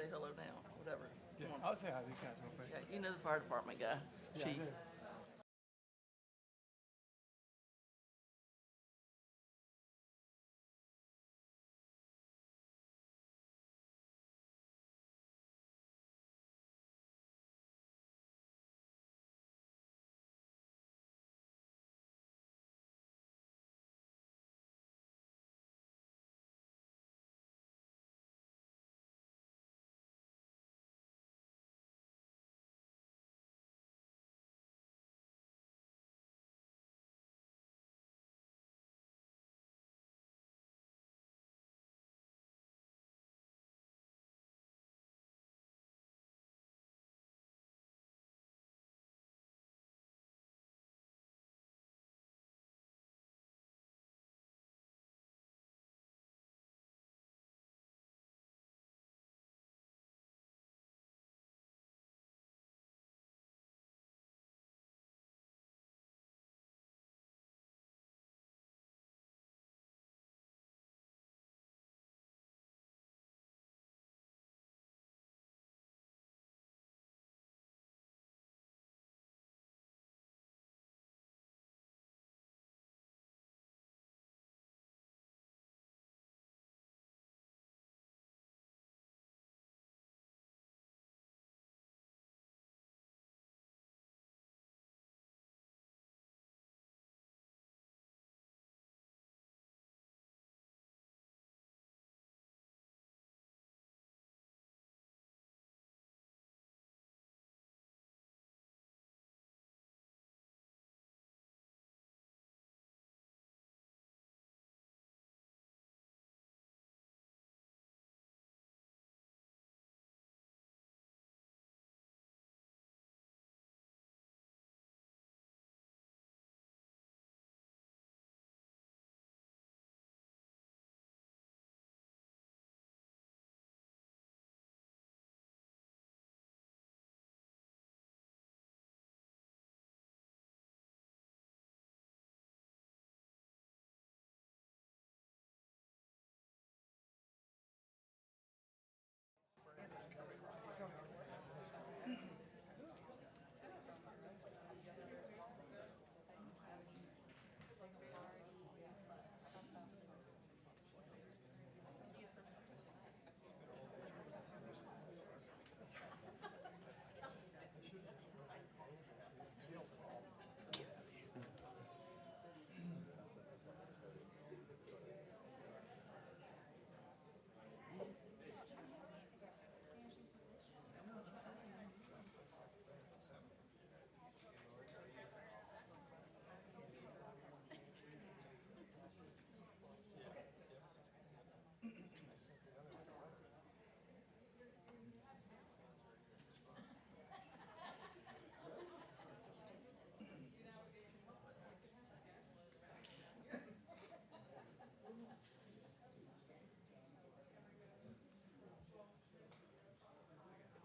say hello now, whatever. Yeah, Come on. I'll say hi to these guys real quick. Yeah, you know the fire department guy. Yeah, I Chief. do.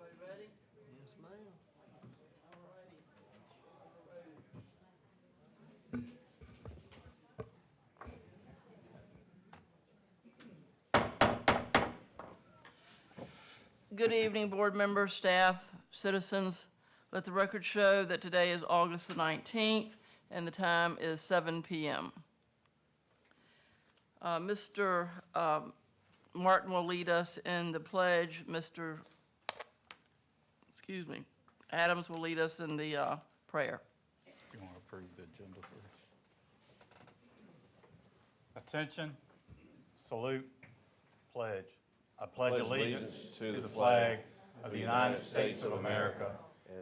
Everybody ready? Yes, ma'am. Good evening, board members, staff, citizens. Let the record show that today is August the 19th and the time is 7 p.m. Mr. Martin will lead us in the pledge. Adams will lead us in the prayer. You want to approve the agenda first? Attention, salute, pledge. I pledge allegiance to the flag of the United States of America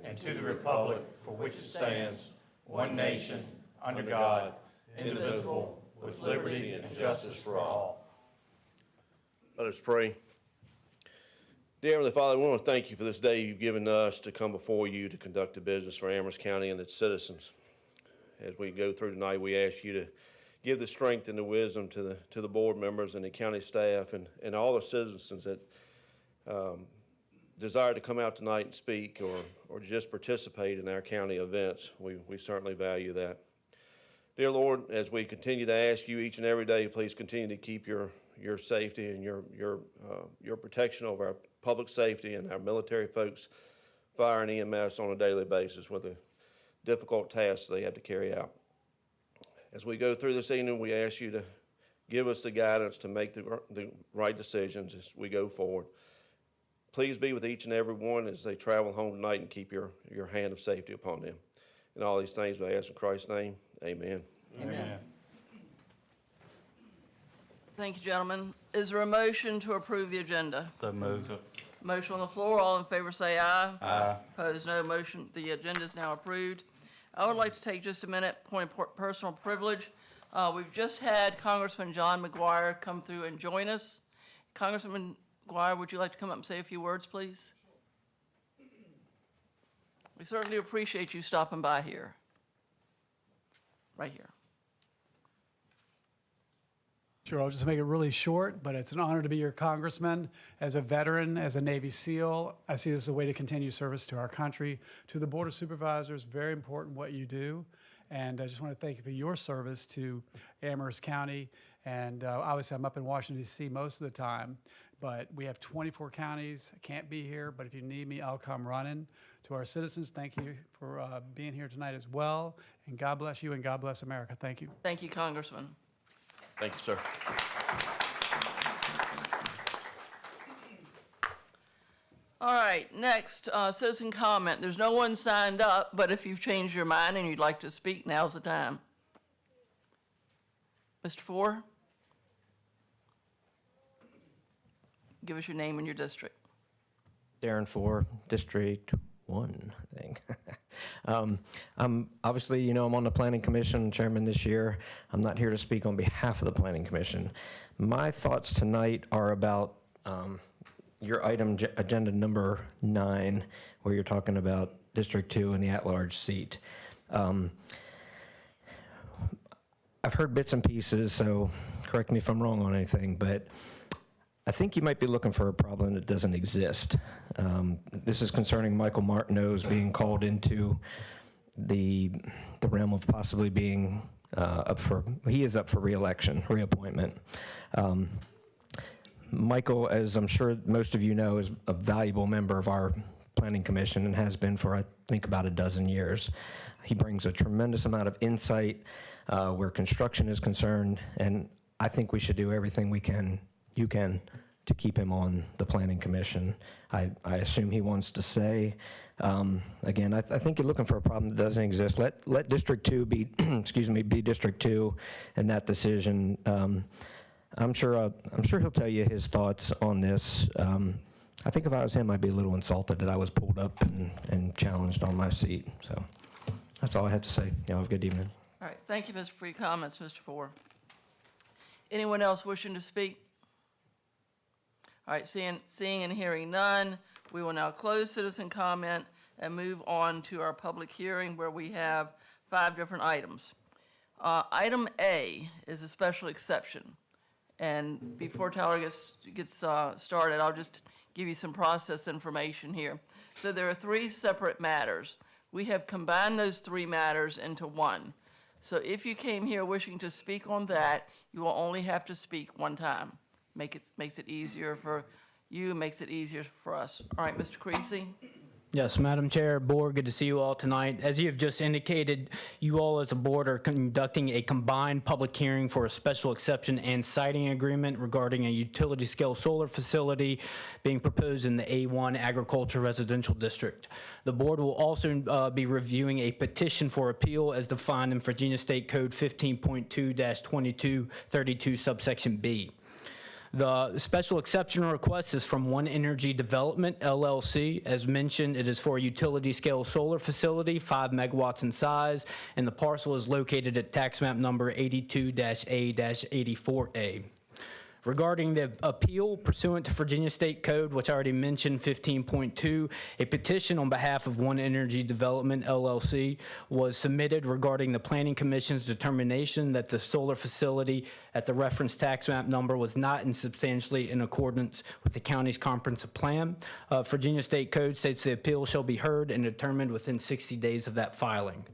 and to the republic for which it stands, one nation, under God, indivisible, with liberty and justice for all. Let us pray. Dear Heavenly Father, we want to thank you for this day you've given us to come before you to conduct the business for Amherst County and its citizens. As we go through tonight, we ask you to give the strength and the wisdom to the board members and the county staff and all the citizens that desire to come out tonight and speak or just participate in our county events. We certainly value that. Dear Lord, as we continue to ask you each and every day, please continue to keep your safety and your protection over public safety and our military folks, fire and EMS on a daily basis with the difficult tasks they have to carry out. As we go through this evening, we ask you to give us the guidance to make the right decisions as we go forward. Please be with each and every one as they travel home tonight and keep your hand of safety upon them. And all these things we ask in Christ's name, amen. Amen. Thank you, gentlemen. Is there a motion to approve the agenda? So moved. Motion on the floor, all in favor say aye. Aye. Opposed, no. Motion, the agenda is now approved. I would like to take just a minute, point of personal privilege. We've just had Congressman John McGuire come through and join us. Congressman McGuire, would you like to come up and say a few words, please? We certainly appreciate you stopping by here. Right here. Sure, I'll just make it really short, but it's an honor to be your congressman. As a veteran, as a Navy SEAL, I see this as a way to continue service to our country. To the Board of Supervisors, very important what you do. And I just want to thank you for your service to Amherst County. And obviously, I'm up in Washington, D.C. most of the time, but we have 24 counties. I can't be here, but if you need me, I'll come running. To our citizens, thank you for being here tonight as well. And God bless you and God bless America. Thank you. Thank you, Congressman. Thank you, sir. All right, next, citizen comment. There's no one signed up, but if you've changed your mind and you'd like to speak, now's the time. Mr. Four? Give us your name and your district. Darren Four, District 1, I think. I'm obviously, I'm on the Planning Commission, chairman this year. I'm not here to speak on behalf of the Planning Commission. My thoughts tonight are about your item, agenda number 9, where you're talking about District 2 and the at-large seat. I've heard bits and pieces, so correct me if I'm wrong on anything, but I think you might be looking for a problem that doesn't exist. This is concerning Michael Martineau's being called into the realm of possibly being he is up for reelection, reappointment. Michael, as I'm sure most of you know, is a valuable member of our Planning Commission and has been for, I think, about a dozen years. He brings a tremendous amount of insight where construction is concerned, and I think we should do everything you can, to keep him on the Planning Commission. I assume he wants to say. Again, I think you're looking for a problem that doesn't exist. Let District 2 be, be District 2 in that decision. I'm sure he'll tell you his thoughts on this. I think if I was him, I'd be a little insulted that I was pulled up and challenged on my seat. So that's all I have to say. Have a good evening. All right, thank you, for your comments, Mr. Four. Anyone else wishing to speak? All right, seeing and hearing none, we will now close citizen comment and move on to our public hearing where we have 5 different items. Item A is a special exception. And before Tyler gets started, I'll just give you some process information here. So there are 3 separate matters. We have combined those 3 matters into one. So if you came here wishing to speak on that, you will only have to speak one time. Makes it easier for you, makes it easier for us. All right, Mr. Creasy? Yes, Madam Chair, Board, good to see you all tonight. As you have just indicated, you all as a board are conducting a combined public hearing for a special exception and siting agreement regarding a utility-scale solar facility being proposed in the A1 Agriculture Residential District. The board will also be reviewing a petition for appeal as defined in Virginia State Code 15.2-2232 subsection B. The special exception request is from One Energy Development, LLC. As mentioned, it is for a utility-scale solar facility, 5 megawatts in size, and the parcel is located at tax map number 82-A-84A. Regarding the appeal pursuant to Virginia State Code, which I already mentioned, 15.2, a petition on behalf of One Energy Development, LLC, was submitted regarding the Planning Commission's determination that the solar facility at the reference tax map number was not substantially in accordance with the county's comprehensive plan. Virginia State Code states the appeal shall be heard and determined within 60 days of that filing.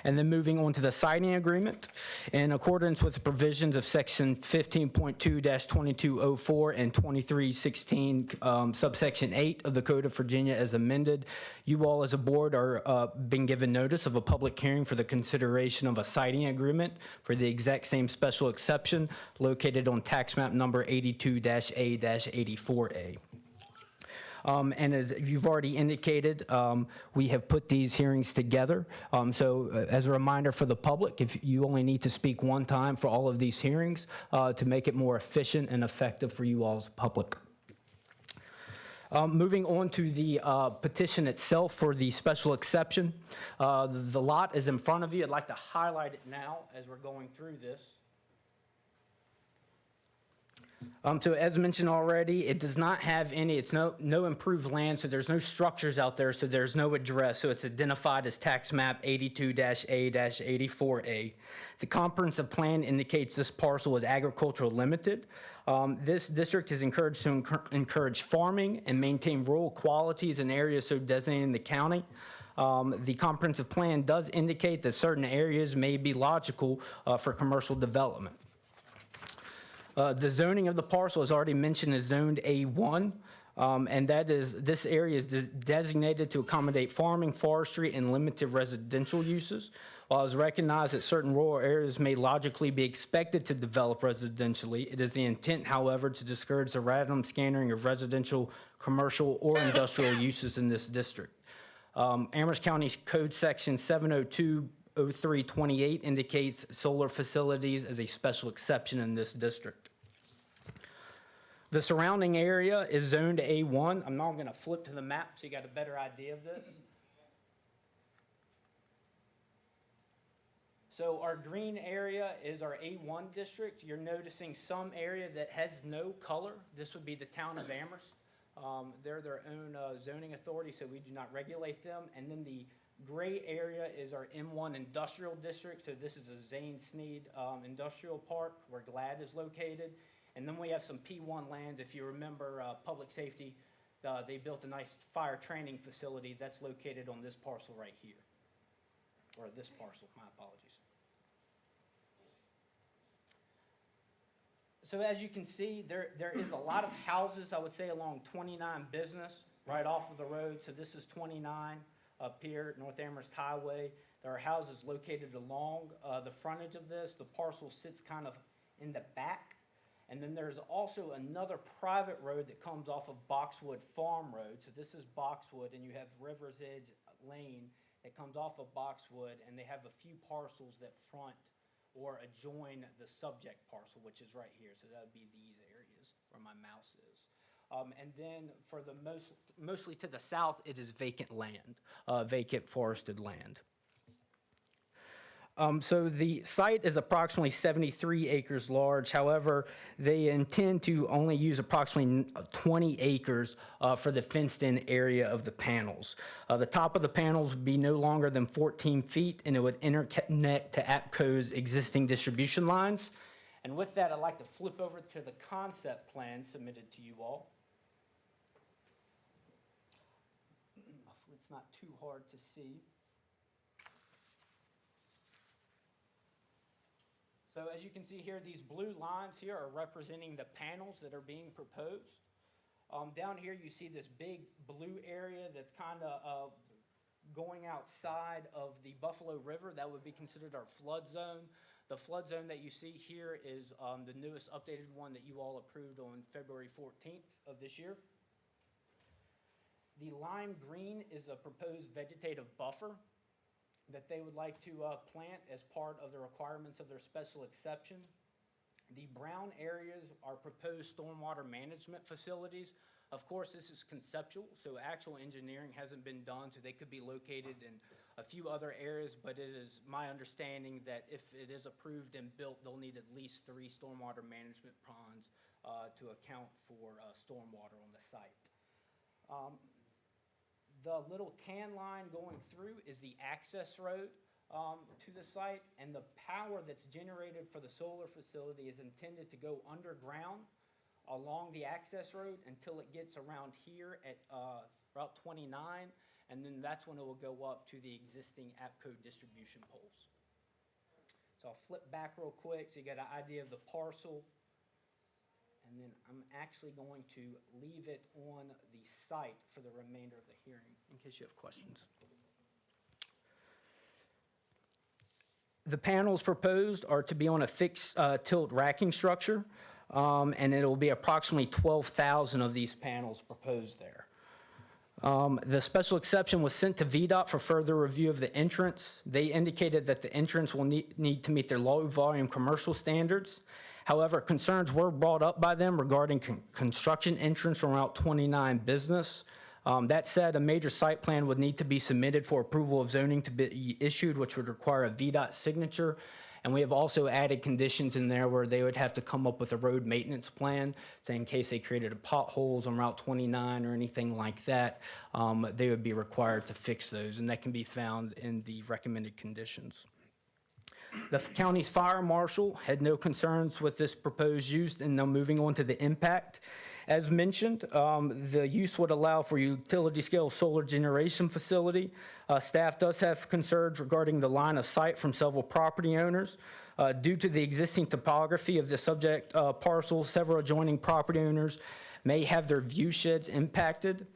And then moving on to the siting agreement. In accordance with the provisions of Section 15.2-2204 and 2316, subsection 8 of the Code of Virginia as amended, you all as a board are being given notice of a public hearing for the consideration of a siting agreement for the exact same special exception located on tax map number 82-A-84A. And as you've already indicated, we have put these hearings together. So as a reminder for the public, if you only need to speak one time for all of these hearings to make it more efficient and effective for you all as public. Moving on to the petition itself for the special exception. The lot is in front of you. I'd like to highlight it now as we're going through this. So as mentioned already, it does not have any, it's no improved land, so there's no structures out there, so there's no address, so it's identified as tax map 82-A-84A. The comprehensive plan indicates this parcel is agricultural limited. This district is encouraged to encourage farming and maintain rural qualities in areas so designated in the county. The comprehensive plan does indicate that certain areas may be logical for commercial development. The zoning of the parcel, as already mentioned, is zoned A1, and this area is designated to accommodate farming, forestry, and limited residential uses. While it's recognized that certain rural areas may logically be expected to develop residentially, it is the intent, however, to discourage the random scattering of residential, commercial, or industrial uses in this district. Amherst County's Code Section 702-0328 indicates solar facilities as a special exception in this district. The surrounding area is zoned A1. I'm now going to flip to the map so you got a better idea of this. So our green area is our A1 district. You're noticing some area that has no color. This would be the town of Amherst. They're their own zoning authority, so we do not regulate them. And then the gray area is our M1 industrial district. So this is a Zane Sneed industrial park where GLAD is located. And then we have some P1 lands. If you remember public safety, they built a nice fire training facility that's located on this parcel right here. Or this parcel, my apologies. So as you can see, there is a lot of houses, I would say, along 29 Business, right off of the road. So this is 29 up here, North Amherst Highway. There are houses located along the frontage of this. The parcel sits kind of in the back. And then there's also another private road that comes off of Boxwood Farm Road. So this is Boxwood, and you have River's Edge Lane that comes off of Boxwood, and they have a few parcels that front or adjoin the subject parcel, which is right here. So that would be these areas where my mouse is. And then for the mostly to the south, it is vacant land, vacant forested land. So the site is approximately 73 acres large. However, they intend to only use approximately 20 acres for the fenced-in area of the panels. The top of the panels would be no longer than 14 feet, and it would interconnect to APCO's existing distribution lines. And with that, I'd like to flip over to the concept plan submitted to you all. Hopefully it's not too hard to see. So as you can see here, these blue lines here are representing the panels that are being proposed. Down here, you see this big blue area that's kind of going outside of the Buffalo River. That would be considered our flood zone. The flood zone that you see here is the newest updated one that you all approved on February 14th of this year. The lime green is a proposed vegetative buffer that they would like to plant as part of the requirements of their special exception. The brown areas are proposed stormwater management facilities. Of course, this is conceptual, so actual engineering hasn't been done, so they could be located in a few other areas, but it is my understanding that if it is approved and built, they'll need at least 3 stormwater management ponds to account for stormwater on the site. The little tan line going through is the access road to the site, and the power that's generated for the solar facility is intended to go underground along the access road until it gets around here at Route 29, and then that's when it will go up to the existing APCO distribution poles. So I'll flip back real quick so you get an idea of the parcel. And then I'm actually going to leave it on the site for the remainder of the hearing, in case you have questions. The panels proposed are to be on a fixed tilt racking structure, and it'll be approximately 12,000 of these panels proposed there. The special exception was sent to VDOT for further review of the entrance. They indicated that the entrance will need to meet their low-volume commercial standards. However, concerns were brought up by them regarding construction entrance on Route 29 business. That said, a major site plan would need to be submitted for approval of zoning to be issued, which would require a VDOT signature. And we have also added conditions in there where they would have to come up with a road maintenance plan, say in case they created potholes on Route 29 or anything like that, they would be required to fix those, and that can be found in the recommended conditions. The county's fire marshal had no concerns with this proposed use, and now moving on to the impact. As mentioned, the use would allow for utility-scale solar generation facility. Staff does have concerns regarding the line of sight from several property owners. Due to the existing topography of the subject parcel, several adjoining property owners may have their view sheds impacted.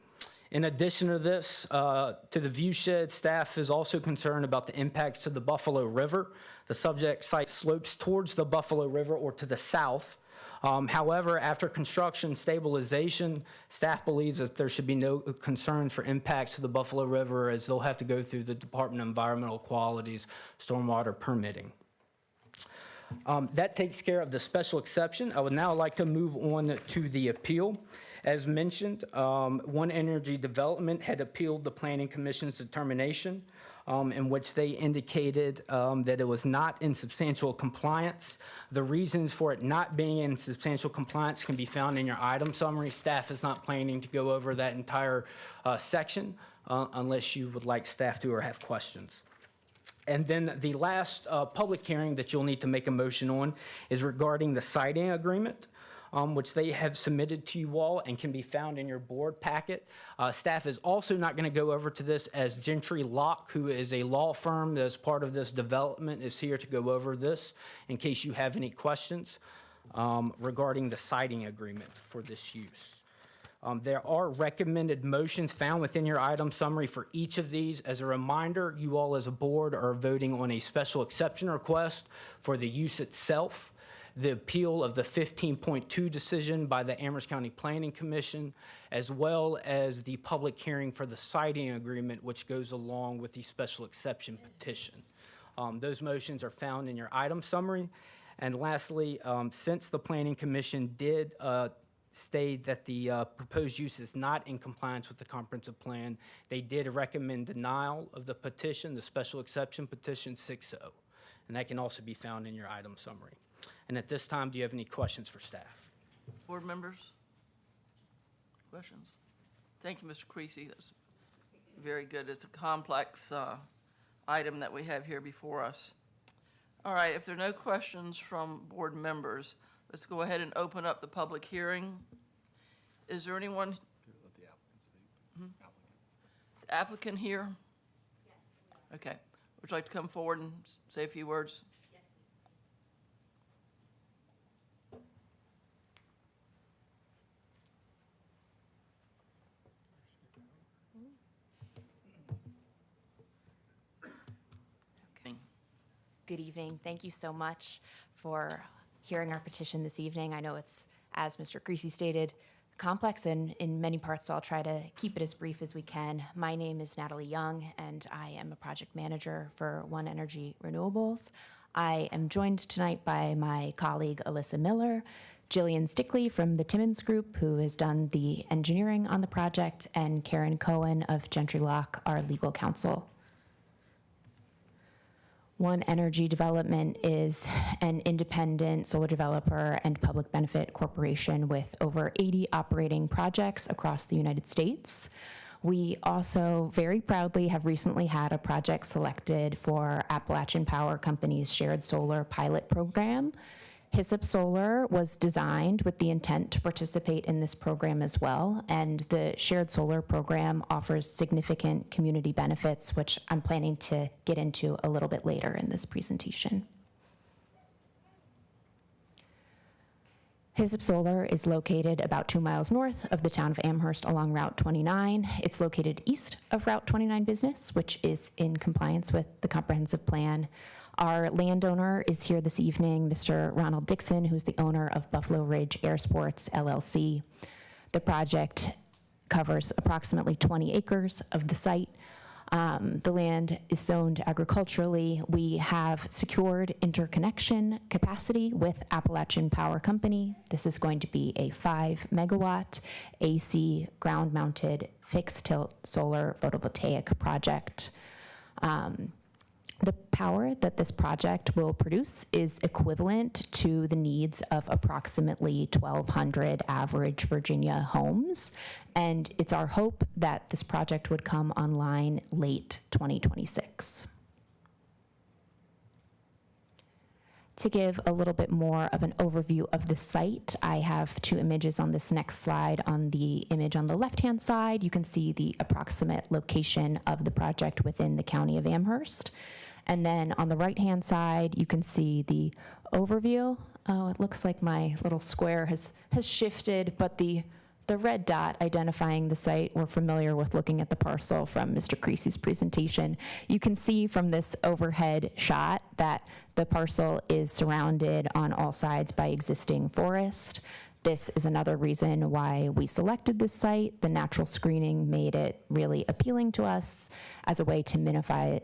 In addition to this, to the view shed, staff is also concerned about the impacts to the Buffalo River. The subject site slopes towards the Buffalo River or to the south. However, after construction stabilization, staff believes that there should be no concerns for impacts to the Buffalo River, as they'll have to go through the Department of Environmental Quality's stormwater permitting. That takes care of the special exception. I would now like to move on to the appeal. As mentioned, One Energy Development had appealed the Planning Commission's determination, in which they indicated that it was not in substantial compliance. The reasons for it not being in substantial compliance can be found in your item summary. Staff is not planning to go over that entire section unless you would like staff to or have questions. And then the last public hearing that you'll need to make a motion on is regarding the siting agreement, which they have submitted to you all and can be found in your board packet. Staff is also not going to go over to this, as Gentry Locke, who is a law firm that is part of this development, is here to go over this in case you have any questions regarding the siting agreement for this use. There are recommended motions found within your item summary for each of these. As a reminder, you all as a board are voting on a special exception request for the use itself, the appeal of the 15.2 decision by the Amherst County Planning Commission, as well as the public hearing for the siting agreement, which goes along with the special exception petition. Those motions are found in your item summary. And lastly, since the Planning Commission did state that the proposed use is not in compliance with the comprehensive plan, they did recommend denial of the petition, the special exception petition 6-0. And that can also be found in your item summary. And at this time, do you have any questions for staff? Board members? Questions? Thank you, Mr. Creasy. That's very good. It's a complex item that we have here before us. All right, if there are no questions from board members, let's go ahead and open up the public hearing. Is there anyone? Let the applicant speak. The applicant here? Yes. Okay. Would you like to come forward and say a few words? Yes, Okay. Good evening. Thank you so much for hearing our petition this evening. I know it's, as Mr. Creasy stated, complex and in many parts, so I'll try to keep it as brief as we can. My name is Natalie Young, and I am a project manager for One Energy Renewables. I am joined tonight by my colleague, Alyssa Miller, Jillian Stickley from the Timmons Group, who has done the engineering on the project, and Karen Cohen of Gentry Locke, our legal counsel. One Energy Development is an independent solar developer and public benefit corporation with over 80 operating projects across the United States. We also very proudly have recently had a project selected for Appalachian Power Company's Shared Solar Pilot Program. Hyssop Solar was designed with the intent to participate in this program as well, and the shared solar program offers significant community benefits, which I'm planning to get into a little bit later in this presentation. Hyssop Solar is located about 2 miles north of the town of Amherst along Route 29. It's located east of Route 29 business, which is in compliance with the comprehensive plan. Our landowner is here this evening, Mr. Ronald Dixon, who's the owner of Buffalo Ridge Air Sports LLC. The project covers approximately 20 acres of the site. The land is zoned agriculturally. We have secured interconnection capacity with Appalachian Power Company. This is going to be a 5 megawatt AC ground-mounted fixed tilt solar photovoltaic project. The power that this project will produce is equivalent to the needs of approximately 1,200 average Virginia homes, and it's our hope that this project would come online late 2026. To give a little bit more of an overview of the site, I have 2 images on this next slide. On the image on the left-hand side, you can see the approximate location of the project within the county of Amherst. And then on the right-hand side, you can see the overview. Oh, it looks like my little square has shifted, but the red dot identifying the site, we're familiar with looking at the parcel from Mr. Creasy's presentation. You can see from this overhead shot that the parcel is surrounded on all sides by existing forest. This is another reason why we selected this site. The natural screening made it really appealing to us as a way to minimize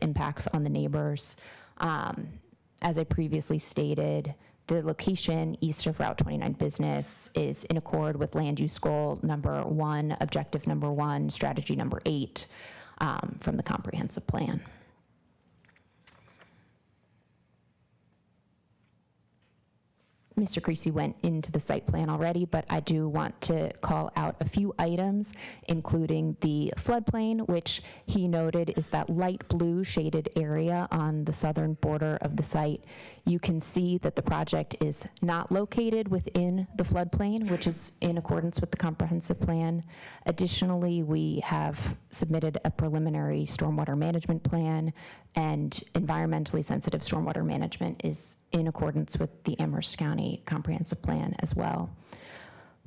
impacts on the neighbors. As I previously stated, the location east of Route 29 business is in accord with land use goal number 1, objective number 1, strategy number 8 from the comprehensive plan. Mr. Creasy went into the site plan already, but I do want to call out a few items, including the floodplain, which he noted is that light blue shaded area on the southern border of the site. You can see that the project is not located within the floodplain, which is in accordance with the comprehensive plan. Additionally, we have submitted a preliminary stormwater management plan, and environmentally sensitive stormwater management is in accordance with the Amherst County comprehensive plan as well.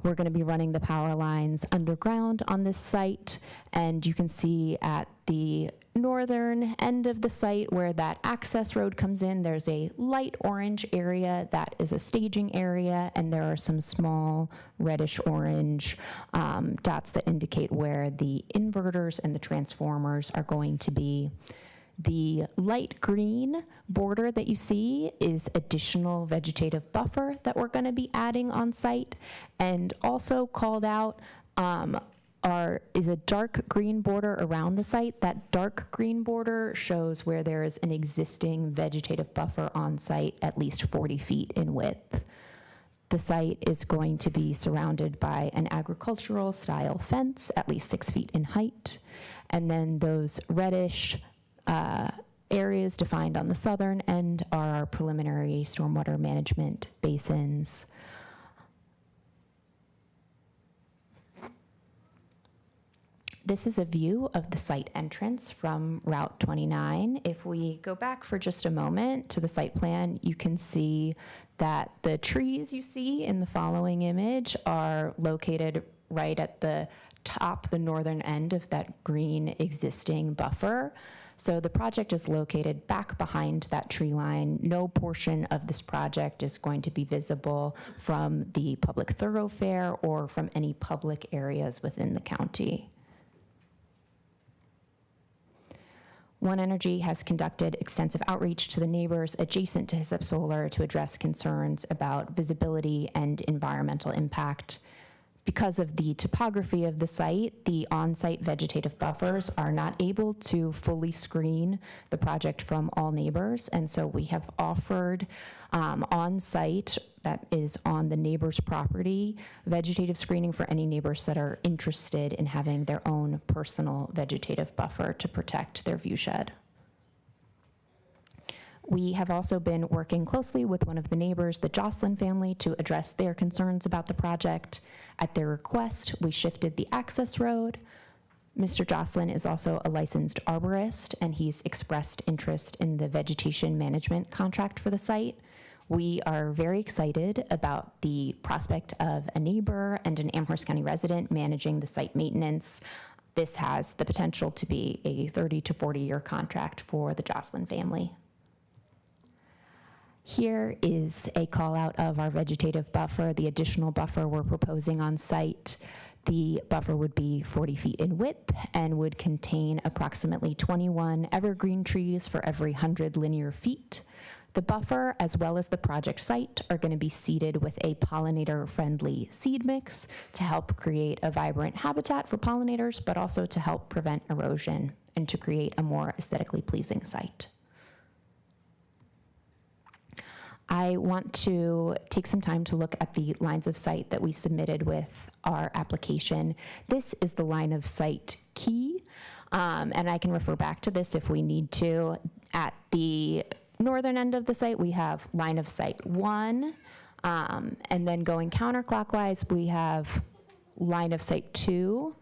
We're going to be running the power lines underground on this site, and you can see at the northern end of the site where that access road comes in, there's a light orange area that is a staging area, and there are some small reddish orange dots that indicate where the inverters and the transformers are going to be. The light green border that you see is additional vegetative buffer that we're going to be adding on site, and also called out is a dark green border around the site. That dark green border shows where there is an existing vegetative buffer on site at least 40 feet in width. The site is going to be surrounded by an agricultural style fence at least 6 feet in height, and then those reddish areas defined on the southern end are our preliminary stormwater management basins. This is a view of the site entrance from Route 29. If we go back for just a moment to the site plan, you can see that the trees you see in the following image are located right at the top, the northern end of that green existing buffer. So the project is located back behind that tree line. No portion of this project is going to be visible from the public thoroughfare or from any public areas within the county. One Energy has conducted extensive outreach to the neighbors adjacent to Hyssop Solar to address concerns about visibility and environmental impact. Because of the topography of the site, the on-site vegetative buffers are not able to fully screen the project from all neighbors, and so we have offered on-site, that is on the neighbor's property, vegetative screening for any neighbors that are interested in having their own personal vegetative buffer to protect their view shed. We have also been working closely with one of the neighbors, the Jocelyn family, to address their concerns about the project. At their request, we shifted the access road. Mr. Jocelyn is also a licensed arborist, and he's expressed interest in the vegetation management contract for the site. We are very excited about the prospect of a neighbor and an Amherst County resident managing the site maintenance. This has the potential to be a 30 to 40-year contract for the Jocelyn family. Here is a call out of our vegetative buffer, the additional buffer we're proposing on site. The buffer would be 40 feet in width and would contain approximately 21 evergreen trees for every 100 linear feet. The buffer, as well as the project site, are going to be seeded with a pollinator-friendly seed mix to help create a vibrant habitat for pollinators, but also to help prevent erosion and to create a more aesthetically pleasing site. I want to take some time to look at the lines of sight that we submitted with our application. This is the line of sight key, and I can refer back to this if we need to. At the northern end of the site, we have line of sight 1, and then going counterclockwise, we have line of sight 2.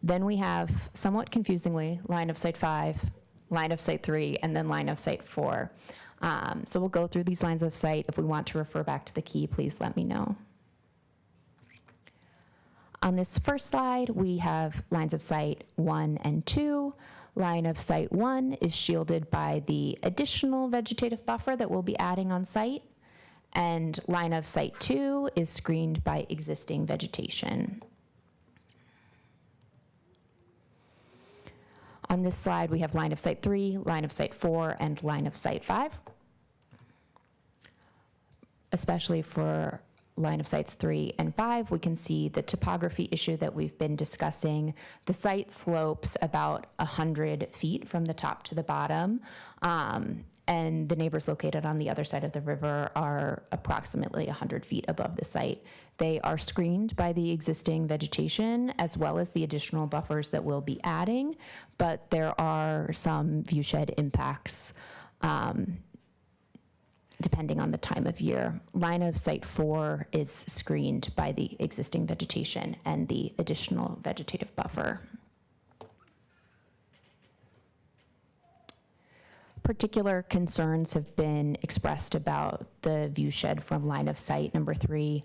Then we have, somewhat confusingly, line of sight 5, line of sight 3, and then line of sight 4. So we'll go through these lines of sight. If we want to refer back to the key, please let me know. On this first slide, we have lines of sight 1 and 2. Line of sight 1 is shielded by the additional vegetative buffer that we'll be adding on site, and line of sight 2 is screened by existing vegetation. On this slide, we have line of sight 3, line of sight 4, and line of sight 5. Especially for line of sights 3 and 5, we can see the topography issue that we've been discussing. The site slopes about 100 feet from the top to the bottom, and the neighbors located on the other side of the river are approximately 100 feet above the site. They are screened by the existing vegetation as well as the additional buffers that we'll be adding, but there are some viewshed impacts depending on the time of year. Line of sight 4 is screened by the existing vegetation and the additional vegetative buffer. Particular concerns have been expressed about the viewshed from line of sight number 3.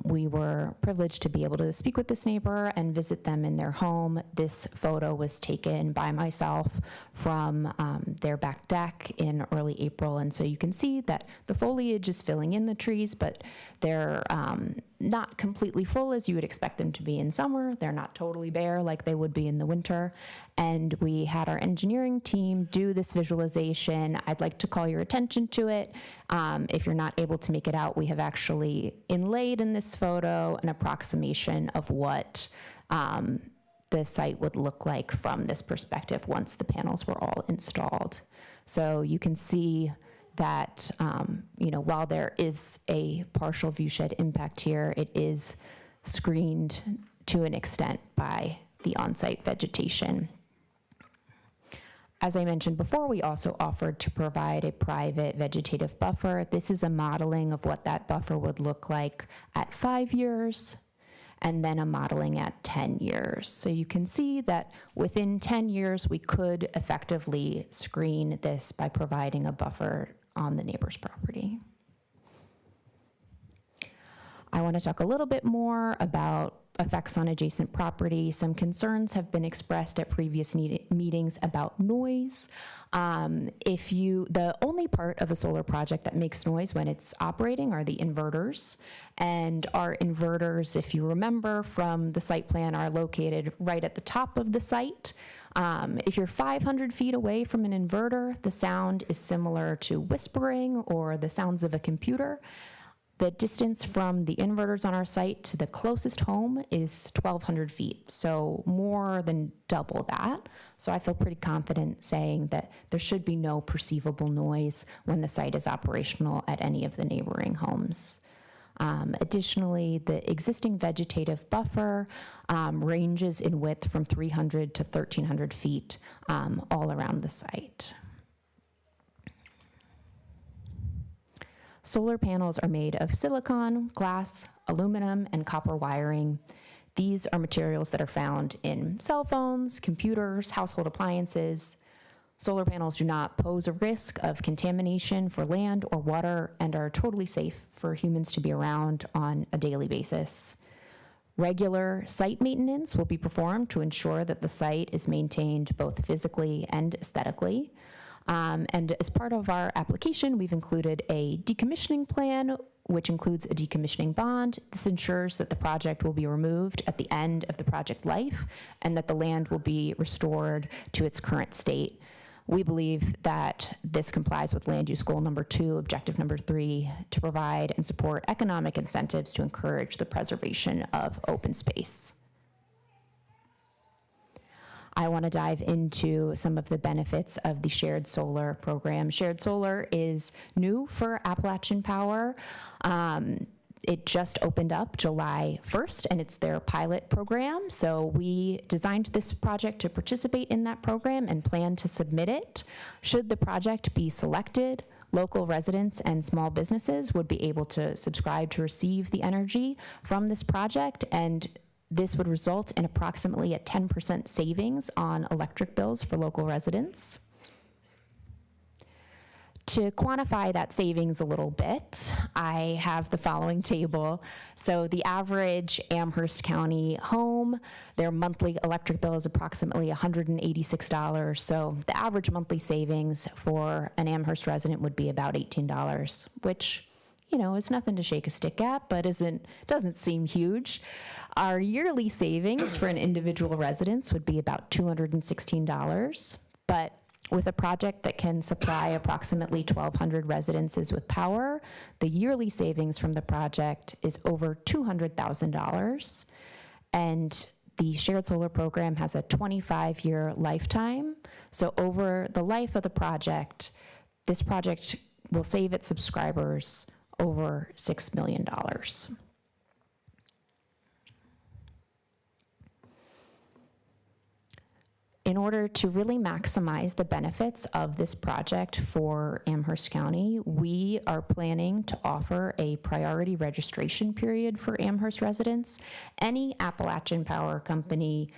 We were privileged to be able to speak with this neighbor and visit them in their home. This photo was taken by myself from their back deck in early April, and so you can see that the foliage is filling in the trees, but they're not completely full as you would expect them to be in summer. They're not totally bare like they would be in the winter. And we had our engineering team do this visualization. I'd like to call your attention to it. If you're not able to make it out, we have actually inlaid in this photo an approximation of what the site would look like from this perspective once the panels were all installed. So you can see that while there is a partial viewshed impact here, it is screened to an extent by the on-site vegetation. As I mentioned before, we also offered to provide a private vegetative buffer. This is a modeling of what that buffer would look like at 5 years, and then a modeling at 10 years. So you can see that within 10 years, we could effectively screen this by providing a buffer on the neighbor's property. I want to talk a little bit more about effects on adjacent property. Some concerns have been expressed at previous meetings about noise. The only part of a solar project that makes noise when it's operating are the inverters. And our inverters, if you remember from the site plan, are located right at the top of the site. If you're 500 feet away from an inverter, the sound is similar to whispering or the sounds of a computer. The distance from the inverters on our site to the closest home is 1,200 feet, so more than double that. So I feel pretty confident saying that there should be no perceivable noise when the site is operational at any of the neighboring homes. Additionally, the existing vegetative buffer ranges in width from 300 to 1,300 feet all around the site. Solar panels are made of silicon, glass, aluminum, and copper wiring. These are materials that are found in cell phones, computers, household appliances. Solar panels do not pose a risk of contamination for land or water and are totally safe for humans to be around on a daily basis. Regular site maintenance will be performed to ensure that the site is maintained both physically and aesthetically. And as part of our application, we've included a decommissioning plan, which includes a decommissioning bond. This ensures that the project will be removed at the end of the project life and that the land will be restored to its current state. We believe that this complies with land use goal number 2, objective number 3, to provide and support economic incentives to encourage the preservation of open space. I want to dive into some of the benefits of the shared solar program. Shared solar is new for Appalachian Power. It just opened up July 1st, and it's their pilot program. So we designed this project to participate in that program and plan to submit it. Should the project be selected, local residents and small businesses would be able to subscribe to receive the energy from this project, and this would result in approximately a 10% savings on electric bills for local residents. To quantify that savings a little bit, I have the following table. So the average Amherst County home, their monthly electric bill is approximately $186. So the average monthly savings for an Amherst resident would be about $18, which, you know, is nothing to shake a stick at, but doesn't seem huge. Our yearly savings for an individual residence would be about $216, but with a project that can supply approximately 1,200 residences with power, the yearly savings from the project is over $200,000. And the shared solar program has a 25-year lifetime. So over the life of the project, this project will save its subscribers over $6 million. In order to really maximize the benefits of this project for Amherst County, we are planning to offer a priority registration period for Amherst residents. Any Appalachian Power Company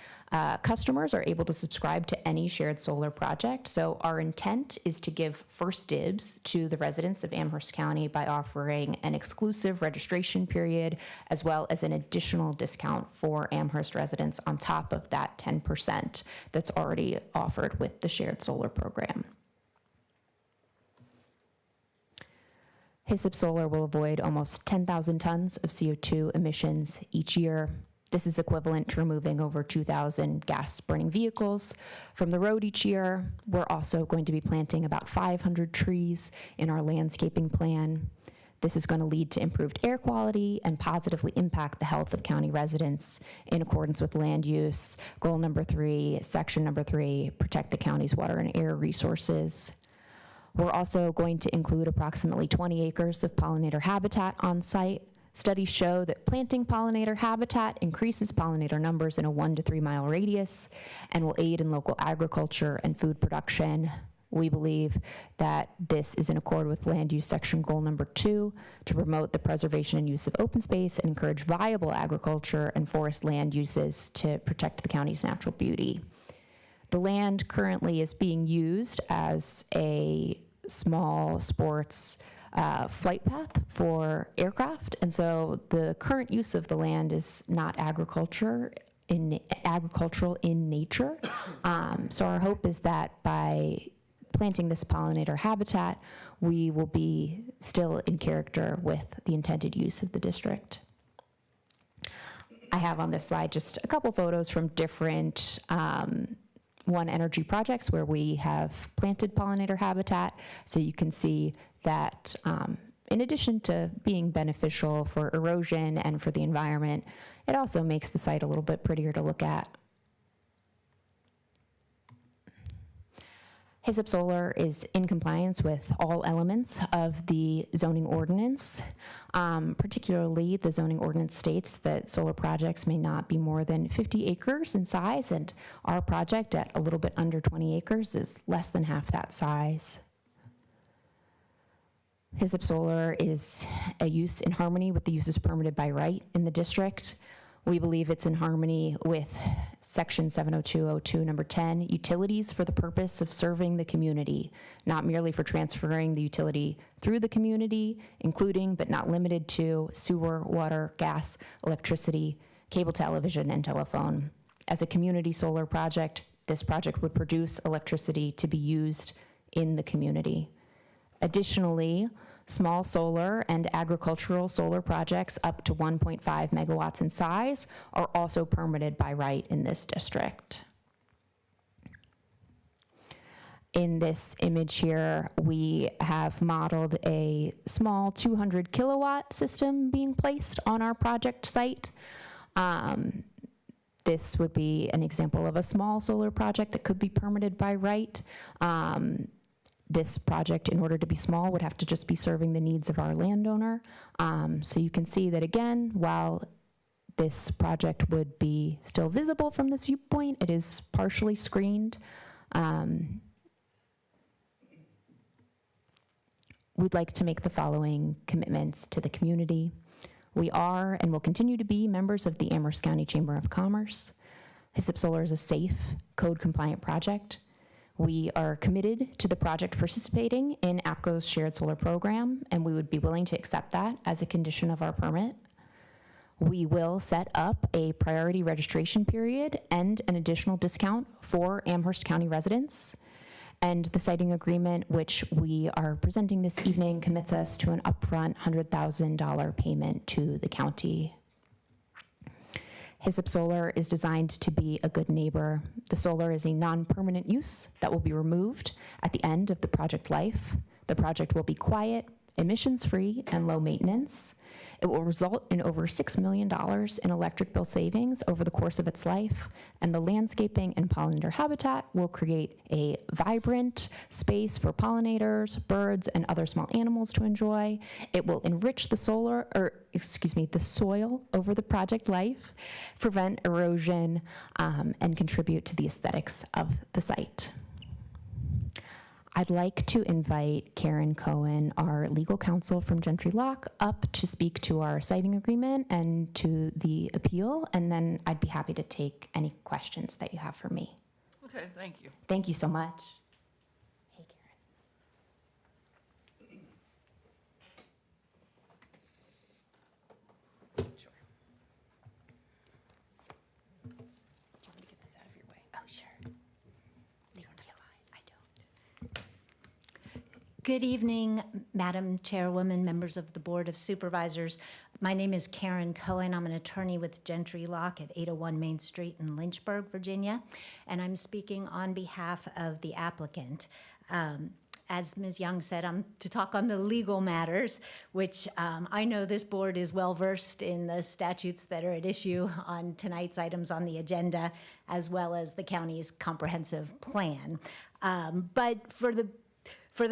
customers are able to subscribe to any shared solar project. So our intent is to give first dibs to the residents of Amherst County by offering an exclusive registration period as well as an additional discount for Amherst residents on top of that 10% that's already offered with the shared solar program. HISIP Solar will avoid almost 10,000 tons of CO2 emissions each year. This is equivalent to removing over 2,000 gas-burning vehicles from the road each year. We're also going to be planting about 500 trees in our landscaping plan. This is going to lead to improved air quality and positively impact the health of county residents in accordance with land use. Goal number 3, section number 3, protect the county's water and air resources. We're also going to include approximately 20 acres of pollinator habitat on site. Studies show that planting pollinator habitat increases pollinator numbers in a 1 to 3 mile radius and will aid in local agriculture and food production. We believe that this is in accord with land use section goal number 2 to promote the preservation and use of open space and encourage viable agriculture and forest land uses to protect the county's natural beauty. The land currently is being used as a small sports flight path for aircraft, and so the current use of the land is not agricultural in nature. So our hope is that by planting this pollinator habitat, we will be still in character with the intended use of the district. I have on this slide just a couple photos from different One Energy projects where we have planted pollinator habitat, so you can see that in addition to being beneficial for erosion and for the environment, it also makes the site a little bit prettier to look at. HISIP Solar is in compliance with all elements of the zoning ordinance. Particularly, the zoning ordinance states that solar projects may not be more than 50 acres in size, and our project at a little bit under 20 acres is less than half that size. Hyssop Solar is a use in harmony with the uses permitted by right in the district. We believe it's in harmony with Section 70202, number 10, utilities for the purpose of serving the community, not merely for transferring the utility through the community, including but not limited to sewer, water, gas, electricity, cable television, and telephone. As a community solar project, this project would produce electricity to be used in the community. Additionally, small solar and agricultural solar projects up to 1.5 megawatts in size are also permitted by right in this district. In this image here, we have modeled a small 200 kilowatt system being placed on our project site. This would be an example of a small solar project that could be permitted by right. This project, in order to be small, would have to just be serving the needs of our landowner. So you can see that again, while this project would be still visible from this viewpoint, it is partially screened. We'd like to make the following commitments to the community. We are and will continue to be members of the Amherst County Chamber of Commerce. Hyssop Solar is a safe, code-compliant project. We are committed to the project participating in APCO's shared solar program, and we would be willing to accept that as a condition of our permit. We will set up a priority registration period and an additional discount for Amherst County residents. And the siting agreement, which we are presenting this evening, commits us to an upfront $100,000 payment to the county. Hyssop Solar is designed to be a good neighbor. The solar is a non-permanent use that will be removed at the end of the project life. The project will be quiet, emissions-free, and low maintenance. It will result in over $6 million in electric bill savings over the course of its life, and the landscaping and pollinator habitat will create a vibrant space for pollinators, birds, and other small animals to enjoy. It will enrich the soil over the project life, prevent erosion, and contribute to the aesthetics of the site. I'd like to invite Karen Cohen, our legal counsel from Gentry Lock, up to speak to our siting agreement and to the appeal, and then I'd be happy to take any questions that you have for me. Okay, thank you. Thank you so much. Hey, Karen. Sure. Do you want me to get this out of your way? Oh, sure. Thank you. I don't. Good evening, Madam Chairwoman, members of the Board of Supervisors. My name is Karen Cohen. I'm an attorney with Gentry Lock at 801 Main Street in Lynchburg, Virginia, and I'm speaking on behalf of the applicant. As Ms. Young said, I'm to talk on the legal matters, which I know this board is well-versed in the statutes that are at issue on tonight's items on the agenda, as well as the county's comprehensive plan. But for the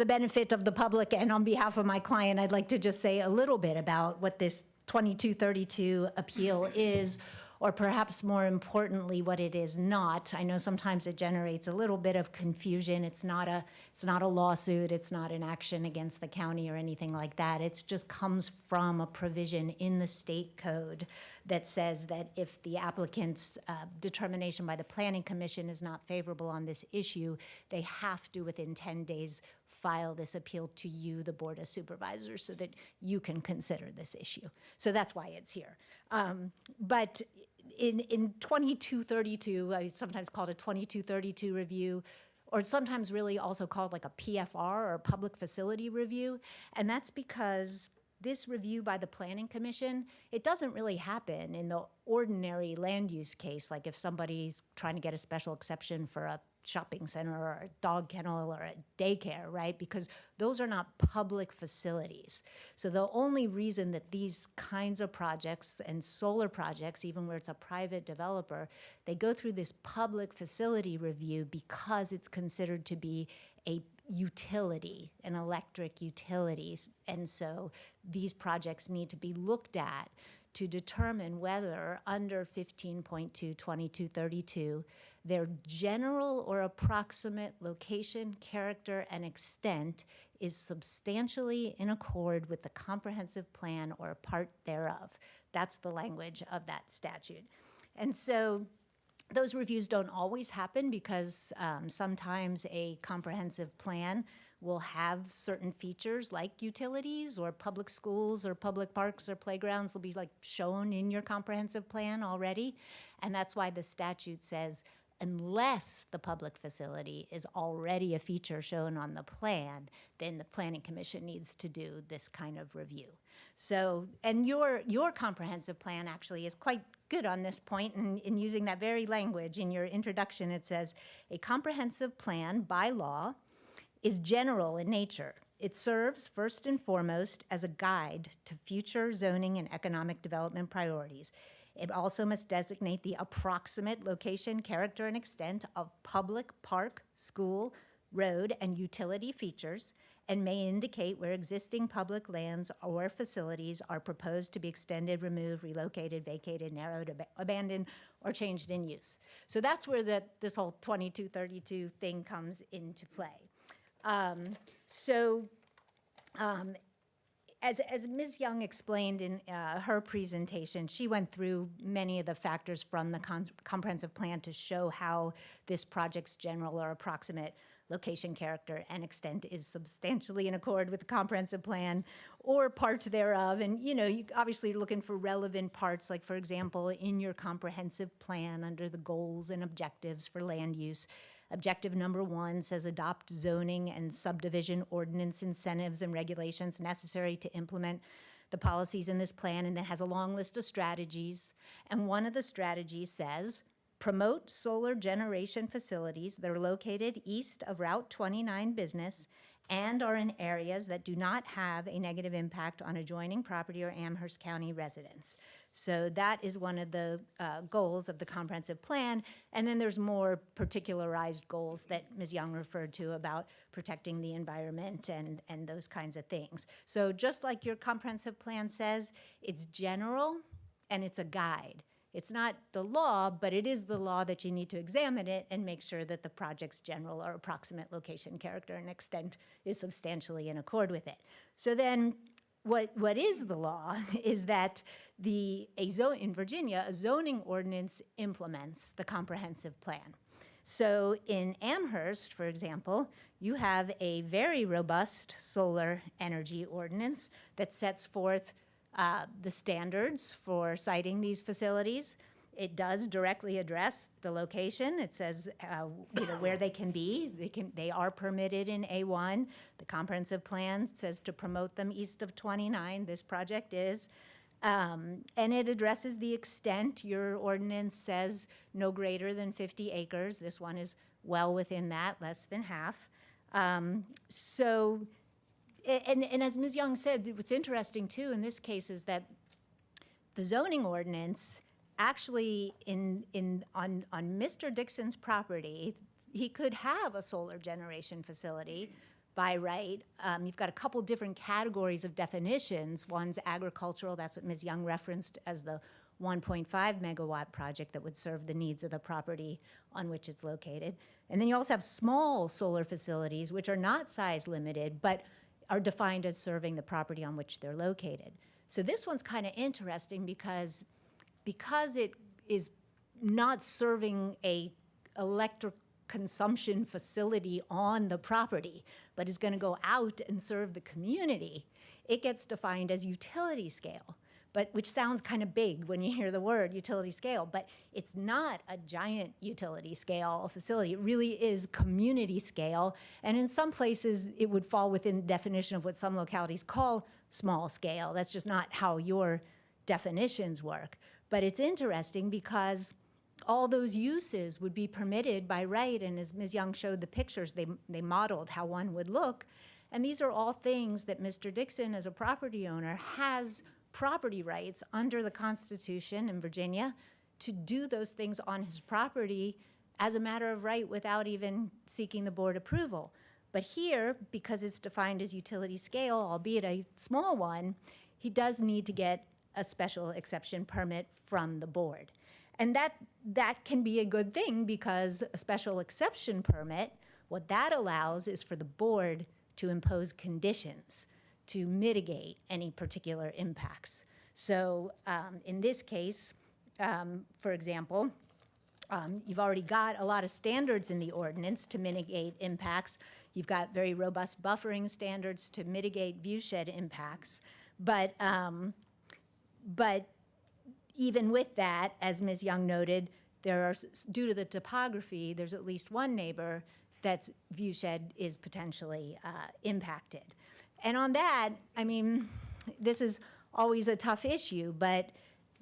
benefit of the public and on behalf of my client, I'd like to just say a little bit about what this 2232 appeal is, or perhaps more importantly, what it is not. I know sometimes it generates a little bit of confusion. It's not a lawsuit. It's not an action against the county or anything like that. It just comes from a provision in the state code that says that if the applicant's determination by the Planning Commission is not favorable on this issue, they have to, within 10 days, file this appeal to you, the Board of Supervisors, so that you can consider this issue. So that's why it's here. But in 2232, I sometimes called a 2232 review, or sometimes really also called like a PFR, or Public Facility Review, and that's because this review by the Planning Commission, it doesn't really happen in the ordinary land use case, like if somebody's trying to get a special exception for a shopping center or a dog kennel or a daycare, right? Because those are not public facilities. So the only reason that these kinds of projects and solar projects, even where it's a private developer, they go through this public facility review because it's considered to be a utility, an electric utility. And so these projects need to be looked at to determine whether under 15.2 2232 Their general or approximate location, character, and extent is substantially in accord with the comprehensive plan or a part thereof. That's the language of that statute. And so those reviews don't always happen because sometimes a comprehensive plan will have certain features like utilities or public schools or public parks or playgrounds will be like shown in your comprehensive plan already. And that's why the statute says unless the public facility is already a feature shown on the plan, then the Planning Commission needs to do this kind of review. So, and your comprehensive plan actually is quite good on this point in using that very language. In your introduction, it says, a comprehensive plan by law is general in nature. It serves first and foremost as a guide to future zoning and economic development priorities. It also must designate the approximate location, character, and extent of public, park, school, road, and utility features, and may indicate where existing public lands or facilities are proposed to be extended, removed, relocated, vacated, narrowed, abandoned, or changed in use. So that's where this whole 2232 thing comes into play. As Ms. Young explained in her presentation, she went through many of the factors from the comprehensive plan to show how this project's general or approximate location, character, and extent is substantially in accord with the comprehensive plan or parts thereof. And, you obviously are looking for relevant parts, like, for example, in your comprehensive plan under the goals and objectives for land use. Objective number 1 says adopt zoning and subdivision ordinance incentives and regulations necessary to implement the policies in this plan, and then has a long list of strategies. And one of the strategies says promote solar generation facilities that are located east of Route 29 business and are in areas that do not have a negative impact on adjoining property or Amherst County residents. So that is one of the goals of the comprehensive plan. And then there's more particularized goals that Ms. Young referred to about protecting the environment and those kinds of things. So just like your comprehensive plan says, it's general and it's a guide. It's not the law, but it is the law that you need to examine it and make sure that the project's general or approximate location, character, and extent is substantially in accord with it. So then what is the law is that in Virginia, a zoning ordinance implements the comprehensive plan. So in Amherst, for example, you have a very robust solar energy ordinance that sets forth the standards for siting these facilities. It does directly address the location. It says where they can be. They are permitted in A1. The comprehensive plan says to promote them east of 29. This project is. And it addresses the extent. Your ordinance says no greater than 50 acres. This one is well within that, less than half. And as Ms. Young said, what's interesting too in this case is that the zoning ordinance actually on Mr. Dixon's property, he could have a solar generation facility by right. You've got a couple different categories of definitions. One's agricultural, that's what Ms. Young referenced as the 1.5 megawatt project that would serve the needs of the property on which it's located. And then you also have small solar facilities, which are not size limited, but are defined as serving the property on which they're located. So this one's kind of interesting because it is not serving a electric consumption facility on the property, but is going to go out and serve the community, it gets defined as utility scale, which sounds kind of big when you hear the word utility scale, but it's not a giant utility scale facility. It really is community scale, and in some places it would fall within the definition of what some localities call small scale. That's just not how your definitions work. But it's interesting because all those uses would be permitted by right, and as Ms. Young showed the pictures, they modeled how one would look, and these are all things that Mr. Dixon, as a property owner, has property rights under the Constitution in Virginia to do those things on his property as a matter of right without even seeking the board approval. But here, because it's defined as utility scale, albeit a small one, he does need to get a special exception permit from the board. And that can be a good thing, because a special exception permit, what that allows is for the board to impose conditions to mitigate any particular impacts. So in this case, for example, you've already got a lot of standards in the ordinance to mitigate impacts. You've got very robust buffering standards to mitigate viewshed impacts. But even with that, as Ms. Young noted, there are, due to the topography, there's at least one neighbor that's viewshed is potentially impacted. And on that, I mean, this is always a tough issue, but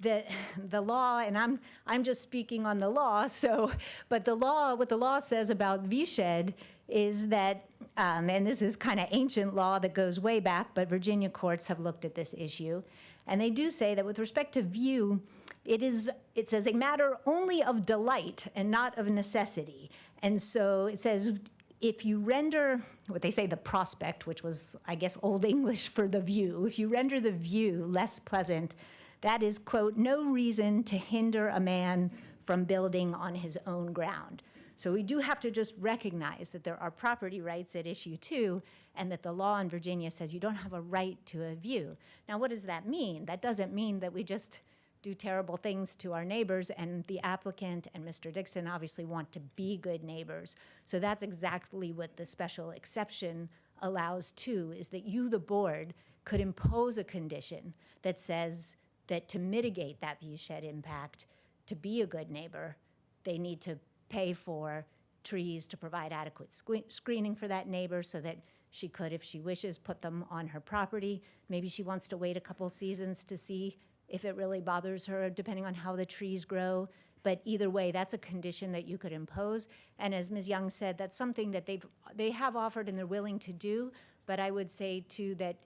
the law, and I'm just speaking on the law, so, but the law, what the law says about viewshed is that, and this is kind of ancient law that goes way back, but Virginia courts have looked at this issue, and they do say that with respect to view, it says a matter only of delight and not of necessity. And so it says, if you render, what they say, the prospect, which was, I guess, Old English for the view, if you render the view less pleasant, that is, quote, no reason to hinder a man from building on his own ground. So we do have to just recognize that there are property rights at issue too, and that the law in Virginia says you don't have a right to a view. Now, what does that mean? That doesn't mean that we just do terrible things to our neighbors, and the applicant and Mr. Dixon obviously want to be good neighbors. So that's exactly what the special exception allows too, is that you, the board, could impose a condition that says that to mitigate that viewshed impact, to be a good neighbor, they need to pay for trees to provide adequate screening for that neighbor so that she could, if she wishes, put them on her property. Maybe she wants to wait a couple seasons to see if it really bothers her, depending on how the trees grow. But either way, that's a condition that you could impose. And as Ms. Young said, that's something that they have offered and they're willing to do. But I would say too that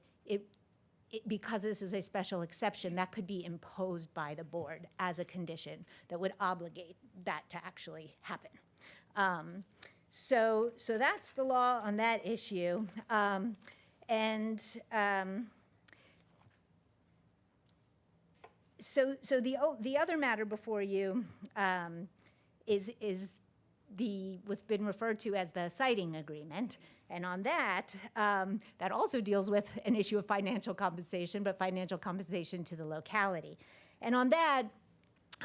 because this is a special exception, that could be imposed by the board as a condition that would obligate that to actually happen. So that's the law on that issue. So the other matter before you is what's been referred to as the siting agreement. And on that, that also deals with an issue of financial compensation, but financial compensation to the locality. And on that,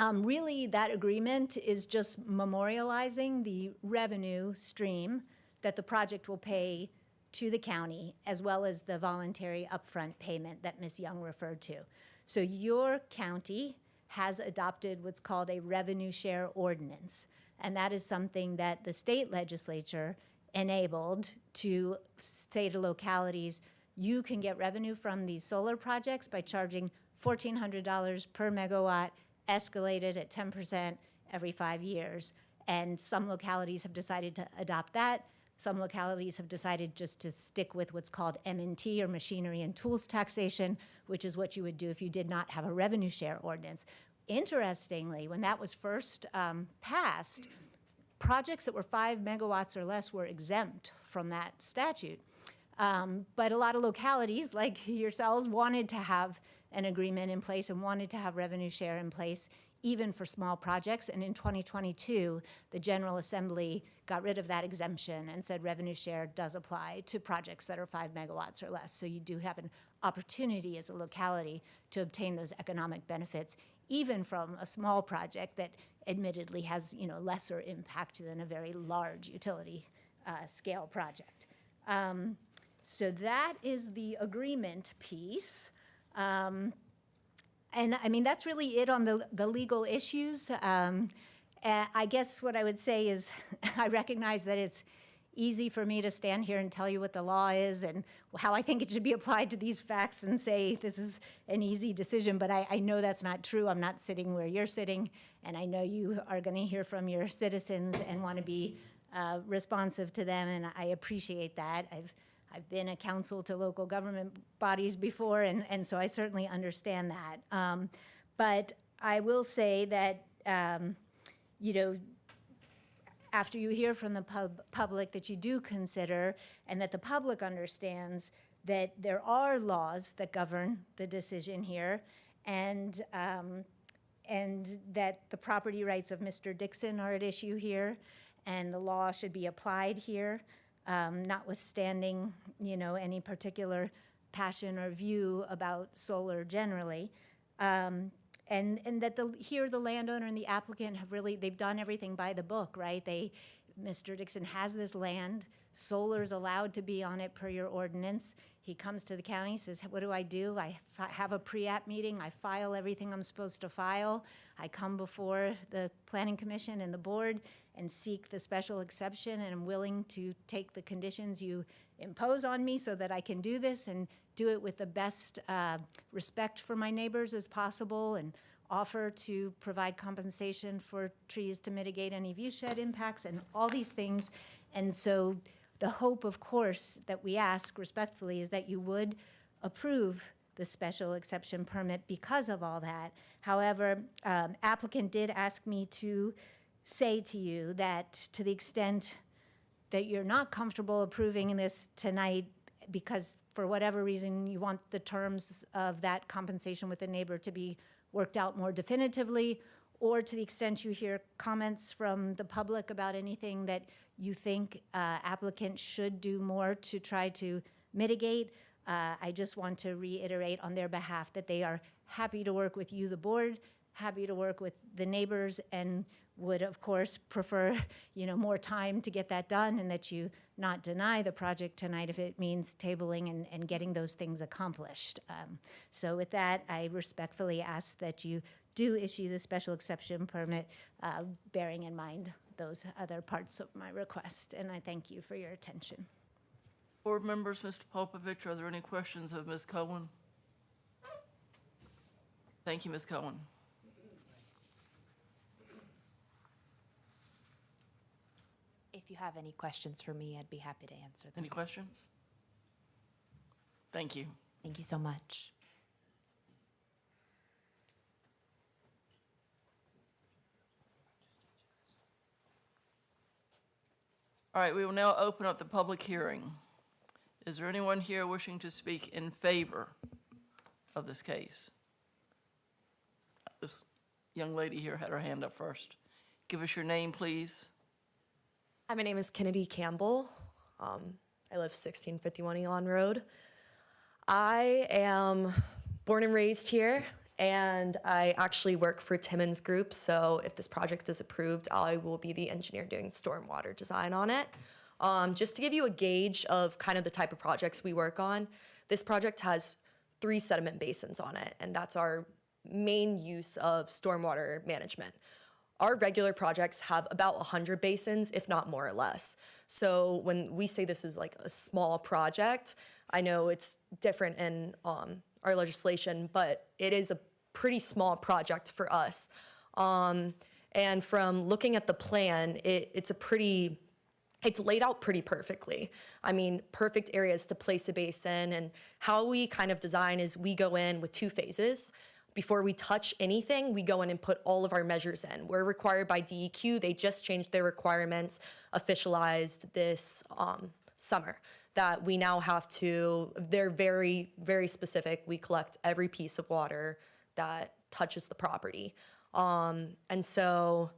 really that agreement is just memorializing the revenue stream that the project will pay to the county, as well as the voluntary upfront payment that Ms. Young referred to. So your county has adopted what's called a revenue share ordinance. And that is something that the state legislature enabled to say to localities, you can get revenue from these solar projects by charging $1,400 per megawatt, escalated at 10% every 5 years. And some localities have decided to adopt that. Some localities have decided just to stick with what's called M&T, or machinery and tools taxation, which is what you would do if you did not have a revenue share ordinance. Interestingly, when that was first passed, projects that were 5 megawatts or less were exempt from that statute. But a lot of localities, like yourselves, wanted to have an agreement in place and wanted to have revenue share in place, even for small projects. And in 2022, the General Assembly got rid of that exemption and said revenue share does apply to projects that are 5 megawatts or less. So you do have an opportunity as a locality to obtain those economic benefits, even from a small project that admittedly has, lesser impact than a very large utility scale project. So that is the agreement piece. And I mean, that's really it on the legal issues. I guess what I would say is I recognize that it's easy for me to stand here and tell you what the law is and how I think it should be applied to these facts and say this is an easy decision, but I know that's not true. I'm not sitting where you're sitting, and I know you are going to hear from your citizens and want to be responsive to them, and I appreciate that. I've been a counsel to local government bodies before, and so I certainly understand that. But I will say that, after you hear from the public, that you do consider, and that the public understands that there are laws that govern the decision here, and and that the property rights of Mr. Dixon are at issue here, and the law should be applied here, notwithstanding, any particular passion or view about solar generally. And that here the landowner and the applicant have really, they've done everything by the book, right? Mr. Dixon has this land, solar's allowed to be on it per your ordinance. He comes to the county, says, what do? I have a pre-app meeting, I file everything I'm supposed to file. I come before the Planning Commission and the board and seek the special exception, and I'm willing to take the conditions you impose on me so that I can do this and do it with the best respect for my neighbors as possible, and offer to provide compensation for trees to mitigate any viewshed impacts and all these things. And so the hope, of course, that we ask respectfully is that you would approve the special exception permit because of all that. However, applicant did ask me to say to you that to the extent that you're not comfortable approving this tonight because for whatever reason you want the terms of that compensation with the neighbor to be worked out more definitively, or to the extent you hear comments from the public about anything that you think applicants should do more to try to mitigate, I just want to reiterate on their behalf that they are happy to work with you, the board, happy to work with the neighbors, and would, of course, prefer, more time to get that done, and that you not deny the project tonight if it means tabling and getting those things accomplished. So with that, I respectfully ask that you do issue the special exception permit, bearing in mind those other parts of my request, and I thank you for your attention. Board members, Mr. Popovich, are there any questions of Ms. Cohen? Thank you, Ms. Cohen. If you have any questions for me, I'd be happy to answer them. Any questions? Thank you. Thank you so much. All right, we will now open up the public hearing. Is there anyone here wishing to speak in favor of this case? This young lady here had her hand up first. Give us your name, please. Hi, my name is Kennedy Campbell. I live 1651 Elon Road. I am born and raised here, and I actually work for Timmons Group, so if this project is approved, I will be the engineer doing stormwater design on it. Just to give you a gauge of kind of the type of projects we work on, this project has 3 sediment basins on it, and that's our main use of stormwater management. Our regular projects have about 100 basins, if not more or less. So when we say this is like a small project, I know it's different in our legislation, but it is a pretty small project for us. And from looking at the plan, it's laid out pretty perfectly. I mean, perfect areas to place a basin, and how we kind of design is we go in with 2 phases. Before we touch anything, we go in and put all of our measures in. We're required by DEQ. They just changed their requirements, officialized this summer, that we now have to, they're very, very specific. We collect every piece of water that touches the property. And so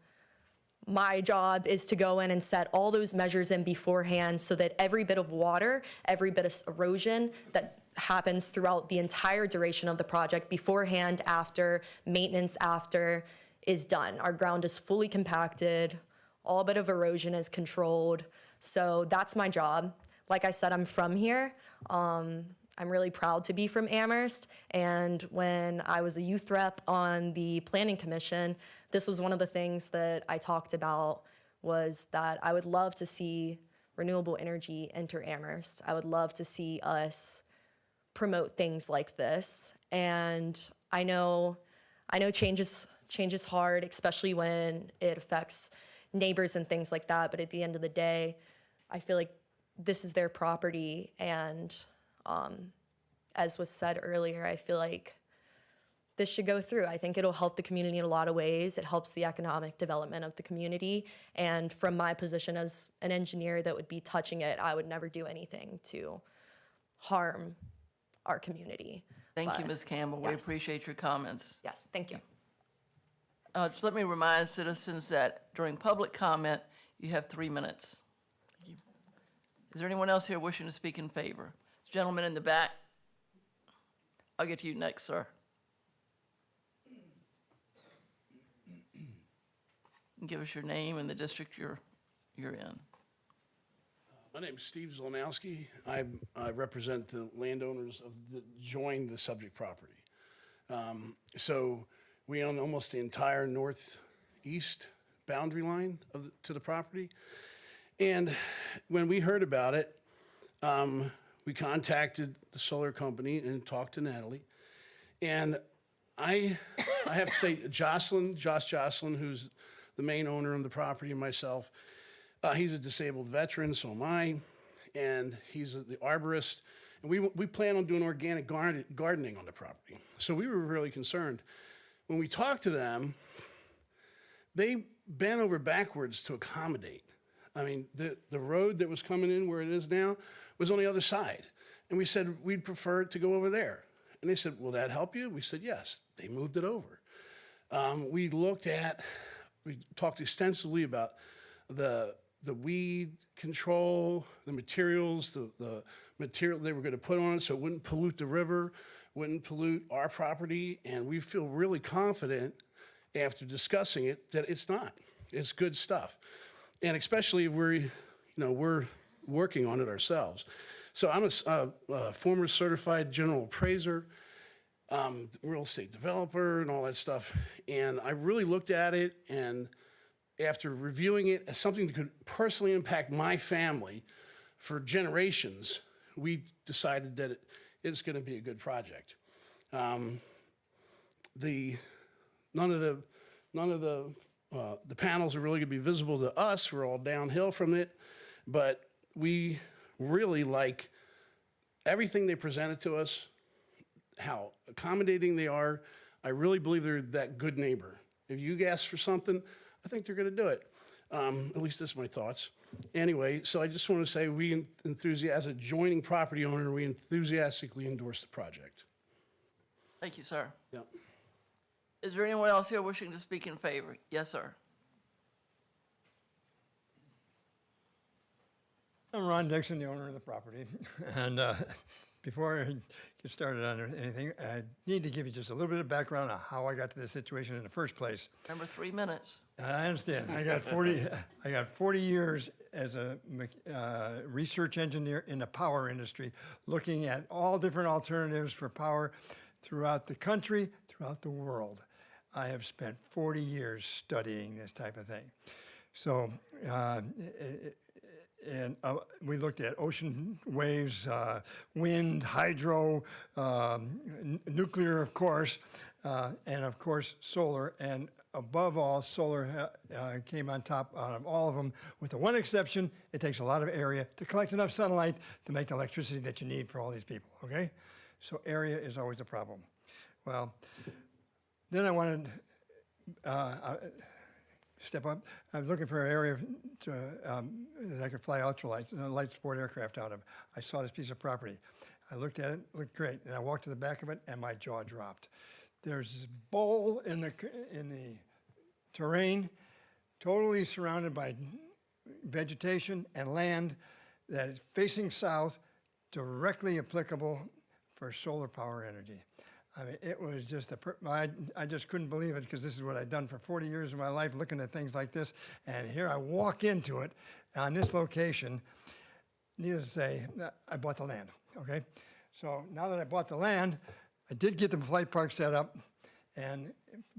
my job is to go in and set all those measures in beforehand so that every bit of water, every bit of erosion that happens throughout the entire duration of the project, beforehand, after, maintenance after, is done. Our ground is fully compacted, all bit of erosion is controlled. So that's my job. Like I said, I'm from here. I'm really proud to be from Amherst. And when I was a youth rep on the Planning Commission, this was one of the things that I talked about, was that I would love to see renewable energy enter Amherst. I would love to see us promote things like this. And I know change is hard, especially when it affects neighbors and things like that. But at the end of the day, I feel like this is their property. And as was said earlier, I feel like this should go through. I think it'll help the community in a lot of ways. It helps the economic development of the community. And from my position as an engineer that would be touching it, I would never do anything to harm our community. Thank you, But, Ms. Campbell. We yes. appreciate your comments. Yes, thank you. Just let me remind citizens that during public comment, you have 3 minutes. Thank you. Is there anyone else here wishing to speak in favor? Gentleman in the back. I'll get to you next, sir. And give us your name and the district you're in. My name is Steve Zolnowski. I represent the landowners that joined the subject property. So we own almost the entire northeast boundary line to the property. And when we heard about it, we contacted the solar company and talked to Natalie. And I have to say, Josh Jocelyn, who's the main owner of the property, and myself, he's a disabled veteran, so am I, and he's the arborist. And we plan on doing organic gardening on the property. So we were really concerned. When we talked to them, they bent over backwards to accommodate. I mean, the road that was coming in where it is now was on the other side. And we said, we'd prefer it to go over there. And they said, will that help you? We said, yes. They moved it over. We talked extensively about the weed control, the materials, the material they were going to put on it so it wouldn't pollute the river, wouldn't pollute our property. And we feel really confident after discussing it that it's not. It's good stuff. And especially if we're working on it ourselves. So I'm a former certified general appraiser, real estate developer and all that stuff. And I really looked at it, and after reviewing it as something that could personally impact my family for generations, we decided that it's going to be a good project. None of the panels are really going to be visible to us. We're all downhill from it, but we really like everything they presented to us, how accommodating they are. I really believe they're that good neighbor. If you ask for something, I think they're going to do it. At least that's my thoughts. Anyway, so I just want to say as a joining property owner, we enthusiastically endorse the project. Thank you, sir. Yep. Is there anyone else here wishing to speak in favor? Yes, sir. I'm Ron Dixon, the owner of the property. And before I get started on anything, I need to give you just a little bit of background on how I got to this situation in the first place. Remember, 3 minutes. I understand. I got 40 years as a research engineer in the power industry, looking at all different alternatives for power throughout the country, throughout the world. I have spent 40 years studying this type of thing. So, we looked at ocean waves, wind, hydro, nuclear, of course, and of course solar. And above all, solar came on top out of all of them, with the one exception: it takes a lot of area to collect enough sunlight to make the electricity that you need for all these people. Okay, so area is always a problem. Well, then I wanted. Step up. I was looking for an area that I could fly ultralights, light sport aircraft out of. I saw this piece of property. I looked at it, looked great, and I walked to the back of it, and my jaw dropped. There's this bowl in the terrain, totally surrounded by vegetation and land that is facing south, directly applicable for solar power energy. I mean, it was just I just couldn't believe it, because this is what I'd done for 40 years of my life, looking at things like this. And here I walk into it on this location. Needless to say, I bought the land, okay? So now that I bought the land, I did get the flight park set up, and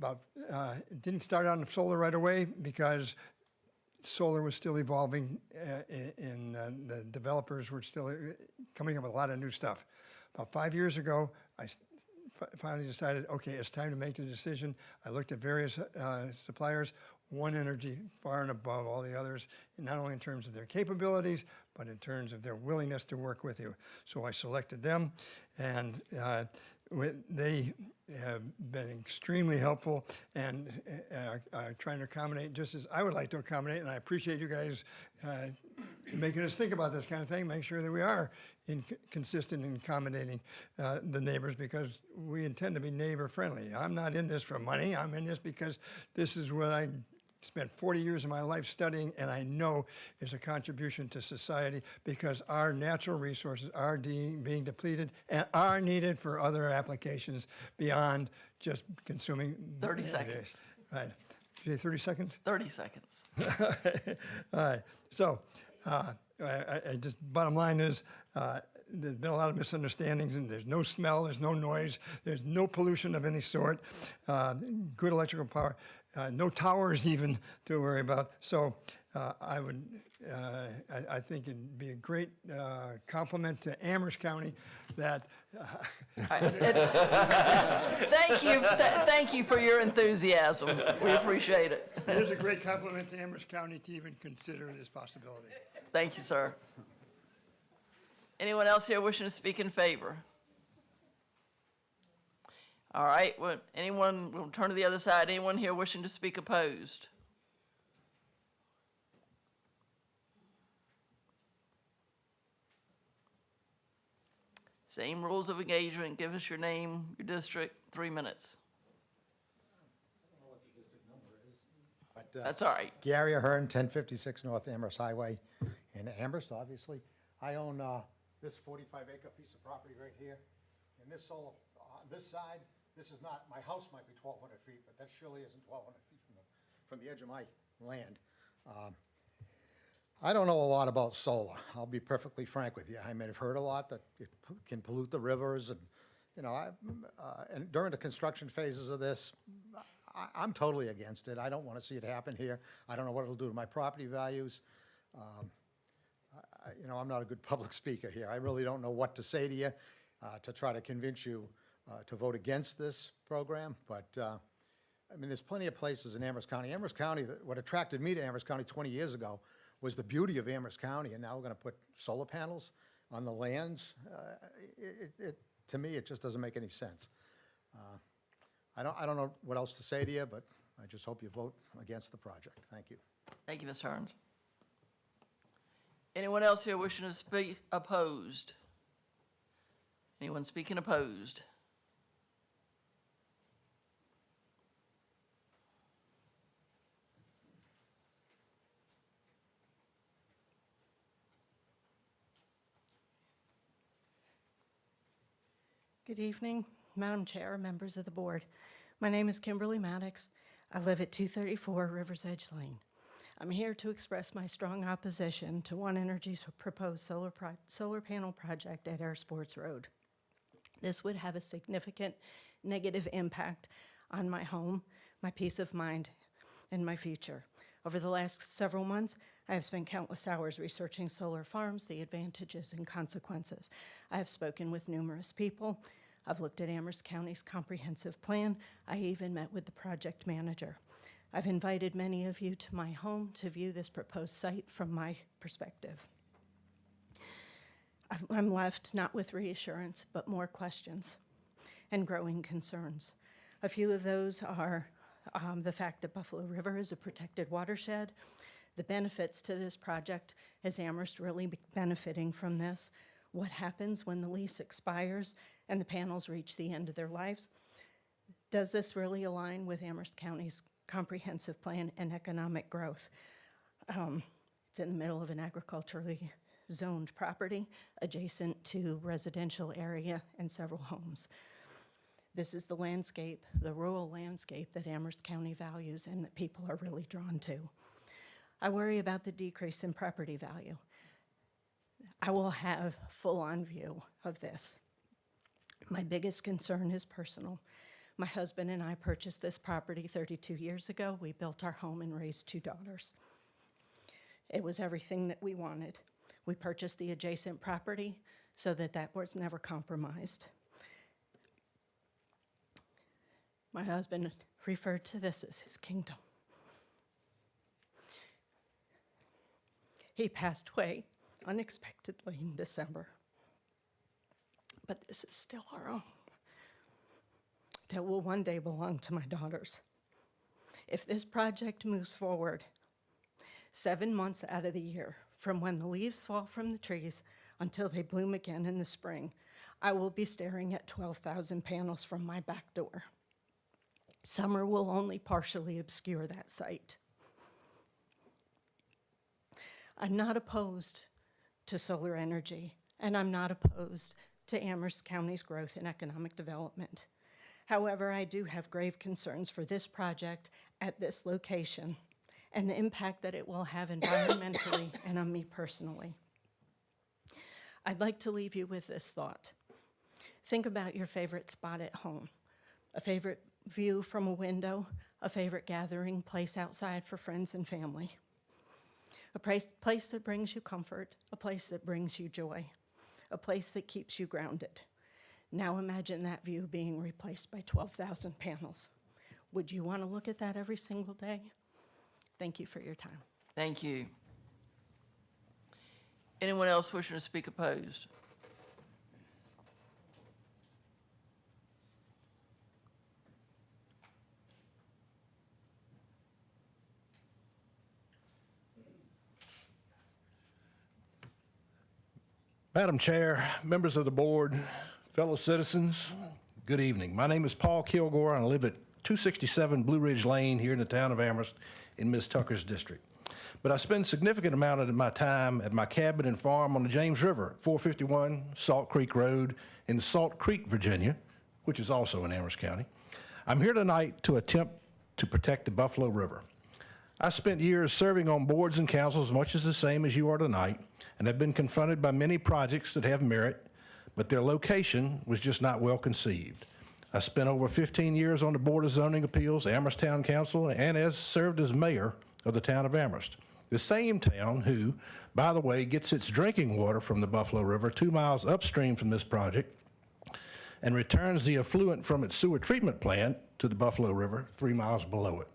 it didn't start on the solar right away, because solar was still evolving, and the developers were still coming up with a lot of new stuff. About 5 years ago, I finally decided, okay, it's time to make the decision. I looked at various suppliers, One Energy far and above all the others, not only in terms of their capabilities, but in terms of their willingness to work with you. So I selected them, and they have been extremely helpful and are trying to accommodate just as I would like to accommodate. And I appreciate you guys making us think about this kind of thing, make sure that we are consistent in accommodating the neighbors, because we intend to be neighbor friendly. I'm not in this for money. I'm in this because this is what I spent 40 years of my life studying, and I know is a contribution to society, because our natural resources are being depleted and are needed for other applications beyond just consuming. 30 seconds. Right. Did you say 30 seconds? 30 seconds. All right. So, I just, bottom line is, there's been a lot of misunderstandings, and there's no smell, there's no noise, there's no pollution of any sort, good electrical power, no towers even to worry about. So I think it'd be a great compliment to Amherst County that. Thank you for your enthusiasm. We appreciate it. It is a great compliment to Amherst County to even consider this possibility. Thank you, sir. Anyone else here wishing to speak in favor? All right, well, we'll turn to the other side. Anyone here wishing to speak opposed? Same rules of engagement. Give us your name, your district, 3 minutes. That's all right. Gary Ahern, 1056 North Amherst Highway in Amherst, obviously. I own this 45-acre piece of property right here. And this solar, this side, this is not, my house might be 1,200 feet, but that surely isn't 1,200 feet from the edge of my land. I don't know a lot about solar. I'll be perfectly frank with you. I may have heard a lot that it can pollute the rivers, and and during the construction phases of this, I'm totally against it. I don't want to see it happen here. I don't know what it'll do to my property values. I'm not a good public speaker here. I really don't know what to say to you to try to convince you to vote against this program. But I mean, there's plenty of places in Amherst County. Amherst County, what attracted me to Amherst County 20 years ago was the beauty of Amherst County, and now we're going to put solar panels on the lands. To me, it just doesn't make any sense. I don't know what else to say to you, but I just hope you vote against the project. Thank you. Thank you, Ms. Hearns. Anyone else here wishing to speak opposed? Anyone speaking opposed? Good evening, Madam Chair, members of the board. My name is Kimberly Maddox. I live at 234 Rivers Edge Lane. I'm here to express my strong opposition to One Energy's proposed solar panel project at Air Sports Road. This would have a significant negative impact on my home, my peace of mind, and my future. Over the last several months, I have spent countless hours researching solar farms, the advantages and consequences. I have spoken with numerous people. I've looked at Amherst County's comprehensive plan. I even met with the project manager. I've invited many of you to my home to view this proposed site from my perspective. I'm left not with reassurance, but more questions and growing concerns. A few of those are the fact that Buffalo River is a protected watershed, the benefits to this project, is Amherst really benefiting from this? What happens when the lease expires and the panels reach the end of their lives? Does this really align with Amherst County's comprehensive plan and economic growth? It's in the middle of an agriculturally zoned property adjacent to residential area and several homes. This is the landscape, the rural landscape that Amherst County values and that people are really drawn to. I worry about the decrease in property value. I will have full-on view of this. My biggest concern is personal. My husband and I purchased this property 32 years ago. We built our home and raised 2 daughters. It was everything that we wanted. We purchased the adjacent property so that that was never compromised. My husband referred to this as his kingdom. He passed away unexpectedly in December, but this is still our own. that will one day belong to my daughters. If this project moves forward, 7 months out of the year, from when the leaves fall from the trees until they bloom again in the spring, I will be staring at 12,000 panels from my back door. Summer will only partially obscure that sight. I'm not opposed to solar energy, and I'm not opposed to Amherst County's growth and economic development. However, I do have grave concerns for this project at this location and the impact that it will have environmentally and on me personally. I'd like to leave you with this thought. Think about your favorite spot at home, a favorite view from a window, a favorite gathering place outside for friends and family, a place that brings you comfort, a place that brings you joy, a place that keeps you grounded. Now imagine that view being replaced by 12,000 panels. Would you want to look at that every single day? Thank you for your time. Thank you. Anyone else wishing to speak opposed? Madam Chair, members of the board, fellow citizens, good evening. My name is Paul Kilgore, and I live at 267 Blue Ridge Lane here in the town of Amherst in Ms. Tucker's district. But I spend a significant amount of my time at my cabin and farm on the James River, 451 Salt Creek Road in Salt Creek, Virginia, which is also in Amherst County. I'm here tonight to attempt to protect the Buffalo River. I spent years serving on boards and councils, much as the same as you are tonight, and have been confronted by many projects that have merit, but their location was just not well conceived. I spent over 15 years on the Board of Zoning Appeals, Amherst Town Council, and has served as mayor of the town of Amherst. The same town who, by the way, gets its drinking water from the Buffalo River 2 miles upstream from this project and returns the effluent from its sewer treatment plant to the Buffalo River 3 miles below it.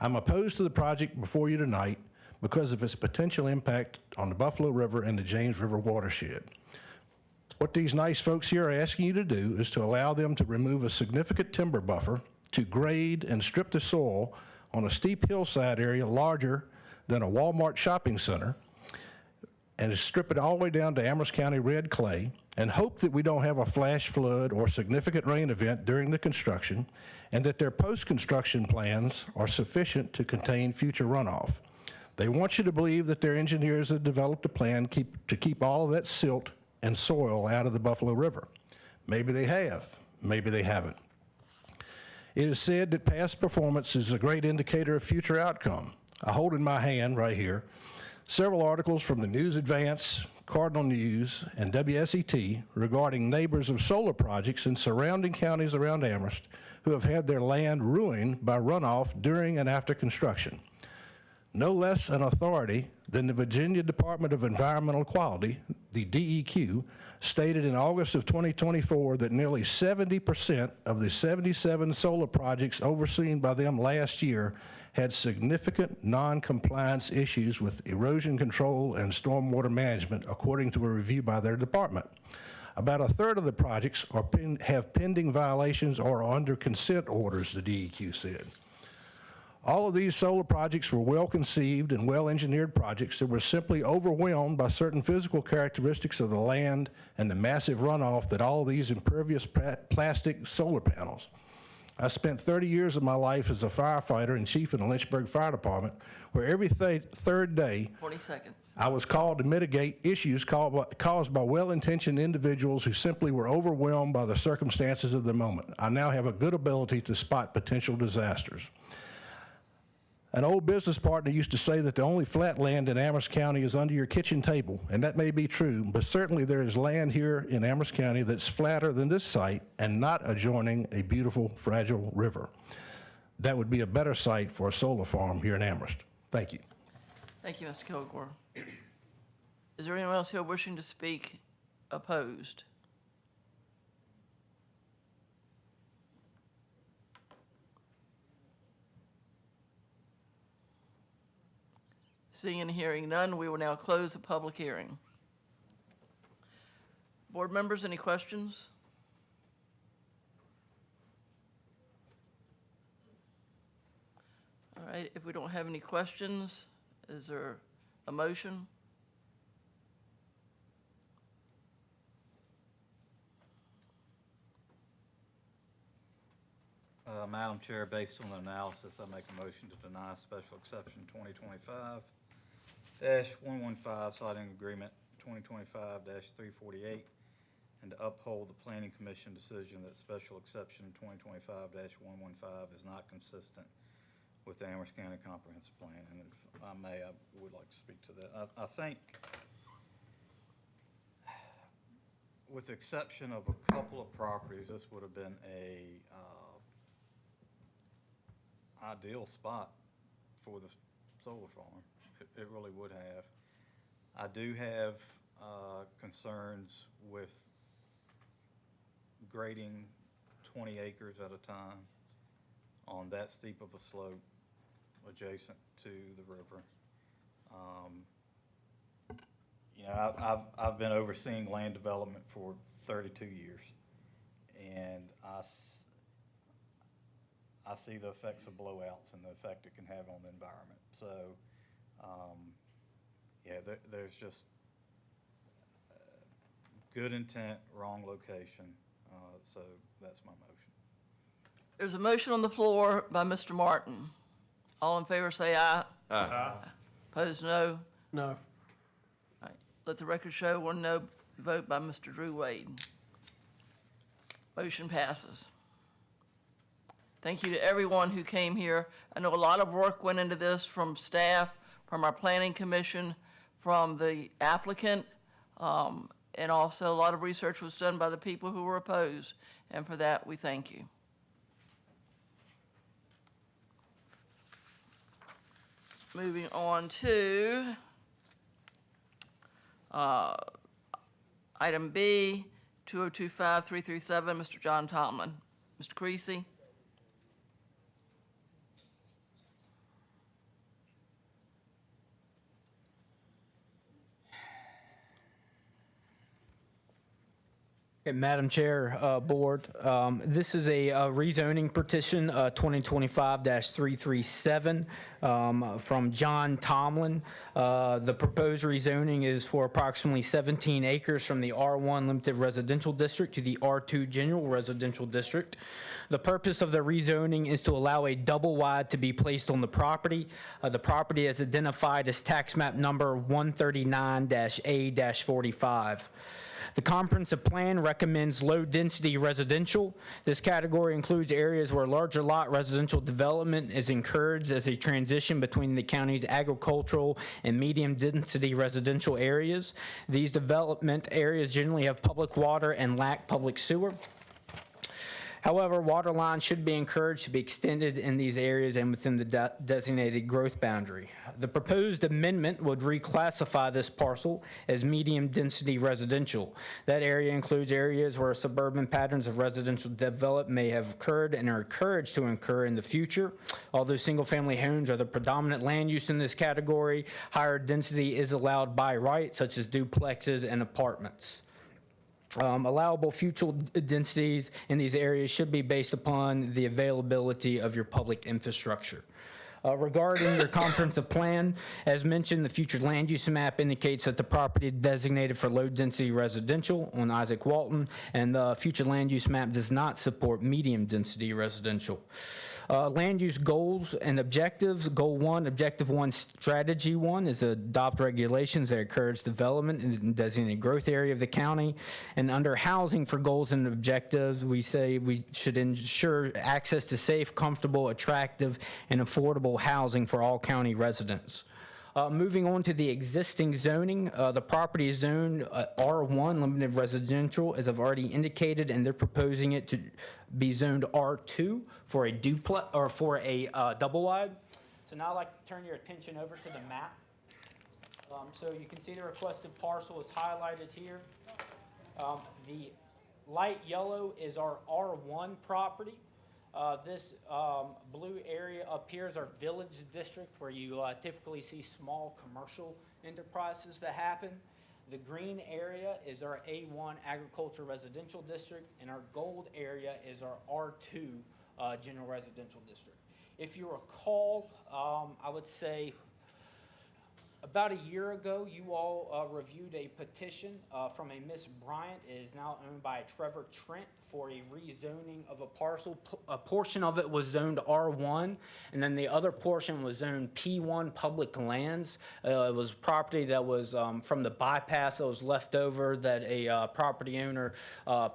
I'm opposed to the project before you tonight because of its potential impact on the Buffalo River and the James River watershed. What these nice folks here are asking you to do is to allow them to remove a significant timber buffer to grade and strip the soil on a steep hillside area larger than a Walmart shopping center and to strip it all the way down to Amherst County red clay and hope that we don't have a flash flood or significant rain event during the construction and that their post-construction plans are sufficient to contain future runoff. They want you to believe that their engineers have developed a plan to keep all of that silt and soil out of the Buffalo River. Maybe they have, maybe they haven't. It is said that past performance is a great indicator of future outcome. I hold in my hand right here several articles from the News Advance, Cardinal News, and WSET regarding neighbors of solar projects in surrounding counties around Amherst who have had their land ruined by runoff during and after construction. No less an authority than the Virginia Department of Environmental Quality, the DEQ, stated in August of 2024 that nearly 70% of the 77 solar projects overseen by them last year had significant non-compliance issues with erosion control and stormwater management, according to a review by their department. About a third of the projects have pending violations or are under consent orders, the DEQ said. All of these solar projects were well-conceived and well-engineered projects that were simply overwhelmed by certain physical characteristics of the land and the massive runoff that all of these impervious plastic solar panels. I spent 30 years of my life as a firefighter and chief in the Lynchburg Fire Department, where every third day 40 seconds. I was called to mitigate issues caused by well-intentioned individuals who simply were overwhelmed by the circumstances of the moment. I now have a good ability to spot potential disasters. An old business partner used to say that the only flat land in Amherst County is under your kitchen table, and that may be true, but certainly there is land here in Amherst County that's flatter than this site and not adjoining a beautiful, fragile river. That would be a better site for a solar farm here in Amherst. Thank you. Thank you, Mr. Kilgore. Is there anyone else here wishing to speak opposed? Seeing and hearing none, we will now close the public hearing. Board members, any questions? right, if we don't have any questions, is there a motion? Madam Chair, based on the analysis, I make a motion to deny special exception 2025-115 citing agreement 2025-348 and to uphold the Planning Commission decision that special exception 2025-115 is not consistent with the Amherst County Comprehensive Plan. And if I may, I would like to speak to that. I think, with the exception of a couple of properties, this would have been a ideal spot for the solar farm. It really would have. I do have concerns with grading 20 acres at a time on that steep of a slope adjacent to the river. You know, I've been overseeing land development for 32 years, and I see the effects of blowouts and the effect it can have on the environment. So, yeah, there's just good intent, wrong location. So that's my motion. There's a motion on the floor by Mr. Martin. All in favor say aye. Aye. Opposed, no. No. All right. Let the record show one no vote by Mr. Drew Wade. Motion passes. Thank you to everyone who came here. I know a lot of work went into this from staff, from our planning commission, from the applicant, and also a lot of research was done by the people who were opposed. And for that, we thank you. Moving on to item B, 2025-337, Mr. John Tomlin. Mr. Creasy. Madam Chair, Board, this is a rezoning petition, 2025-337, from John Tomlin. The proposed rezoning is for approximately 17 acres from the R1 Limited Residential District to the R2 General Residential District. The purpose of the rezoning is to allow a double wide to be placed on the property. The property is identified as tax map number 139-A-45. The comprehensive plan recommends low-density residential. This category includes areas where larger lot residential development is encouraged as a transition between the county's agricultural and medium-density residential areas. These development areas generally have public water and lack public sewer. However, water lines should be encouraged to be extended in these areas and within the designated growth boundary. The proposed amendment would reclassify this parcel as medium-density residential. That area includes areas where suburban patterns of residential development may have occurred and are encouraged to occur in the future. Although single-family homes are the predominant land use in this category, higher density is allowed by right, such as duplexes and apartments. Allowable future densities in these areas should be based upon the availability of your public infrastructure. Regarding your comprehensive plan, as mentioned, the future land use map indicates that the property designated for low-density residential on Isaac Walton, and the future land use map does not support medium-density residential. Land use goals and objectives. Goal 1, Objective 1, Strategy 1 is adopt regulations that encourage development in the designated growth area of the county. And under housing for goals and objectives, we say we should ensure access to safe, comfortable, attractive, and affordable housing for all county residents. Moving on to the existing zoning, the property is zoned R1 limited residential, as I've already indicated, and they're proposing it to be zoned R2 for a duplex or for a double wide. So now I'd like to turn your attention over to the map. So you can see the requested parcel is highlighted here. The light yellow is our R1 property. This blue area up here is our village district, where you typically see small commercial enterprises that happen. The green area is our A1 agriculture residential district, and our gold area is our R2 general residential district. If you recall, I would say about a year ago, you all reviewed a petition from a Miss Bryant. It is now owned by Trevor Trent for a rezoning of a parcel. A portion of it was zoned R1, and then the other portion was zoned P1 public lands. It was property that was from the bypass that was left over that a property owner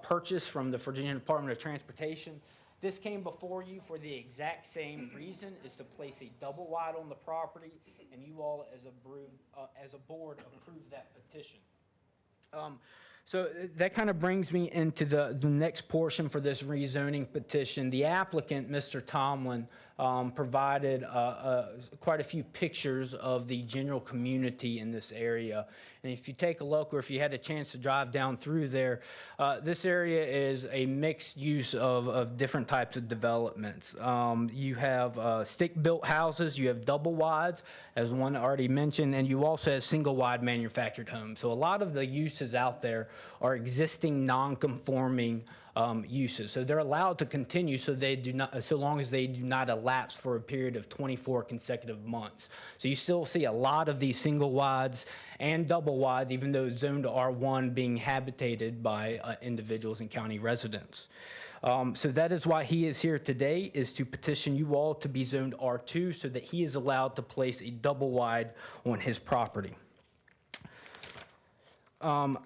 purchased from the Virginia Department of Transportation. This came before you for the exact same reason, is to place a double wide on the property, and you all as a board approved that petition. So that kind of brings me into the next portion for this rezoning petition. The applicant, Mr. Tomlin, provided quite a few pictures of the general community in this area. And if you take a look, or if you had a chance to drive down through there, this area is a mixed use of different types of developments. You have stick-built houses, you have double wides, as one already mentioned, and you also have single-wide manufactured homes. So a lot of the uses out there are existing non-conforming uses. So they're allowed to continue so long as they do not elapse for a period of 24 consecutive months. So you still see a lot of these single wides and double wides, even though it's zoned to R1, being habitated by individuals and county residents. So that is why he is here today, is to petition you all to be zoned R2 so that he is allowed to place a double wide on his property.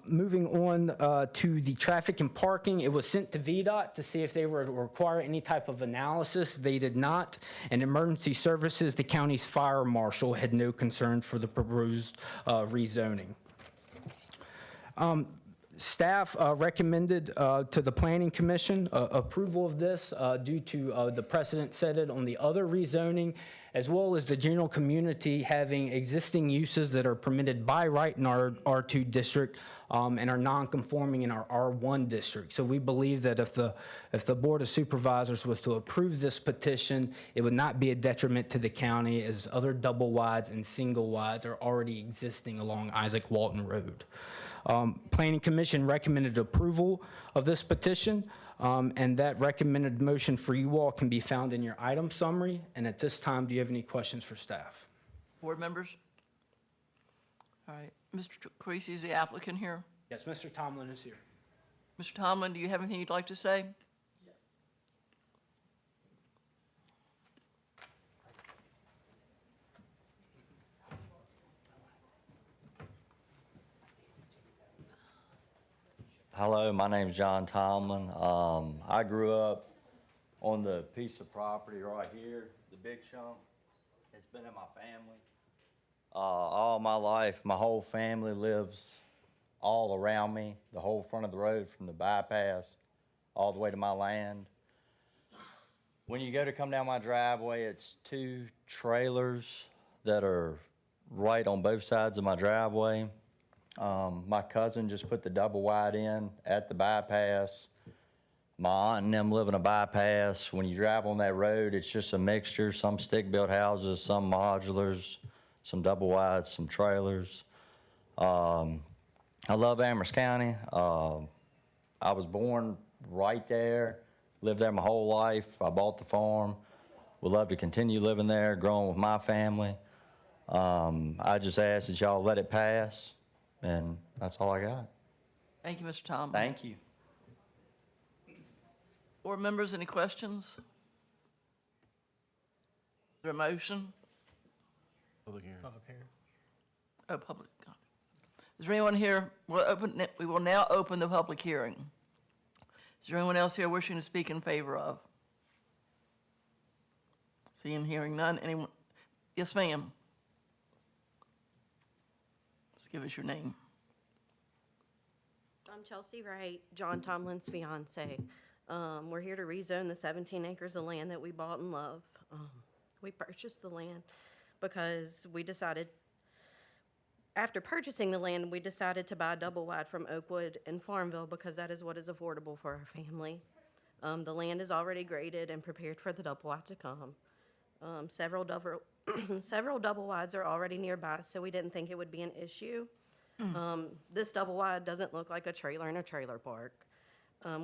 Moving on to the traffic and parking, it was sent to VDOT to see if they were to require any type of analysis. They did not. And emergency services, the county's fire marshal had no concerns for the proposed rezoning. Staff recommended to the Planning Commission approval of this due to the precedent set it on the other rezoning, as well as the general community having existing uses that are permitted by right in our R2 district and are non-conforming in our R1 district. So we believe that if the Board of Supervisors was to approve this petition, it would not be a detriment to the county, as other double wides and single wides are already existing along Isaac Walton Road. Planning Commission recommended approval of this petition, and that recommended motion for you all can be found in your item summary. And at this time, do you have any questions for staff? Board members? All right, Mr. Creasy is the applicant here. Yes, Mr. Tomlin is here. Mr. Tomlin, do you have anything you'd like to say? Hello, my name's John Tomlin. I grew up on the piece of property right here, the big chunk. It's been in my family. All my life, my whole family lives all around me, the whole front of the road from the bypass all the way to my land. When you go to come down my driveway, it's 2 trailers that are right on both sides of my driveway. My cousin just put the double wide in at the bypass. My aunt and them live in a bypass. When you drive on that road, it's just a mixture, some stick-built houses, some modulars, some double wides, some trailers. I love Amherst County. I was born right there, lived there my whole life. I bought the farm. Would love to continue living there, growing with my family. I just ask that y'all let it pass. And that's all I got. Thank you, Mr. Tomlin. Thank you. Board members, any questions? Is there a motion? Public hearing. Oh, public. Is there anyone here? We will now open the public hearing. Is there anyone else here wishing to speak in favor of? Seeing, hearing none. Anyone? Yes, ma'am. Just give us your name. I'm Chelsea Wright, John Tomlin's fiance. We're here to rezone the 17 acres of land that we bought and love. We purchased the land because we decided, after purchasing the land, we decided to buy a double wide from Oakwood and Farmville because that is what is affordable for our family. The land is already graded and prepared for the double wide to come. Several double wides are already nearby, so we didn't think it would be an issue. This double wide doesn't look like a trailer in a trailer park.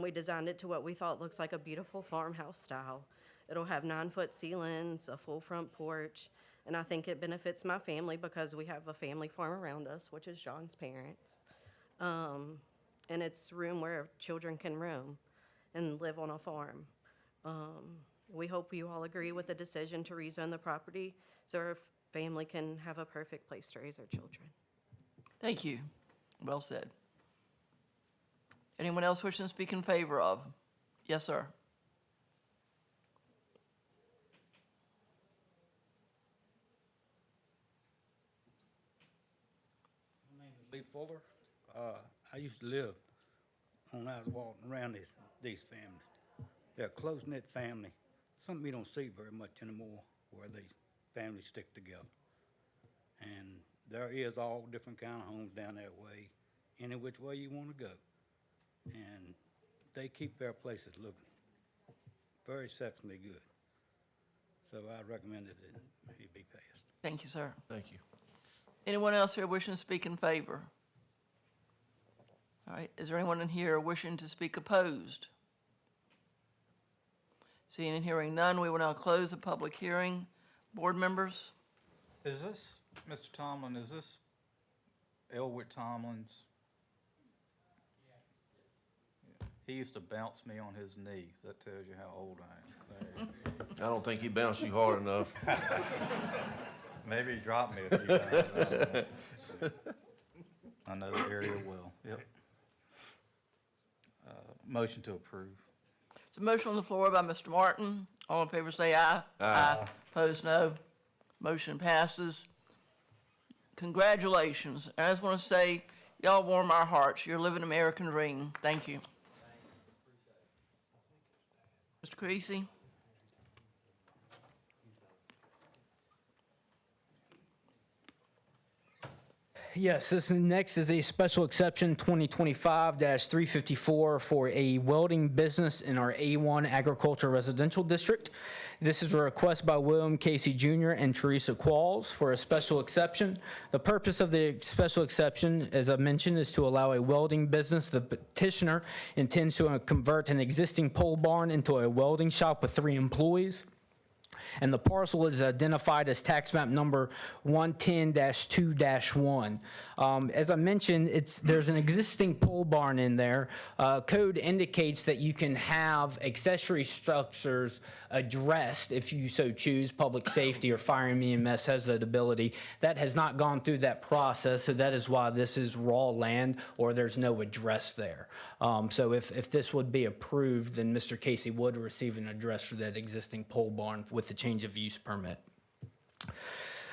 We designed it to what we thought looks like a beautiful farmhouse style. It'll have 9-foot ceilings, a full front porch, and I think it benefits my family because we have a family farm around us, which is John's parents. And it's room where children can roam and live on a farm. We hope you all agree with the decision to rezone the property so our family can have a perfect place to raise our children. Thank you. Well said. Anyone else wishing to speak in favor of? Yes, sir. My name is Lee Fuller. I used to live when I was walking around these families. They're a close-knit family, something you don't see very much anymore, where the families stick together. And there is all different kind of homes down that way, any which way you want to go. And they keep their places looking very exceptionally good. So I recommend that it be passed. Thank you, sir. Thank you. Anyone else here wishing to speak in favor? All right, is there anyone in here wishing to speak opposed? Seeing and hearing none, we will now close the public hearing. Board members? Is this, Mr. Tomlin, is this Elwood Tomlin's? Yeah. He used to bounce me on his knee. That tells you how old I am. There. I don't think he bounced you hard enough. Maybe he dropped me a few times. I know the area well. Yep. Motion to approve. There's a motion on the floor by Mr. Martin. All in favor say aye. Aye. Opposed, no. Motion passes. Congratulations. I just want to say, y'all warm our hearts. You're living American dream. Thank you. Mr. Creasy? Yes, this next is a special exception 2025-354 for a welding business in our A1 Agriculture Residential District. This is a request by William Casey Jr. and Teresa Qualls for a special exception. The purpose of the special exception, as I mentioned, is to allow a welding business. The petitioner intends to convert an existing pole barn into a welding shop with 3 employees. And the parcel is identified as tax map number 110-2-1. As I mentioned, there's an existing pole barn in there. Code indicates that you can have accessory structures addressed if you so choose. Public safety or fire and EMS has that ability. That has not gone through that process, so that is why this is raw land or there's no address there. So if this would be approved, then Mr. Casey would receive an address for that existing pole barn with the change of use permit.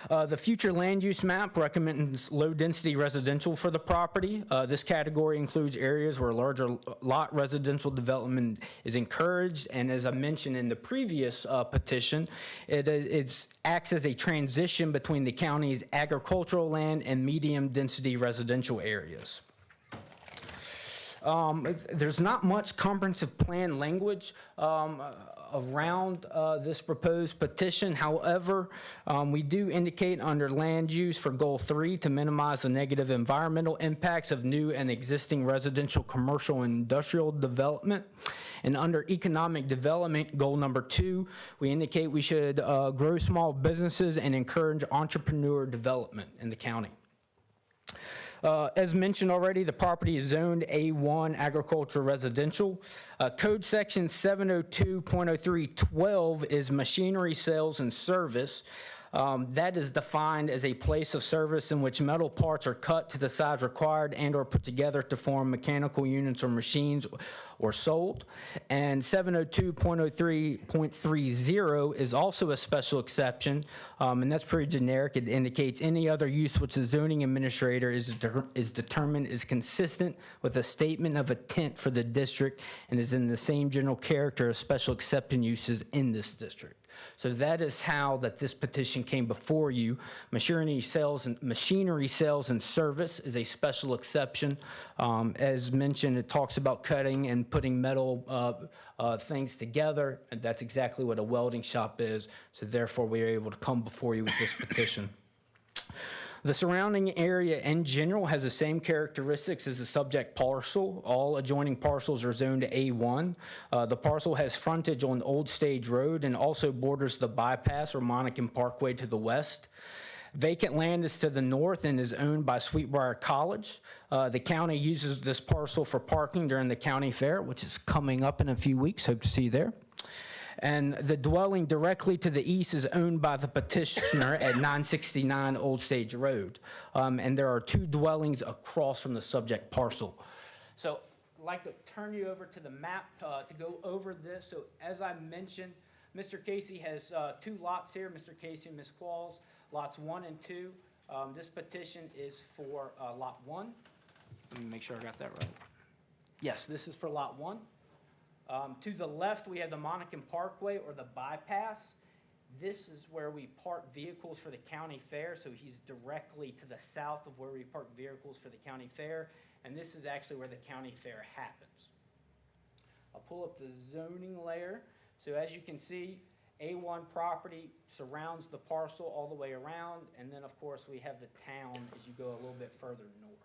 The future land use map recommends low-density residential for the property. This category includes areas where larger lot residential development is encouraged, and as I mentioned in the previous petition, it acts as a transition between the county's agricultural land and medium-density residential areas. There's not much comprehensive plan language around this proposed petition. However, we do indicate under land use for goal 3 to minimize the negative environmental impacts of new and existing residential, commercial, and industrial development. And under economic development, goal number 2, we indicate we should grow small businesses and encourage entrepreneur development in the county. As mentioned already, the property is zoned A1 Agriculture Residential. Code Section 702.0312 is machinery sales and service. That is defined as a place of service in which metal parts are cut to the size required and or put together to form mechanical units or machines or sold. And 702.03.30 is also a special exception, and that's pretty generic. It indicates any other use which the zoning administrator is determined is consistent with a statement of intent for the district and is in the same general character as special exception uses in this district. So that is how that this petition came before you. Machinery sales and service is a special exception. As mentioned, it talks about cutting and putting metal things together, and that's exactly what a welding shop is. So therefore, we are able to come before you with this petition. The surrounding area in general has the same characteristics as the subject parcel. All adjoining parcels are zoned to A1. The parcel has frontage on Old Stage Road and also borders the bypass or Monacan Parkway to the west. Vacant land is to the north and is owned by Sweetbriar College. The county uses this parcel for parking during the county fair, which is coming up in a few weeks. Hope to see you there. And the dwelling directly to the east is owned by the petitioner at 969 Old Stage Road. And there are 2 dwellings across from the subject parcel. So I'd like to turn you over to the map to go over this. So as I mentioned, Mr. Casey has 2 lots here, Mr. Casey and Ms. Qualls, lots 1 and 2. This petition is for lot 1. Let me make sure I got that right. Yes, this is for lot 1. To the left, we have the Monacan Parkway or the bypass. This is where we park vehicles for the county fair, so he's directly to the south of where we park vehicles for the county fair, and this is actually where the county fair happens. I'll pull up the zoning layer. So as you can see, A1 property surrounds the parcel all the way around, and then of course we have the town as you go a little bit further north.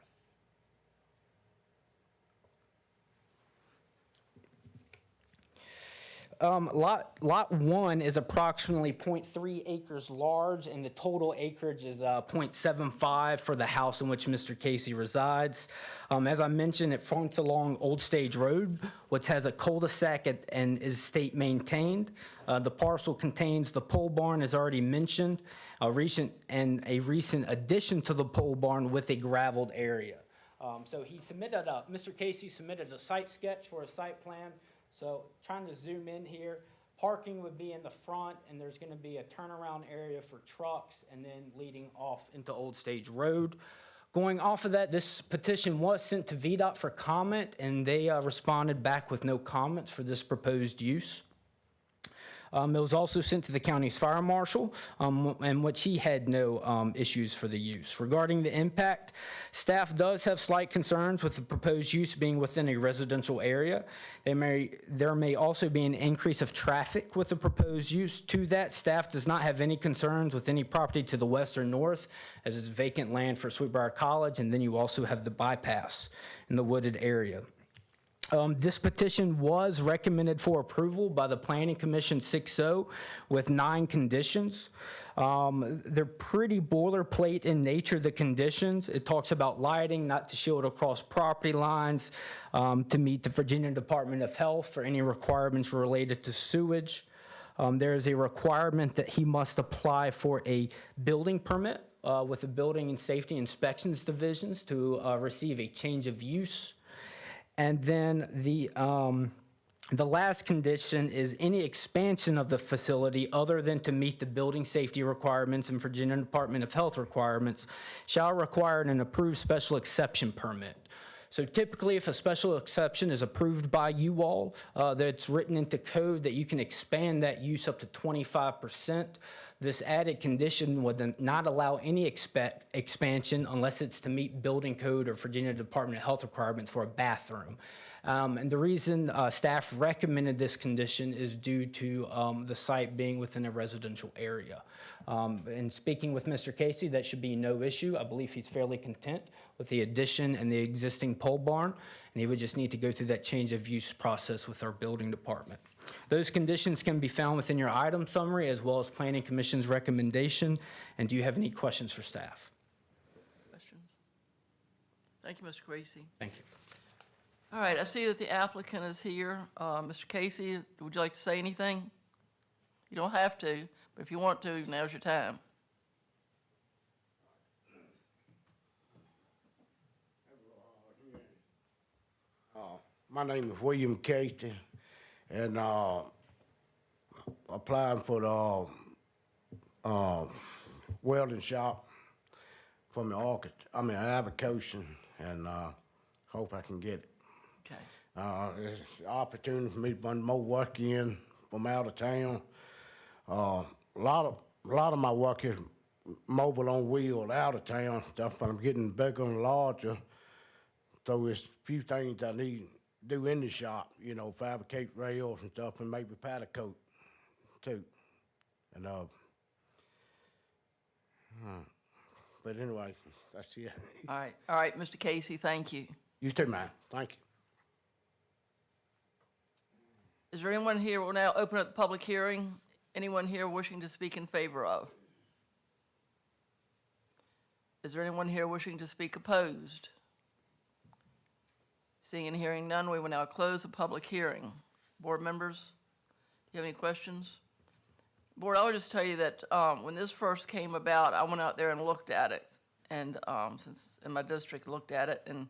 Lot 1 is approximately 0.3 acres large, and the total acreage is 0.75 for the house in which Mr. Casey resides. As I mentioned, it fronts along Old Stage Road, which has a cul-de-sac and is state maintained. The parcel contains the pole barn, as already mentioned, a recent addition to the pole barn with a graveled area. So Mr. Casey submitted a site sketch for a site plan. So trying to zoom in here, parking would be in the front, and there's going to be a turnaround area for trucks and then leading off into Old Stage Road. Going off of that, this petition was sent to VDOT for comment, and they responded back with no comments for this proposed use. It was also sent to the county's fire marshal, in which he had no issues for the use. Regarding the impact, staff does have slight concerns with the proposed use being within a residential area. There may also be an increase of traffic with the proposed use. To that, staff does not have any concerns with any property to the west or north, as it's vacant land for Sweetbriar College, and then you also have the bypass in the wooded area. This petition was recommended for approval by the Planning Commission 6-0 with 9 conditions. They're pretty boilerplate in nature, the conditions. It talks about lighting, not to shield across property lines, to meet the Virginia Department of Health for any requirements related to sewage. There is a requirement that he must apply for a building permit with the Building and Safety Inspections Divisions to receive a change of use. And then the last condition is any expansion of the facility other than to meet the building safety requirements and Virginia Department of Health requirements shall require an approved special exception permit. So typically, if a special exception is approved by you all, that's written into code that you can expand that use up to 25%. This added condition would not allow any expansion unless it's to meet building code or Virginia Department of Health requirements for a bathroom. And the reason staff recommended this condition is due to the site being within a residential area. And speaking with Mr. Casey, that should be no issue. I believe he's fairly content with the addition and the existing pole barn, and he would just need to go through that change of use process with our building department. Those conditions can be found within your item summary as well as Planning Commission's recommendation. And do you have any questions for staff? Questions? Thank you, Mr. Casey. Thank you. All right, I see that the applicant is here. Mr. Casey, would you like to say anything? You don't have to, but if you want to, now's your time. My name is William Casey, and applying for the welding shop for my application, and hope I can get it. Okay. It's an opportunity for me to bring more work in from out of town. A lot of my work is mobile on wheels out of town stuff, but I'm getting bigger and larger. So there's a few things I need to do in the shop, fabricate rails and stuff, and maybe powder coat too. And but anyway, that's it. All right, Mr. Casey, thank you. You too, man. Thank you. Is there anyone here, we'll now open up the public hearing. Anyone here wishing to speak in favor of? Is there anyone here wishing to speak opposed? Seeing and hearing none, we will now close the public hearing. Board members, do you have any questions? Board, I would just tell you that when this first came about, I went out there and looked at it, and since in my district looked at it, and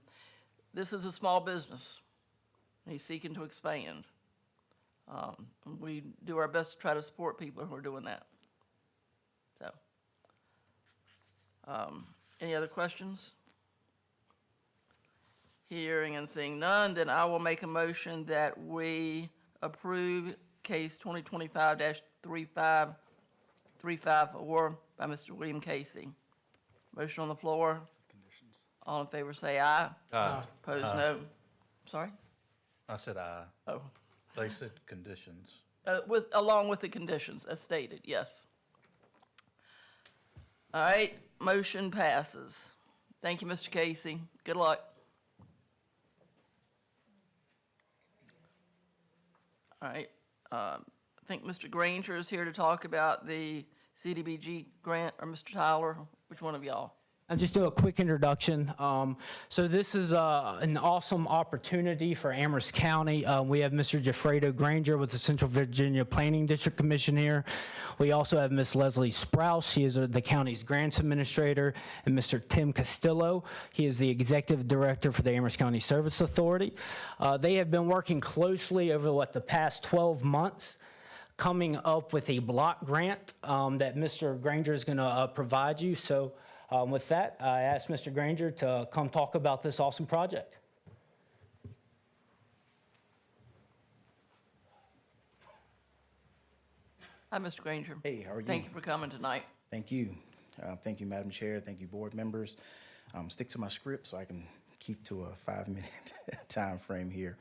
this is a small business. He's seeking to expand. We do our best to try to support people who are doing that. So, any other questions? Hearing and seeing none, then I will make a motion that we approve case 2025-3534 by Mr. William Casey. Motion on the floor. Conditions. All in favor say aye. Aye. Opposed, Aye. no. Sorry? I said aye. Oh, They said conditions. along with the conditions as stated, yes. All right, motion passes. Thank you, Mr. Casey. Good luck. All right, I think Mr. Granger is here to talk about the CDBG grant, or Mr. Tyler, which one of y'all? I'll just do a quick introduction. So this is an awesome opportunity for Amherst County. We have Mr. Jeffredo Granger with the Central Virginia Planning District Commission here. We also have Ms. Leslie Sprouse. She is the county's grants administrator, and Mr. Tim Castillo. He is the executive director for the Amherst County Service Authority. They have been working closely over the past 12 months, coming up with a block grant that Mr. Granger is going to provide you. So. With that, I asked Mr. Granger to come talk about this awesome project. Hi, Mr. Granger. Hey, how are you? Thank you for coming tonight. Thank you. Thank you, Madam Chair. Thank you, board members. Stick to my script so I can keep to a 5-minute time frame here.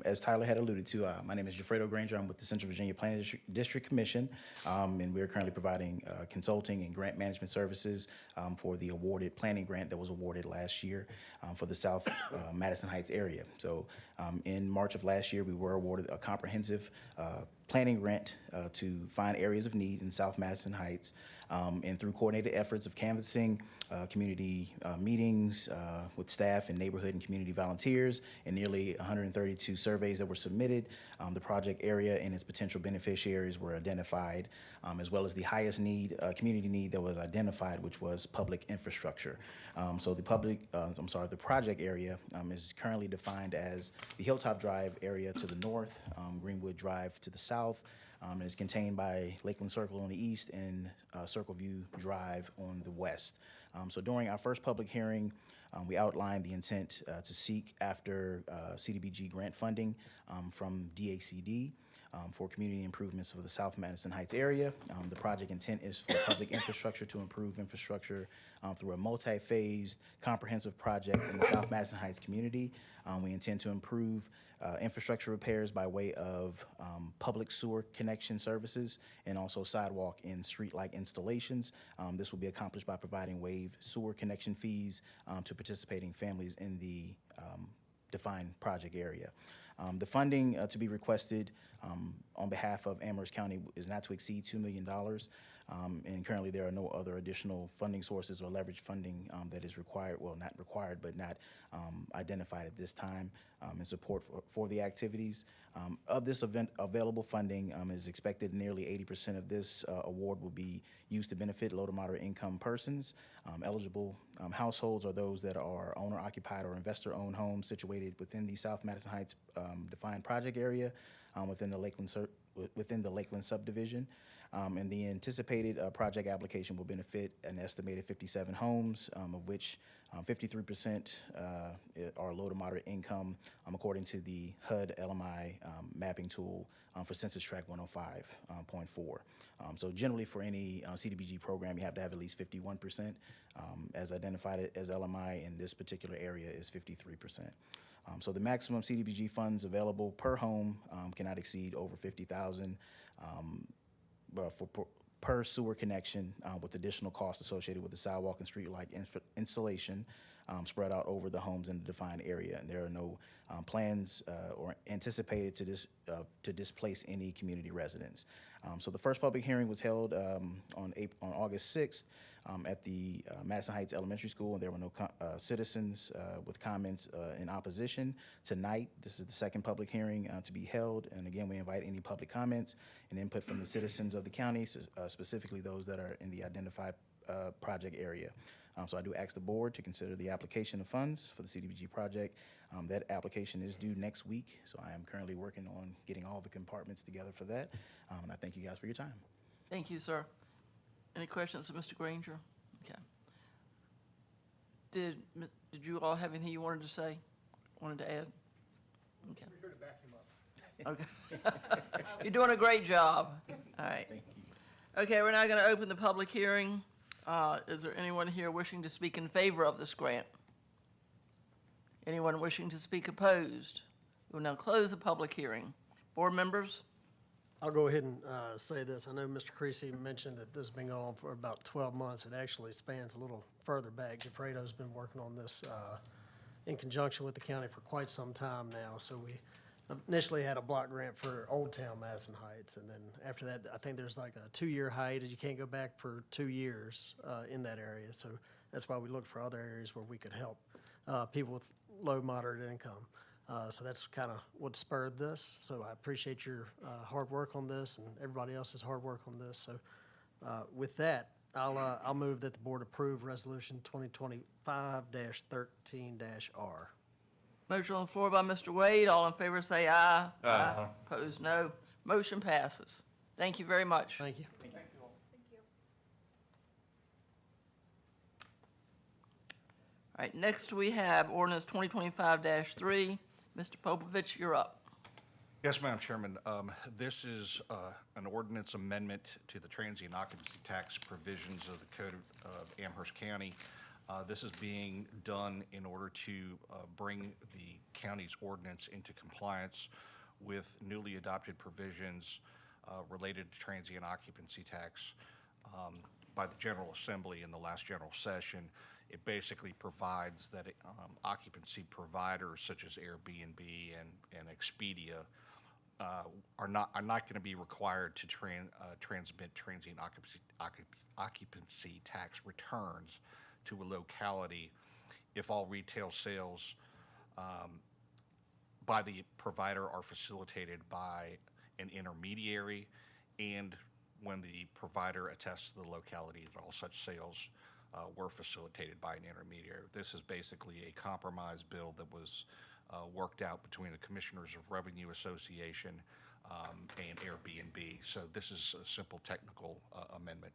As Tyler had alluded to, my name is Jeffredo Granger. I'm with the Central Virginia Planning District Commission, and we're currently providing consulting and grant management services for the awarded planning grant that was awarded last year for the South Madison Heights area. So in March of last year, we were awarded a comprehensive planning grant to find areas of need in South Madison Heights, and through coordinated efforts of canvassing, community meetings with staff and neighborhood and community volunteers, and nearly 132 surveys that were submitted, the project area and its potential beneficiaries were identified, as well as the highest need, community need that was identified, which was public infrastructure. So the project area is currently defined as the Hilltop Drive area to the north, Greenwood Drive to the south, and is contained by Lakeland Circle on the east and Circle View Drive on the west. So during our first public hearing, we outlined the intent to seek after CDBG grant funding from DACD for community improvements for the South Madison Heights area. The project intent is for public infrastructure to improve infrastructure through a multi-phased comprehensive project in the South Madison Heights community. We intend to improve infrastructure repairs by way of public sewer connection services and also sidewalk and street-like installations. This will be accomplished by providing waived sewer connection fees to participating families in the defined project area. The funding to be requested on behalf of Amherst County is not to exceed $2 million. And currently there are no other additional funding sources or leverage funding that is required, well, not required, but not identified at this time in support for the activities. Of this event, available funding is expected nearly 80% of this award will be used to benefit low to moderate income persons. Eligible households are those that are owner-occupied or investor-owned homes situated within the South Madison Heights defined project area within the Lakeland subdivision. And the anticipated project application will benefit an estimated 57 homes, of which 53% are low to moderate income, according to the HUD LMI mapping tool for Census Tract 105.4. So generally for any CDBG program, you have to have at least 51%. As identified as LMI in this particular area is 53%. So the maximum CDBG funds available per home cannot exceed over $50,000. per sewer connection with additional costs associated with the sidewalk and street light installation spread out over the homes in the defined area. And there are no plans or anticipated to displace any community residents. So the first public hearing was held on August 6th at the Madison Heights Elementary School, and there were no citizens with comments in opposition. Tonight, this is the second public hearing to be held, and again, we invite any public comments and input from the citizens of the county, specifically those that are in the identified project area. So I do ask the board to consider the application of funds for the CDBG project. That application is due next week, so I am currently working on getting all the compartments together for that, and I thank you guys for your time. Thank you, sir. Any questions of Mr. Granger? Okay. Did you all have anything you wanted to say, wanted to add? Okay. We're here to back him up. Okay. You're doing a great job. All right. Thank you. Okay, we're now going to open the public hearing. Is there anyone here wishing to speak in favor of this grant? Anyone wishing to speak opposed? We will now close the public hearing. Board members? I'll go ahead and say this. I know Mr. Creasy mentioned that this has been going on for about 12 months. It actually spans a little further back. Gefredo's been working on this in conjunction with the county for quite some time now. So we initially had a block grant for Old Town Madison Heights, and then after that, I think there's like a 2-year hiatus. You can't go back for 2 years in that area. So that's why we look for other areas where we could help people with low, moderate income. So that's kind of what spurred this. So I appreciate your hard work on this and everybody else's hard work on this. So with that, I'll move that the board approve Resolution 2025-13-R. Motion on the floor by Mr. Wade. All in favor say aye. Aye. Opposed, no. Motion passes. Thank you very much. Thank you. All right, next we have ordinance 2025-3. Mr. Popovich, you're up. Yes, Madam Chairman. This is an ordinance amendment to the transient occupancy tax provisions of the Code of Amherst County. This is being done in order to bring the county's ordinance into compliance with newly adopted provisions related to transient occupancy tax by the General Assembly in the last general session. It basically provides that occupancy providers such as Airbnb and Expedia are not going to be required to transmit transient occupancy tax returns to a locality if all retail sales by the provider are facilitated by an intermediary, and when the provider attests to the locality that all such sales were facilitated by an intermediary. This is basically a compromise bill that was worked out between the Commissioners of Revenue Association and Airbnb. So this is a simple technical amendment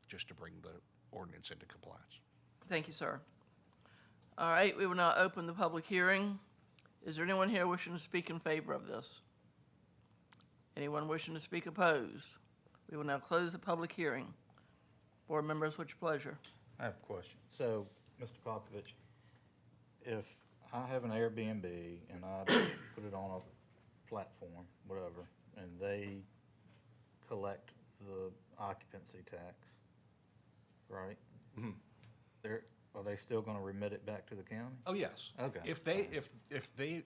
just to bring the ordinance into compliance. Thank you, sir. All right, we will now open the public hearing. Is there anyone here wishing to speak in favor of this? Anyone wishing to speak opposed? We will now close the public hearing. Board members, what's your pleasure? I have a question. So, Mr. Popovich, if I have an Airbnb and I put it on a platform, whatever, and they collect the occupancy tax, right? Mm-hmm. Are they still going to remit it back to the county? Oh, yes. Okay. If they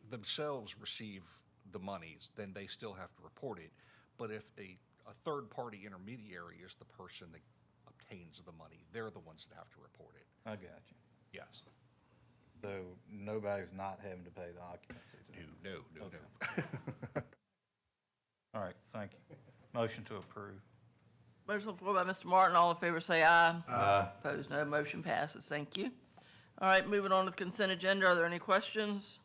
themselves receive the monies, then they still have to report it. But if a third-party intermediary is the person that obtains the money, they're the ones that have to report it. I got you. Yes. So nobody's not having to pay the occupancy tax? No. All right, thank you. Motion to approve. Motion on the floor by Mr. Martin. All in favor say aye. Aye. Opposed, no. Motion passes. Thank you. All right, moving on to the consent agenda. Are there any questions?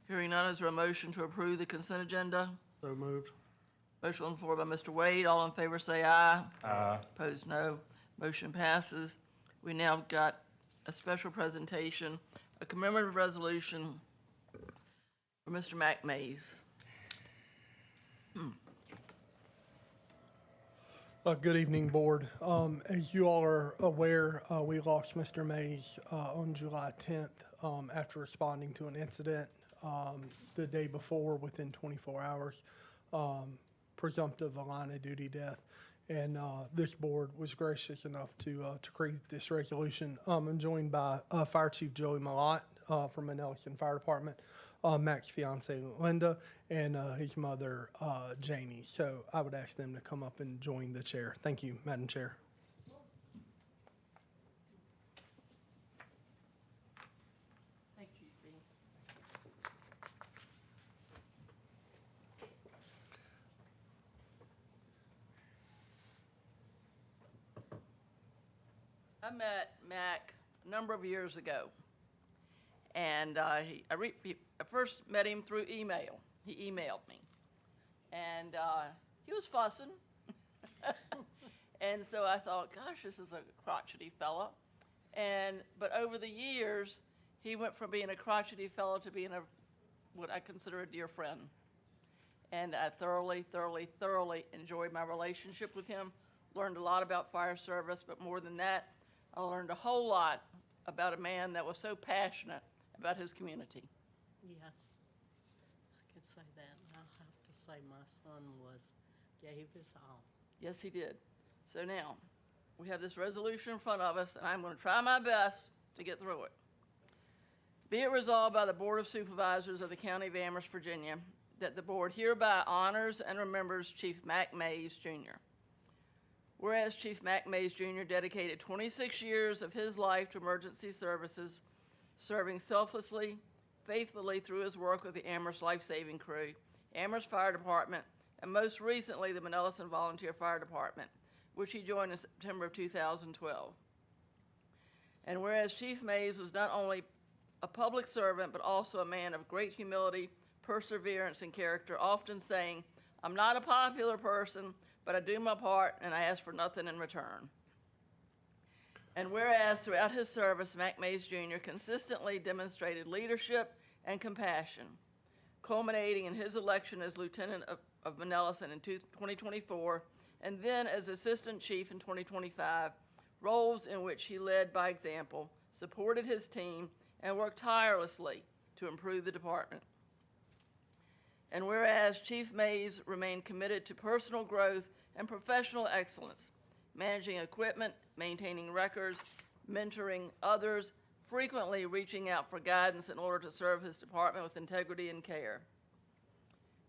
Hearing none, is there a motion to approve the consent agenda? So moved. Motion on the floor by Mr. Wade. All in favor say aye. Aye. Opposed, no. Motion passes. We now got a special presentation, a commemorative resolution for Mr. Mac Mays. Good evening, Board. As you all are aware, we lost Mr. Mays on July 10th after responding to an incident the day before within 24 hours. presumptive line of duty death. And this board was gracious enough to create this resolution. I'm joined by Fire Chief Joey Malott from Manelican Fire Department, Mac's fiance Linda, and his mother Janie. So I would ask them to come up and join the chair. Thank you, Madam Chair. Thank you, Chief B. I met Mac a number of years ago, and I first met him through email. He emailed me, and he was fussing, and so I thought, gosh, this is a crotchety fella, but over the years, he went from being a crotchety fellow to being what I consider a dear friend, and I thoroughly enjoyed my relationship with him. Learned a lot about fire service, but more than that, I learned a whole lot about a man that was so passionate about his community. Yes, I could say that. I have to say my son gave his all. Yes, he did. So now, we have this resolution in front of us, and I'm going to try my best to get through it. Be it resolved by the Board of Supervisors of the County of Amherst, Virginia, that the board hereby honors and remembers Chief Mac Mays, Jr. Whereas Chief Mac Mays, Jr. dedicated 26 years of his life to emergency services, serving selflessly, faithfully through his work with the Amherst Life Saving Crew, Amherst Fire Department, and most recently the Manelican Volunteer Fire Department, which he joined in September of 2012. And whereas Chief Mays was not only a public servant, but also a man of great humility, perseverance, and character, often saying, "I'm not a popular person, but I do my part and I ask for nothing in return." And whereas throughout his service, Mac Mays Jr. consistently demonstrated leadership and compassion, culminating in his election as Lieutenant of Manelican in 2024, and then as Assistant Chief in 2025, roles in which he led by example, supported his team, and worked tirelessly to improve the department. And whereas Chief Mays remained committed to personal growth and professional excellence, managing equipment, maintaining records, mentoring others, frequently reaching out for guidance in order to serve his department with integrity and care.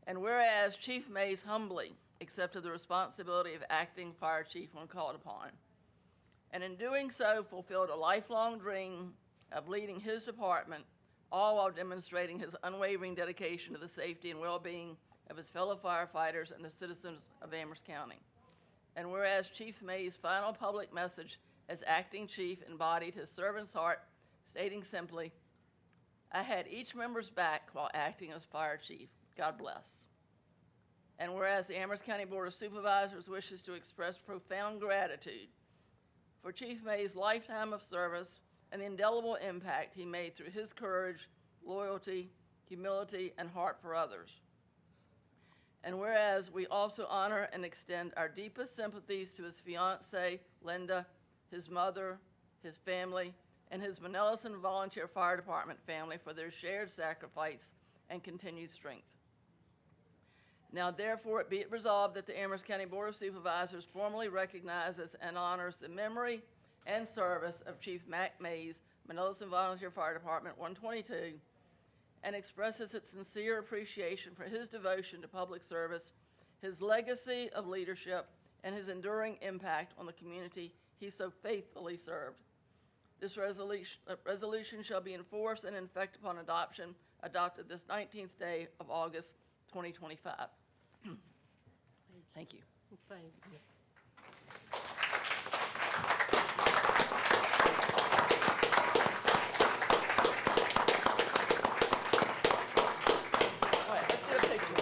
And whereas Chief Mays humbly accepted the responsibility of acting fire chief when called upon, and in doing so fulfilled a lifelong dream of leading his department, all while demonstrating his unwavering dedication to the safety and well-being of his fellow firefighters and the citizens of Amherst County. And whereas Chief Mays' final public message as acting chief embodied his servant's heart, stating simply, "I had each member's back while acting as fire chief. God bless." And whereas the Amherst County Board of Supervisors wishes to express profound gratitude for Chief Mays' lifetime of service and the indelible impact he made through his courage, loyalty, humility, and heart for others. And whereas we also honor and extend our deepest sympathies to his fiancée, Linda, his mother, his family, and his Manelican Volunteer Fire Department family for their shared sacrifice and continued strength. Now therefore be it resolved that the Amherst County Board of Supervisors formally recognizes and honors the memory and service of Chief Mac Mays, Manelican Volunteer Fire Department 122, and expresses its sincere appreciation for his devotion to public service, his legacy of leadership, and his enduring impact on the community he so faithfully served. This resolution shall be enforced and in effect upon adopted this 19th day of August, 2025. Thank you. Thank you. All right, let's get a picture.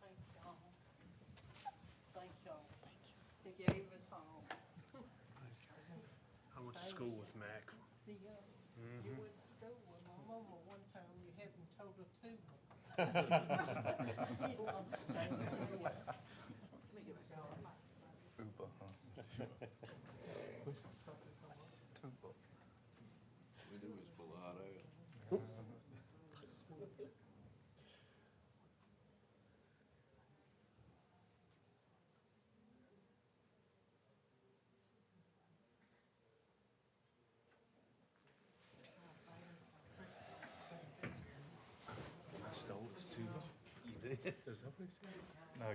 Thank y'all. Thank y'all. He gave us all. I went to school with Mac. You went to school with my mama one time, you hadn't told her to. Uber, huh? We do is pull a hot air.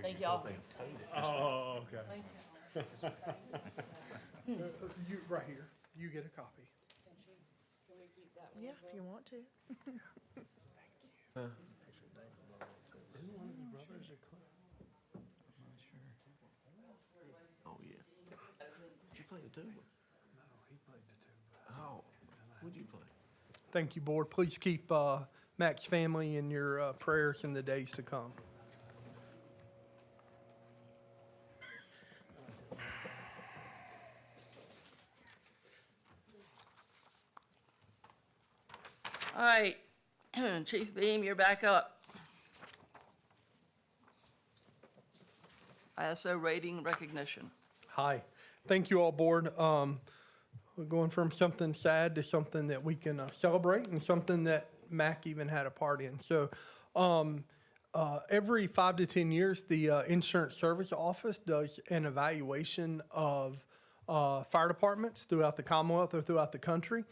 Thank y'all. Oh, okay. You, right here, you get a copy. Yeah, if you want to. Oh, yeah. Did you play the tuba? No, he played the tuba. Oh, what'd you play? Thank you, Board. Please keep Mac's family in your prayers in the days to come. All right, Chief Beam, you're back up. ISO rating recognition. Hi. Thank you all, Board. We're going from something sad to something that we can celebrate and something that Mac even had a part in. So every 5 to 10 years, the Insurance Service Office does an evaluation of fire departments throughout the Commonwealth or throughout the country.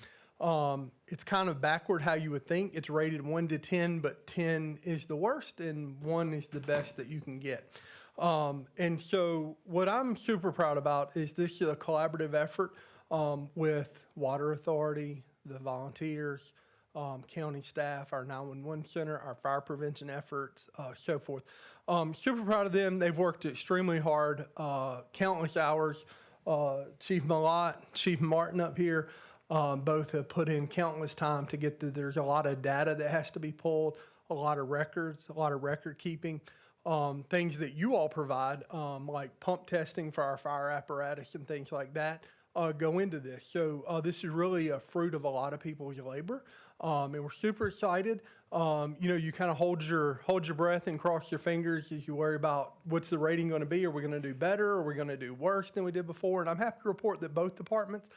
It's kind of backward how you would think. It's rated 1 to 10, but 10 is the worst and 1 is the best that you can get. And so what I'm super proud about is this is a collaborative effort with Water Authority, the volunteers, county staff, our 911 center, our fire prevention efforts, so forth. Super proud of them. They've worked extremely hard, countless hours. Chief Malott, Chief Martin up here, both have put in countless time to get there's a lot of data that has to be pulled, a lot of records, a lot of record keeping. Things that you all provide, like pump testing for our fire apparatus and things like that, go into this. So this is really a fruit of a lot of people's labor, and we're super excited. You kind of hold your breath and cross your fingers as you worry about what's the rating going to be. Are we going to do better? Or are we going to do worse than we did before? And I'm happy to report that both departments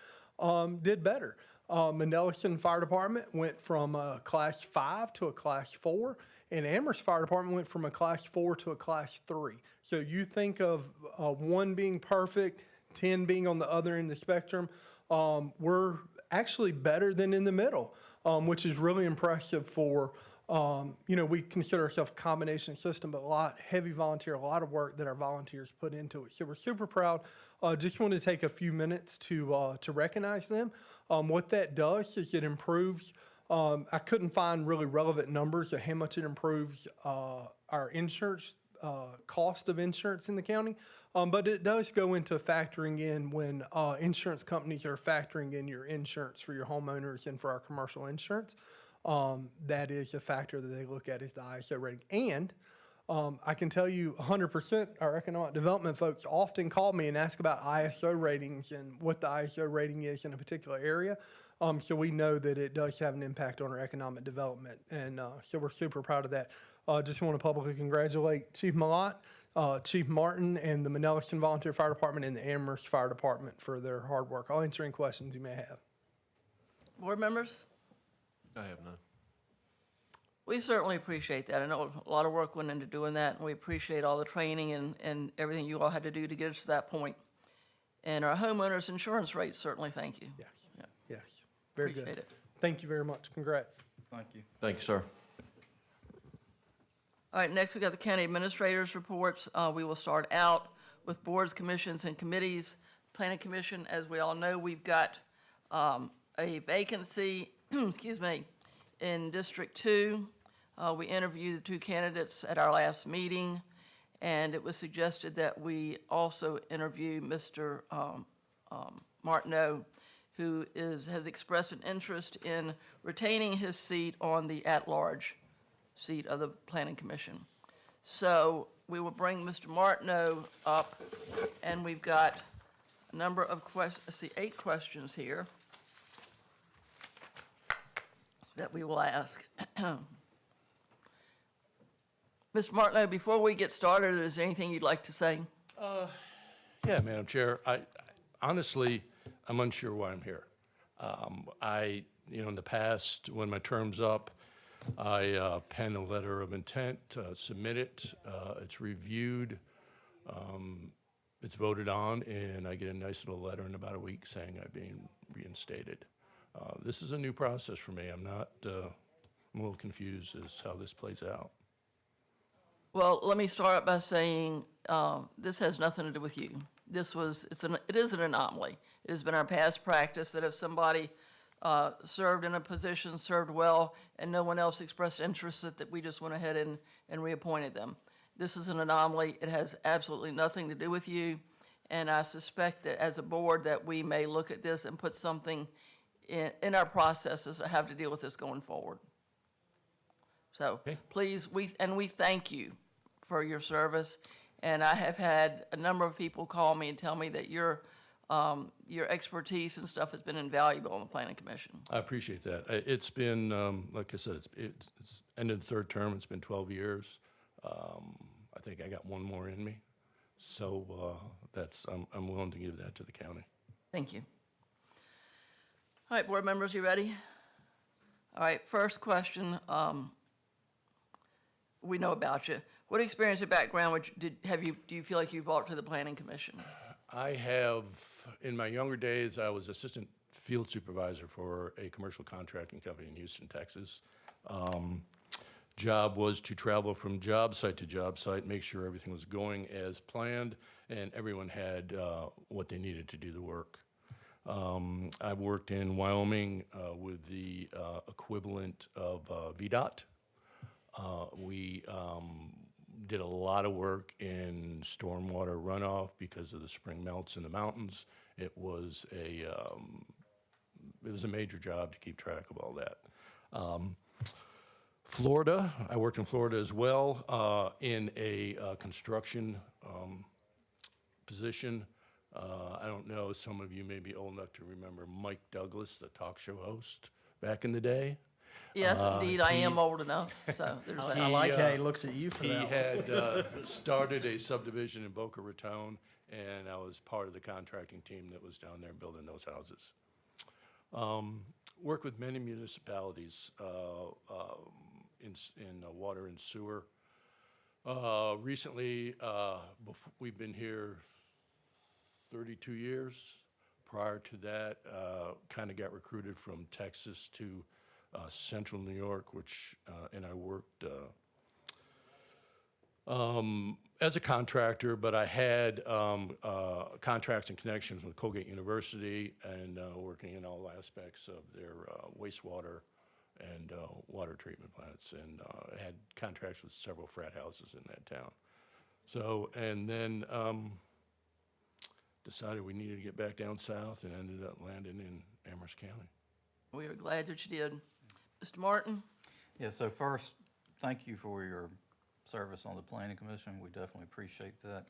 did better. Mandelson Fire Department went from a Class 5 to a Class 4. And Amherst Fire Department went from a Class 4 to a Class 3. So you think of 1 being perfect, 10 being on the other end of the spectrum. We're actually better than in the middle, which is really impressive for, we consider ourselves a combination system, but a lot heavy volunteer, a lot of work that our volunteers put into it. So we're super proud. Just wanted to take a few minutes to recognize them. What that does is it improves. I couldn't find really relevant numbers of how much it improves our insurance, cost of insurance in the county, but it does go into factoring in when insurance companies are factoring in your insurance for your homeowners and for our commercial insurance. That is a factor that they look at is the ISO rating. And I can tell you 100% our economic development folks often call me and ask about ISO ratings and what the ISO rating is in a particular area. So we know that it does have an impact on our economic development, and so we're super proud of that. Just want to publicly congratulate Chief Malott, Chief Martin, and the Mandelson Volunteer Fire Department and the Amherst Fire Department for their hard work. I'll answer any questions you may have. Board members? I have none. We certainly appreciate that. I know a lot of work went into doing that, and we appreciate all the training and everything you all had to do to get us to that point. And our homeowners insurance rates, certainly thank you. Yes. Yeah. Yes. Very Appreciate good. it. Thank you very much. Congrats. Thank you. Thank you, sir. All right, next we got the county administrators' reports. We will start out with boards, commissions, and committees. Planning Commission, as we all know, we've got a vacancy, excuse me, in District 2. We interviewed the 2 candidates at our last meeting, and it was suggested that we also interview Mr. Martineau, who has expressed an interest in retaining his seat on the at-large seat of the Planning Commission. So we will bring Mr. Martineau up, and we've got a number of questions, 8 questions here that we will ask. Mr. Martineau, before we get started, is there anything you'd like to say? Yeah, Madam Chair. Honestly, I'm unsure why I'm here. In the past, when my term's up, I pen a letter of intent, submit it, it's reviewed, it's voted on, and I get a nice little letter in about a week saying I'm being reinstated. This is a new process for me. I'm a little confused as how this plays out. Well, let me start out by saying, this has nothing to do with you. It is an anomaly. It has been our past practice that if somebody served in a position, served well, and no one else expressed interest, that we just went ahead and reappointed them. This is an anomaly. It has absolutely nothing to do with you. And I suspect that as a board that we may look at this and put something in our processes that have to deal with this going forward. So please, we thank you for your service. And I have had a number of people call me and tell me that your expertise and stuff has been invaluable on the Planning Commission. I appreciate that. It's been, like I said, it's ended the third term. It's been 12 years. I think I got one more in me. So I'm willing to give that to the county. Thank you. All right, board members, you ready? All right, first question. We know about you. What experience or background do you feel like you brought to the Planning Commission? I have, in my younger days, I was assistant field supervisor for a commercial contracting company in Houston, Texas. Job was to travel from job site to job site, make sure everything was going as planned, and everyone had what they needed to do the work. I've worked in Wyoming with the equivalent of VDOT. We did a lot of work in stormwater runoff because of the spring melts in the mountains. It was a major job to keep track of all that. Florida, I worked in Florida as well in a construction position. I don't know, some of you may be old enough to remember Mike Douglas, the talk show host back in the day. Yes, indeed, I am old enough, so there's that. I like how he looks at you for that. He had started a subdivision in Boca Raton, and I was part of the contracting team that was down there building those houses. Worked with many municipalities in water and sewer. Recently, we've been here 32 years. Prior to that, kind of got recruited from Texas to Central New York, and I worked as a contractor, but I had contracts and connections with Colgate University and working in all aspects of their wastewater and water treatment plants, and had contracts with several frat houses in that town. So, and then decided we needed to get back down south and ended up landing in Amherst County. We are glad that you did. Mr. Martin? Yeah, so first, thank you for your service on the Planning Commission. We definitely appreciate that.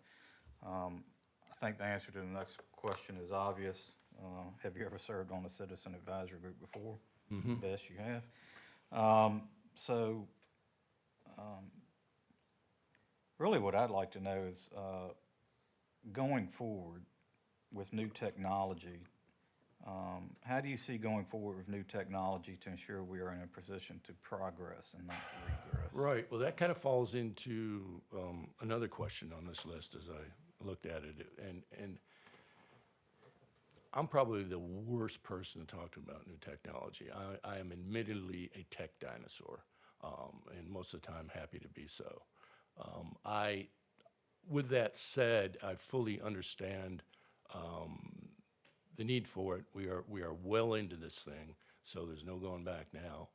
I think the answer to the next question is obvious. Have you ever served on a citizen advisory group before? Mm-hmm. Yes, you have. Really what I'd like to know is, going forward with new technology, how do you see going forward with new technology to ensure we are in a position to progress and not regress? Right, well, that kind of falls into another question on this list as I looked at it, and I'm probably the worst person to talk to about new technology. I am admittedly a tech dinosaur, and most of the time happy to be so. With that said, I fully understand the need for it. We are well into this thing, so there's no going back now.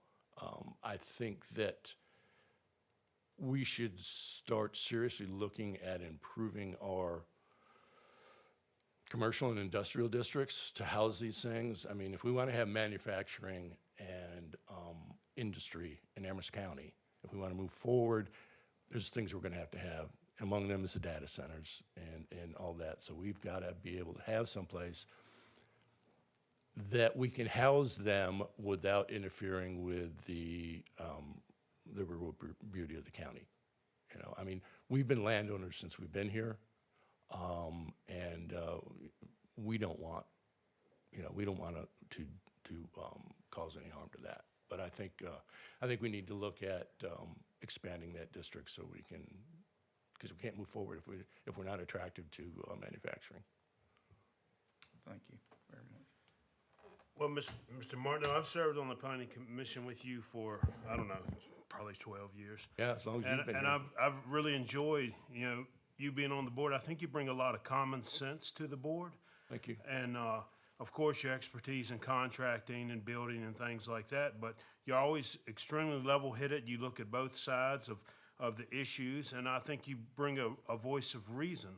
I think that we should start seriously looking at improving our commercial and industrial districts to house these things. I mean, if we want to have manufacturing and industry in Amherst County, if we want to move forward, there's things we're going to have. Among them is the data centers and all that. So we've got to be able to have someplace that we can house them without interfering with the rural beauty of the county. You know, I mean, we've been landowners since we've been here, and we don't want, we don't want to cause any harm to that. But I think we need to look at expanding that district so we can, because we can't move forward if we're not attractive to manufacturing. Thank you very much. Well, Mr. Martineau, I've served on the Planning Commission with you for, I don't know, probably 12 years. Yeah, as long as you've been And here. I've really enjoyed, you being on the board. I think you bring a lot of common sense to the board. Thank you. And, of course, your expertise in contracting and building and things like that, but you're always extremely level-headed. You look at both sides of the issues, and I think you bring a voice of reason.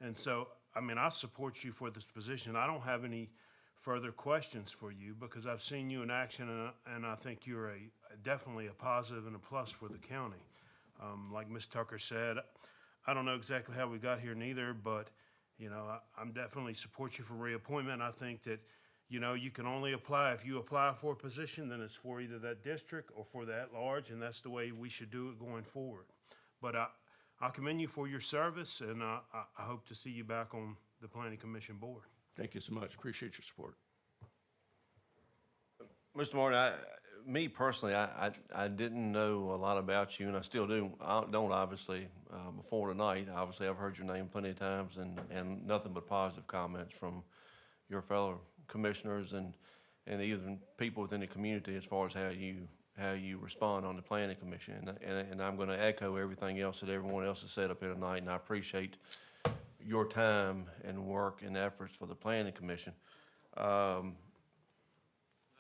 And so, I mean, I support you for this position. I don't have any further questions for you because I've seen you in action, and I think you're definitely a positive and a plus for the county. Like Ms. Tucker said, I don't know exactly how we got here neither, but I'm definitely support you for reappointment. I think that, you can only apply, if you apply for a position, then it's for either that district or for that large, and that's the way we should do it going forward. But I commend you for your service, and I hope to see you back on the Planning Commission board. Thank you so much. Appreciate your support. Mr. Martin, me personally, I didn't know a lot about you, and I still don't obviously, before tonight. Obviously, I've heard your name plenty of times, and nothing but positive comments from your fellow commissioners and even people within the community as far as how you respond on the Planning Commission. And I'm going to echo everything else that everyone else has said up here tonight, and I appreciate your time and work and efforts for the Planning Commission.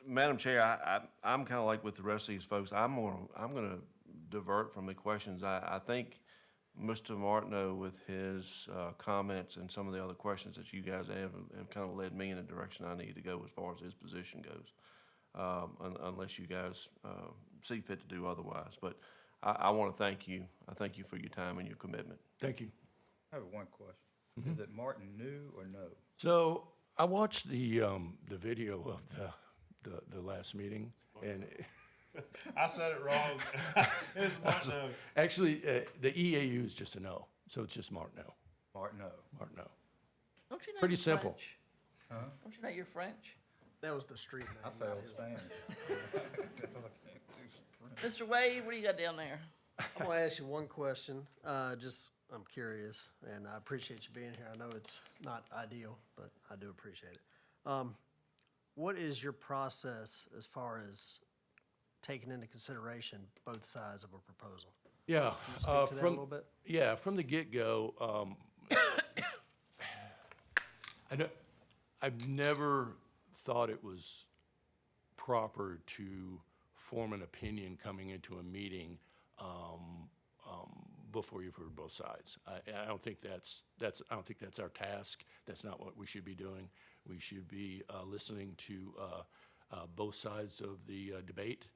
Madam Chair, I'm kind of like with the rest of these folks. I'm gonna divert from the questions. I think Mr. Martineau, with his comments and some of the other questions that you guys have kind of led me in the direction I need to go as far as his position goes, unless you guys see fit to do otherwise. But I want to thank you. I thank you for your time and your commitment. Thank you. I have one question. Is it Martin new or no? So I watched the video of the last meeting, and I said it wrong. It was Martineau. actually, the EAU is just a no, so it's just Martineau. Martineau. Martineau. Don't you know Pretty you're simple. French? Huh? Don't you know you're French? That was the street name. I not failed his- Spanish. Mr. Wade, what do you got down there? I'm gonna ask you one question. I'm curious, and I appreciate you being here. I know it's not ideal, but I do appreciate it. What is your process as far as taking into consideration both sides of a proposal? Yeah. Can you speak to that a little bit? Yeah, from the get-go, I've never thought it was proper to form an opinion coming into a meeting before you've heard both sides. I don't think that's our task. That's not what we should be doing. We should be listening to both sides of the debate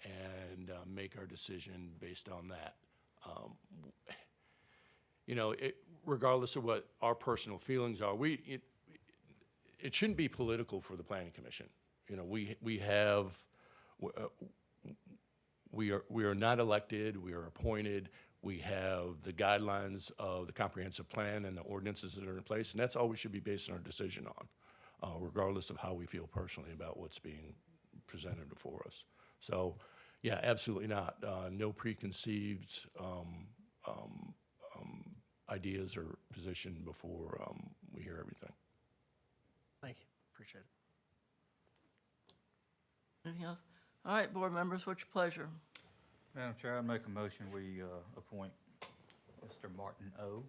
and make our decision based on that. Regardless of what our personal feelings are, it shouldn't be political for the Planning Commission. We are not elected. We are appointed. We have the guidelines of the comprehensive plan and the ordinances that are in place, and that's all we should be basing our decision on, regardless of how we feel personally about what's being presented before us. So, yeah, absolutely not. No preconceived ideas or position before we hear everything. Thank you. Appreciate it. Anything else? All right, board members, what's your pleasure? Madam Chair, I'd make a motion, we appoint Mr. Martin O.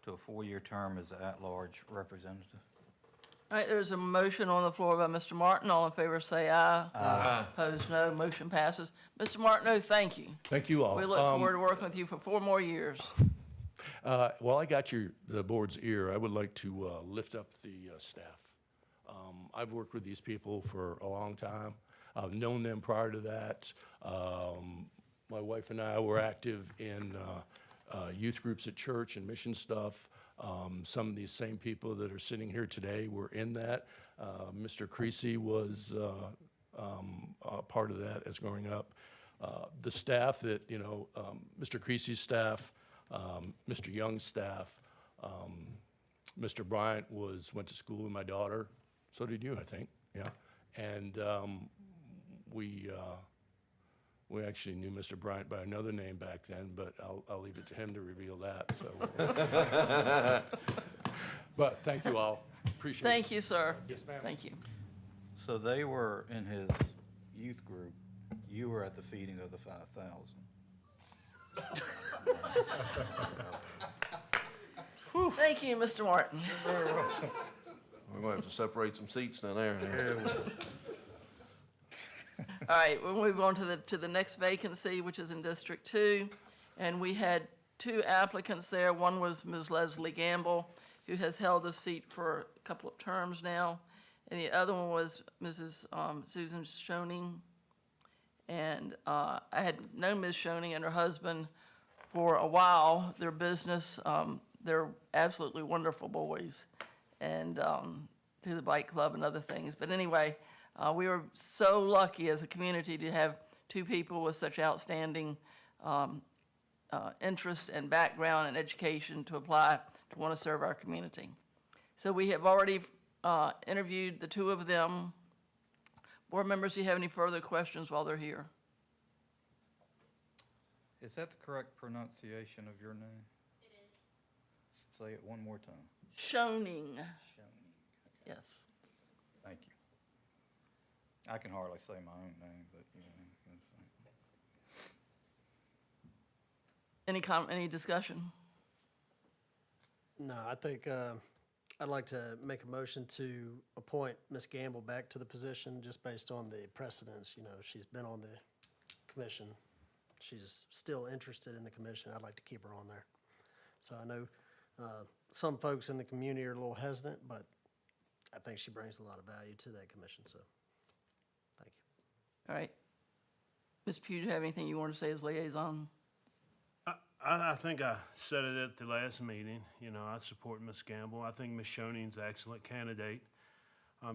to a 4-year term as the at-large representative. All right, there's a motion on the floor by Mr. Martin. All in favor say aye. Aye. Opposed, no. Motion passes. Mr. Martineau, thank you. Thank you all. We look forward to working with you for 4 more years. While I got the board's ear, I would like to lift up the staff. I've worked with these people for a long time. I've known them prior to that. My wife and I were active in youth groups at church and mission stuff. Some of these same people that are sitting here today were in that. Mr. Creasy was a part of that as growing up. The staff that, Mr. Creasy's staff, Mr. Young's staff, Mr. Bryant went to school with my daughter. So did you, I think, yeah. And we actually knew Mr. Bryant by another name back then, but I'll leave it to him to reveal that. So, but thank you all. Appreciate it. Thank you, sir. Yes, ma'am. Thank you. So they were in his youth group You were at the feeding of the 5,000. Thank you, Mr. Martin. We're going to have to separate some seats down there. All right, we'll move on to the next vacancy, which is in District 2. And we had 2 applicants there. One was Ms. Leslie Gamble, who has held the seat for a couple of terms now. And the other one was Mrs. Susan Schoening. And I had known Ms. Schoening and her husband for a while. Their business, they're absolutely wonderful boys, and through the bike club and other things. But anyway, we were so lucky as a community to have 2 people with such outstanding interest and background and education to apply to want to serve our community. So we have already interviewed the 2 of them. Board members, do you have any further questions while they're here? Is that the correct pronunciation of your name? It is. Say it one more time. Schoening. Yes. Thank you. I can hardly say my own name, but you know. Any discussion? No, I think I'd like to make a motion to appoint Ms. Gamble back to the position just based on the precedence. You know, she's been on the commission. She's still interested in the commission. I'd like to keep her on there. So I know some folks in the community are a little hesitant, but I think she brings a lot of value to that commission, so thank you. All right. Ms. Pugh, do you have anything you want to say as liaison? I think I said it at the last meeting. You know, I support Ms. Gamble. I think Ms. Schoening's an excellent candidate.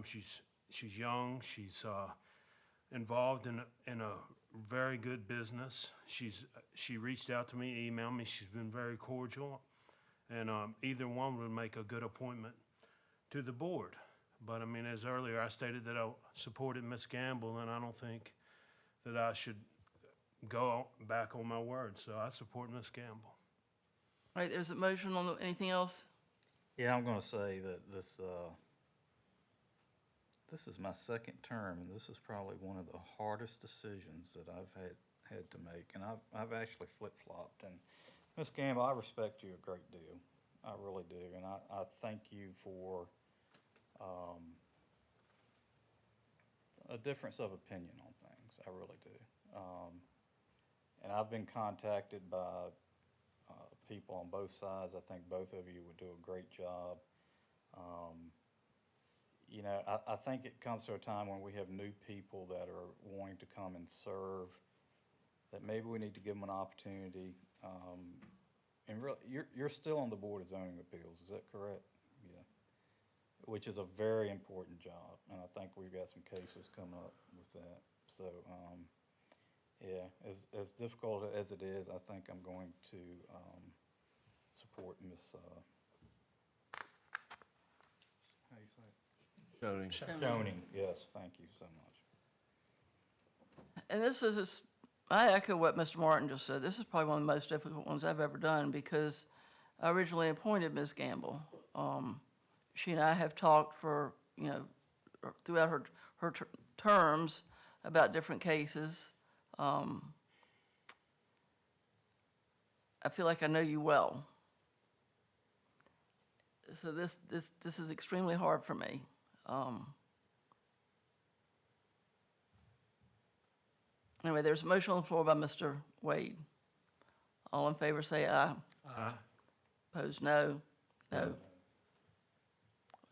She's young. She's involved in a very good business. She reached out to me, emailed me. She's been very cordial, and either one would make a good appointment to the board. But I mean, as earlier I stated that I supported Ms. Gamble, and I don't think that I should go back on my word. So I support Ms. Gamble. All right, there's a motion on anything else? Yeah, I'm going to say that this is my second term, and this is probably one of the hardest decisions that I've had to make. And I've actually flip-flopped. And Ms. Gamble, I respect you a great deal. I really do. And I thank you for a difference of opinion on things. I really do. And I've been contacted by people on both sides. I think both of you would do a great job. You know, I think it comes to a time when we have new people that are wanting to come and serve, that maybe we need to give them an opportunity. And really, you're still on the Board of Zoning Appeals, is that correct? Yeah. Which is a very important job, and I think we've got some cases coming up with that. So, yeah, as difficult as it is, I think I'm going to support Ms. How do you say it? Schoening, yes, thank you so much. And this is, I echo what Mr. Martin just said. This is probably one of the most difficult ones I've ever done because I originally appointed Ms. Gamble. She and I have talked for, you know, throughout her terms about different cases. I feel like I know you well. So this is extremely hard for me. Anyway, there's a motion on the floor by Mr. Wade. All in favor say aye. Aye. Opposed, no. No.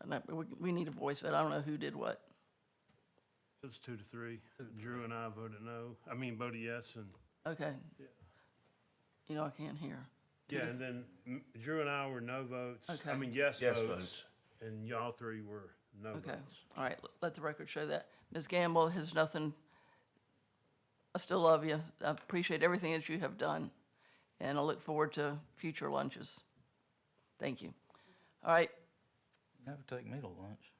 And we need a voice vote. I don't know who did what. It's 2-3. Drew and I voted no. I mean, voted yes, and Okay. Yeah. You know, I can't hear. yeah, and then Drew and I were no votes. Okay. I mean, yes Yes votes, votes. and y'all 3 were no Okay, votes. all right, let the record show that. Ms. Gamble has nothing, I still love you. I appreciate everything that you have done, and I look forward to future lunches. Thank you. All right, Never take me to lunch.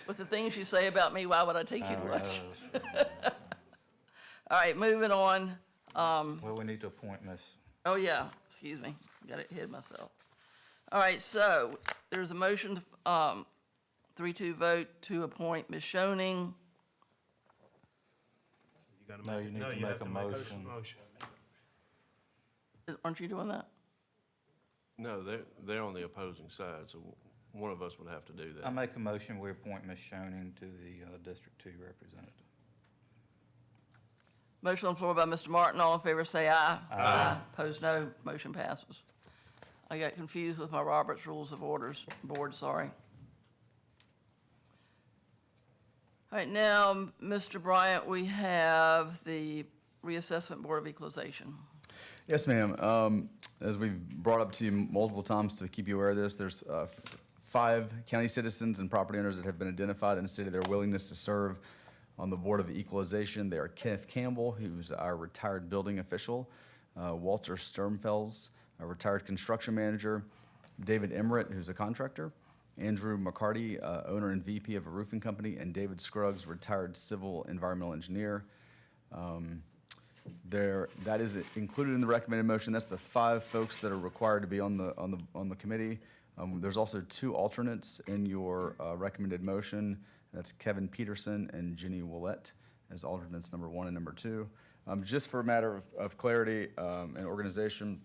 with the things you say about me, why would I take you to I lunch? know. All right, moving on. Well, we need to appoint Ms. Oh, yeah, excuse me, got it hid myself. All right, so there's a motion, 3-2 vote to appoint Ms. Schoening. gotta No, make you it. need No, to you make have a to make a motion. motion. Aren't you doing that? No, they're on the opposing side, so one of us would have to do I that. make a motion, we appoint Ms. Schoening to the District 2 representative. Motion on the floor by Mr. Martin. All in favor say aye. Aye. Opposed, no. Motion passes. I got confused with my Robert's Rules of Orders board, sorry. All right, now, Mr. Bryant, we have the Reassessment Board of Equalization. Yes, ma'am. As we've brought up to you multiple times to keep you aware of this, there's 5 county citizens and property owners that have been identified and stated their willingness to serve on the Board of Equalization. They are Kenneth Campbell, who's our retired building official, Walter Sturmfels, a retired construction manager, David Emmerich, who's a contractor, Andrew McCarty, owner and VP of a roofing company, and David Scruggs, retired civil environmental engineer. That is included in the recommended motion. That's the 5 folks that are required to be on the committee. There's also 2 alternates in your recommended motion. That's Kevin Peterson and Jenny Willett as alternates number 1 and number 2. Just for a matter of clarity and organization,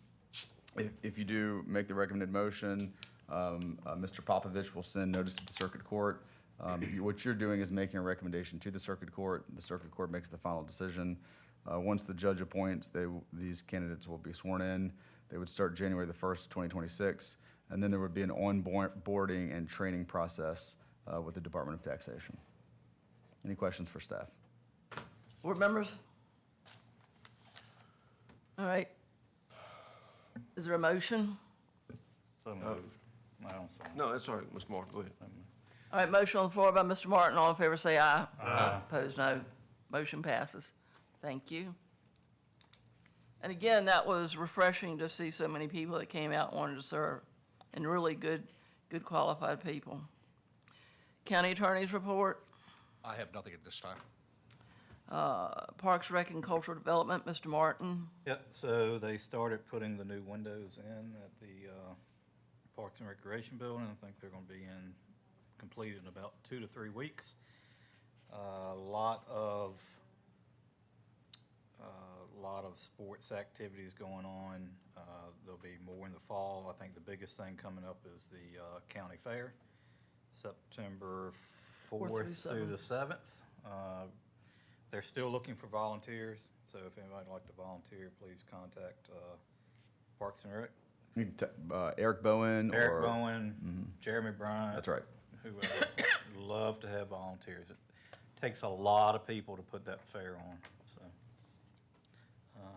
if you do make the recommended motion, Mr. Popovich will send notice to the circuit court. What you're doing is making a recommendation to the circuit court. The circuit court makes the final decision. Once the judge appoints, these candidates will be sworn in. They would start January the 1st, 2026, and then there would be an onboarding and training process with the Department of Taxation. Any questions for staff? Board members? All right. Is there a motion? So moved. No, that's all right, Mr. Martin, go ahead. All right, motion on the floor by Mr. Martin. All in favor say aye. Aye. Opposed, no. Motion passes. Thank you. And again, that was refreshing to see so many people that came out and wanted to serve, and really good qualified people. County Attorney's report. I have nothing at this time. Parks, Rec, and Cultural Development, Mr. Martin. Yep, so they started putting the new windows in at the Parks and Recreation Building. I think they're gonna be completed in about 2 to 3 weeks. A lot of sports activities going on. There'll be more in the fall. I think the biggest thing coming up is the county fair, September 4th through the 7th. They're still looking for volunteers, so if anybody would like to volunteer, please contact Parks and Rec. Eric Bowen. Eric Bowen, Jeremy Bryant. That's right. Whoever. Love to have volunteers. It takes a lot of people to put that fair on, so.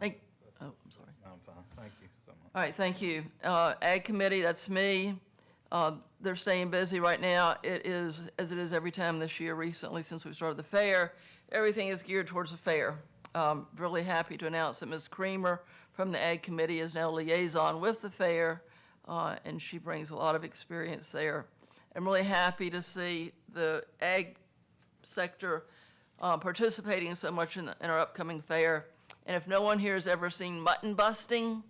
I'm sorry. I'm fine, thank you so much. All right, thank you. Ag Committee, that's me. They're staying busy right now. It is, as it is every time this year recently since we started the fair, everything is geared towards the fair. Really happy to announce that Ms. Creamer from the Ag Committee is now liaison with the fair, and she brings a lot of experience there. I'm really happy to see the ag sector participating so much in our upcoming fair. And if no one here has ever seen mutton busting,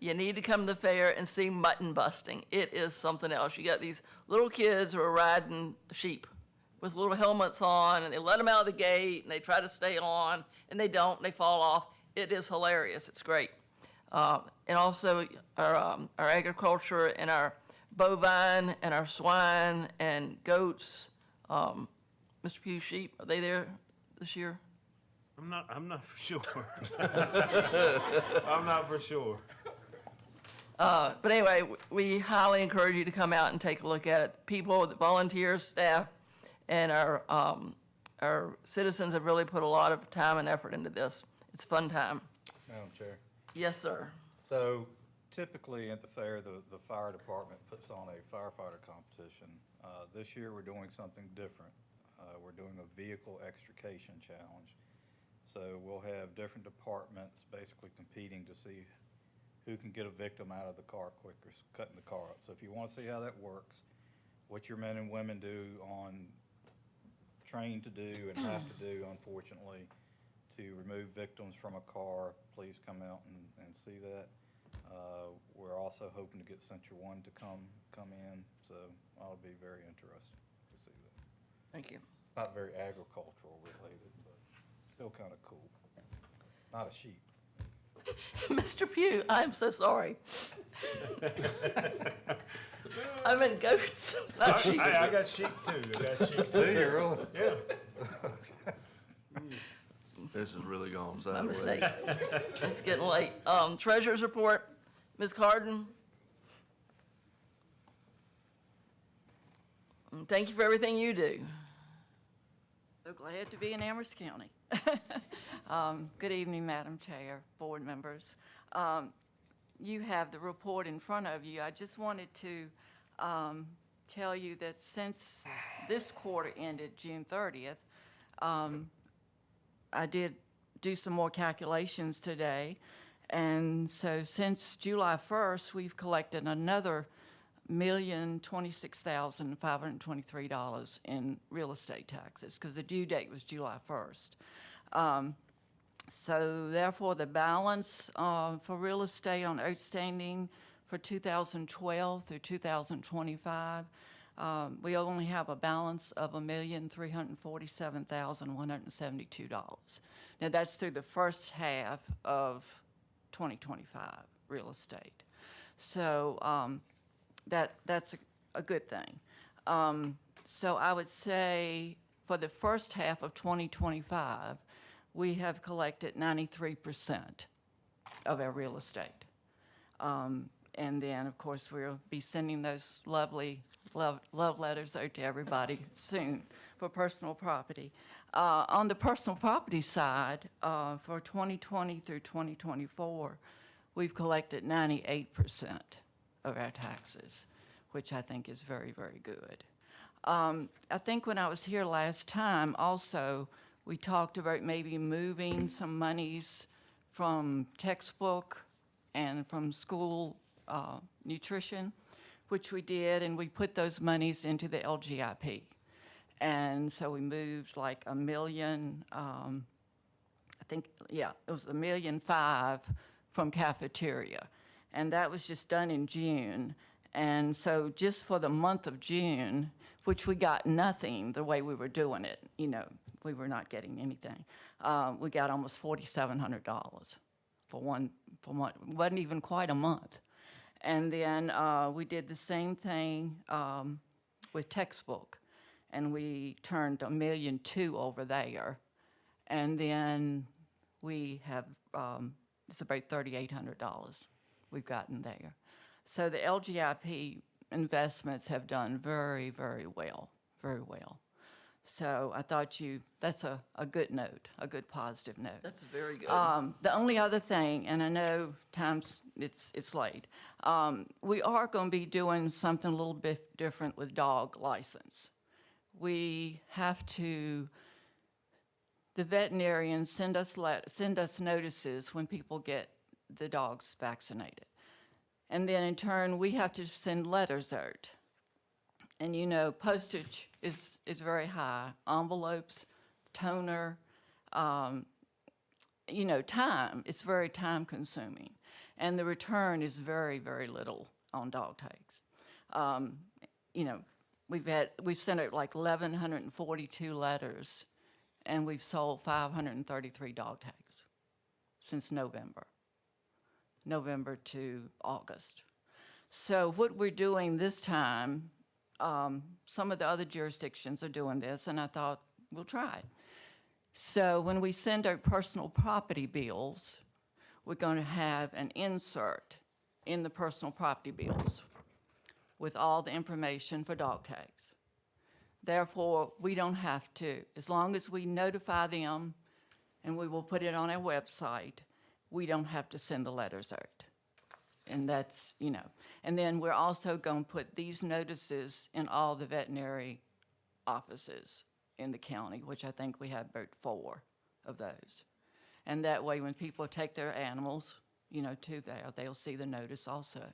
you need to come to the fair and see mutton busting. It is something else. You got these little kids who are riding sheep with little helmets on, and they let them out of the gate, and they try to stay on, and they don't, and they fall off. It is hilarious. It's great. And also our agriculture and our bovine and our swine and goats. Mr. Pugh, sheep, are they there this year? I'm not for sure. I'm not for sure. But anyway, we highly encourage you to come out and take a look at it. People, the volunteers, staff, and our citizens have really put a lot of time and effort into this. It's a fun time. Madam Chair. Yes, sir. So typically at the fair, the fire department puts on a firefighter competition. This year, we're doing something different. We're doing a vehicle extrication challenge. So we'll have different departments basically competing to see who can get a victim out of the car quicker, cutting the car up. So if you want to see how that works, what your men and women train to do and have to do, unfortunately, to remove victims from a car, please come out and see that. We're also hoping to get Central One to come in, so I'll be very interested to see that. Thank you. Not very agricultural related, but still kind of cool. Not a sheep. Mr. Pugh, I'm so sorry. I meant goats, not sheep. I got sheep too. I got sheep Do too. you really? Yeah. This is really going My sideways. mistake. It's getting late. Treasurer's report, Ms. Carden. And thank you for everything you do. So glad to be in Amherst County. Good evening, Madam Chair, board members. You have the report in front of you. I just wanted to tell you that since this quarter ended June 30th, I did do some more calculations today. And so since July 1st, we've collected another $1,026,523 in real estate taxes, because the due date was July 1st. So therefore, the balance for real estate on outstanding for 2012 through 2025, we only have a balance of $1,347,172. Now, that's through the first half of 2025 real estate. So that's a good thing. So I would say for the first half of 2025, we have collected 93% of our real estate. And then, of course, we'll be sending those lovely love letters out to everybody soon for personal property. On the personal property side, for 2020 through 2024, we've collected 98% of our taxes, which I think is very, very good. I think when I was here last time, also, we talked about maybe moving some monies from textbook and from school nutrition, which we did, and we put those monies into the LGIP. And so we moved like $1 million, I think, yeah, it was $1.5 million from cafeteria. And that was just done in June. And so just for the month of June, which we got nothing the way we were doing it, you know, we were not getting anything. We got almost $4,700 for one, wasn't even quite a month. And then we did the same thing with textbook, and we turned $1.2 million over there. And then we have, it's about $3,800 we've gotten there. So the LGIP investments have done very, very well, very well. So I thought that's a good note, a good positive note. That's very good. The only other thing, and I know times it's late, we are going to be doing something a little bit different with dog license. We have to, the veterinarians send us notices when people get the dogs vaccinated. And then in turn, we have to send letters out. And you know, postage is very high. Envelopes, toner, you know, time, it's very time consuming. And the return is very, very little on dog tags. You know, we've sent out like 1,142 letters, and we've sold 533 dog tags since November to August. So what we're doing this time, some of the other jurisdictions are doing this, and I thought, we'll try it. So when we send out personal property bills, we're going to have an insert in the personal property bills with all the information for dog tags. Therefore, we don't have to, as long as we notify them, and we will put it on our website, we don't have to send the letters out. And that's, you know. And then we're also going to put these notices in all the veterinary offices in the county, which I think we have about 4 of those. And that way, when people take their animals, you know, to there, they'll see the notice also.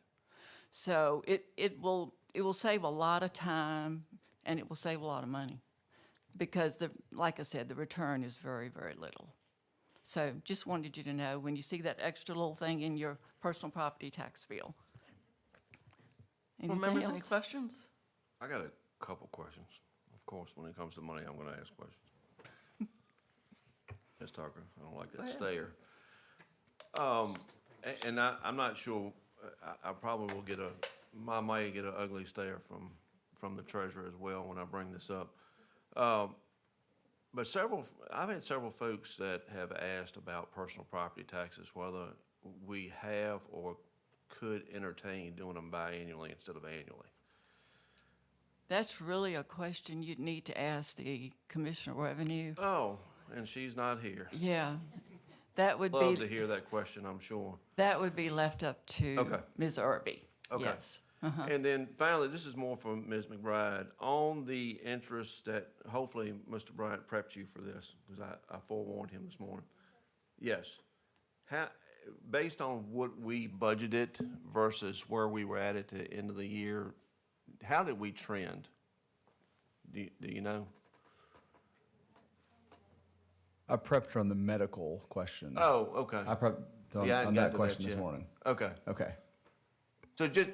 So it will save a lot of time, and it will save a lot of money, because like I said, the return is very, very little. So just wanted you to know when you see that extra little thing in your personal property tax bill. Board members, any questions? I got a couple questions. Of course, when it comes to money, I'm going to ask questions. Ms. Tucker, I don't like that stare. And I'm not sure, I probably will get I might get an ugly stare from the treasurer as well when I bring this up. But I've had several folks that have asked about personal property taxes, whether we have or could entertain doing them biannually instead of annually. That's really a question you'd need to ask the Commissioner of Revenue. Oh, and she's not here. Yeah, that would Love be, to hear that question, I'm sure. that would be left up to Okay. Ms. Irby. Okay. Yes. And then finally, this is more for Ms. McBride, on the interest that, hopefully, Mr. Bryant prepped you for this, because I forewarned him this morning. Yes. Based on what we budgeted versus where we were at the end of the year, how did we trend? Do you know? I prepped her on the medical question. Oh, okay. I prepped on, Yeah, I hadn't on got that to question that this yet. morning. Okay. Okay. So just.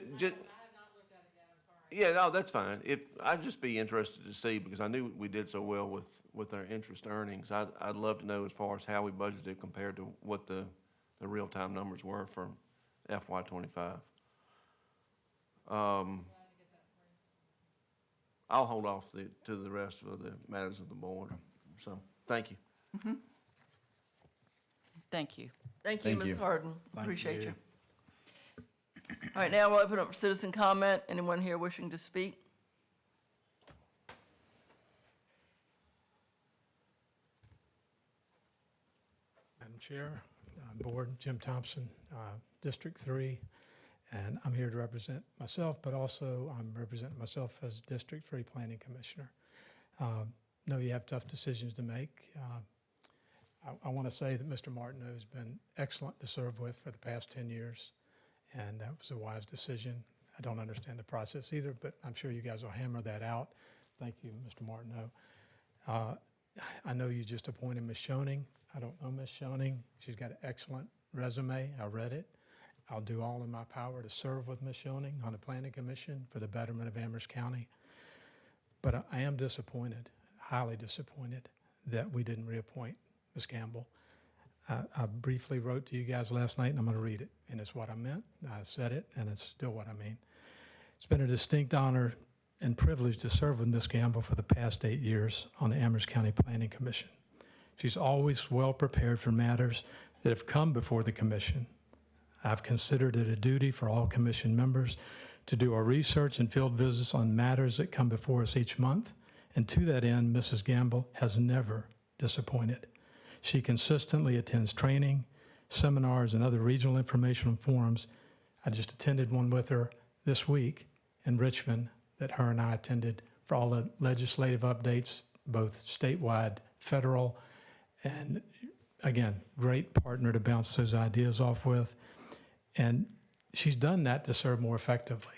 Yeah, no, that's fine. I'd just be interested to see, because I knew we did so well with our interest earnings. I'd love to know as far as how we budgeted compared to what the real-time numbers were for FY '25. I'll hold off to the rest of the matters of the board. So, thank you. Thank you. Thank you, Thank Ms. you. Carden. Thank Appreciate you. you. All right, now we'll open up for citizen comment. Anyone here wishing to speak? Madam Chair, Board, Jim Thompson, District 3, and I'm here to represent myself, but also I'm representing myself as District 3 Planning Commissioner. Know you have tough decisions to make. I want to say that Mr. Martineau has been excellent to serve with for the past 10 years, and that was a wise decision. I don't understand the process either, but I'm sure you guys will hammer that out. Thank you, Mr. Martineau. I know you just appointed Ms. Schoening. I don't know Ms. Schoening. She's got an excellent resume. I read it. I'll do all in my power to serve with Ms. Schoening on the Planning Commission for the betterment of Amherst County. But I am disappointed, highly disappointed, that we didn't reappoint Ms. Campbell. I briefly wrote to you guys last night, and I'm going to read it, and it's what I meant. I said it, and it's still what I mean. It's been a distinct honor and privilege to serve with Ms. Campbell for the past 8 years on the Amherst County Planning Commission. She's always well prepared for matters that have come before the commission. I've considered it a duty for all commission members to do our research and field visits on matters that come before us each month, and to that end, Mrs. Campbell has never disappointed. She consistently attends training, seminars, and other regional informational forums. I just attended one with her this week in Richmond that her and I attended for all the legislative updates, both statewide, federal, and again, great partner to bounce those ideas off with. And she's done that to serve more effectively.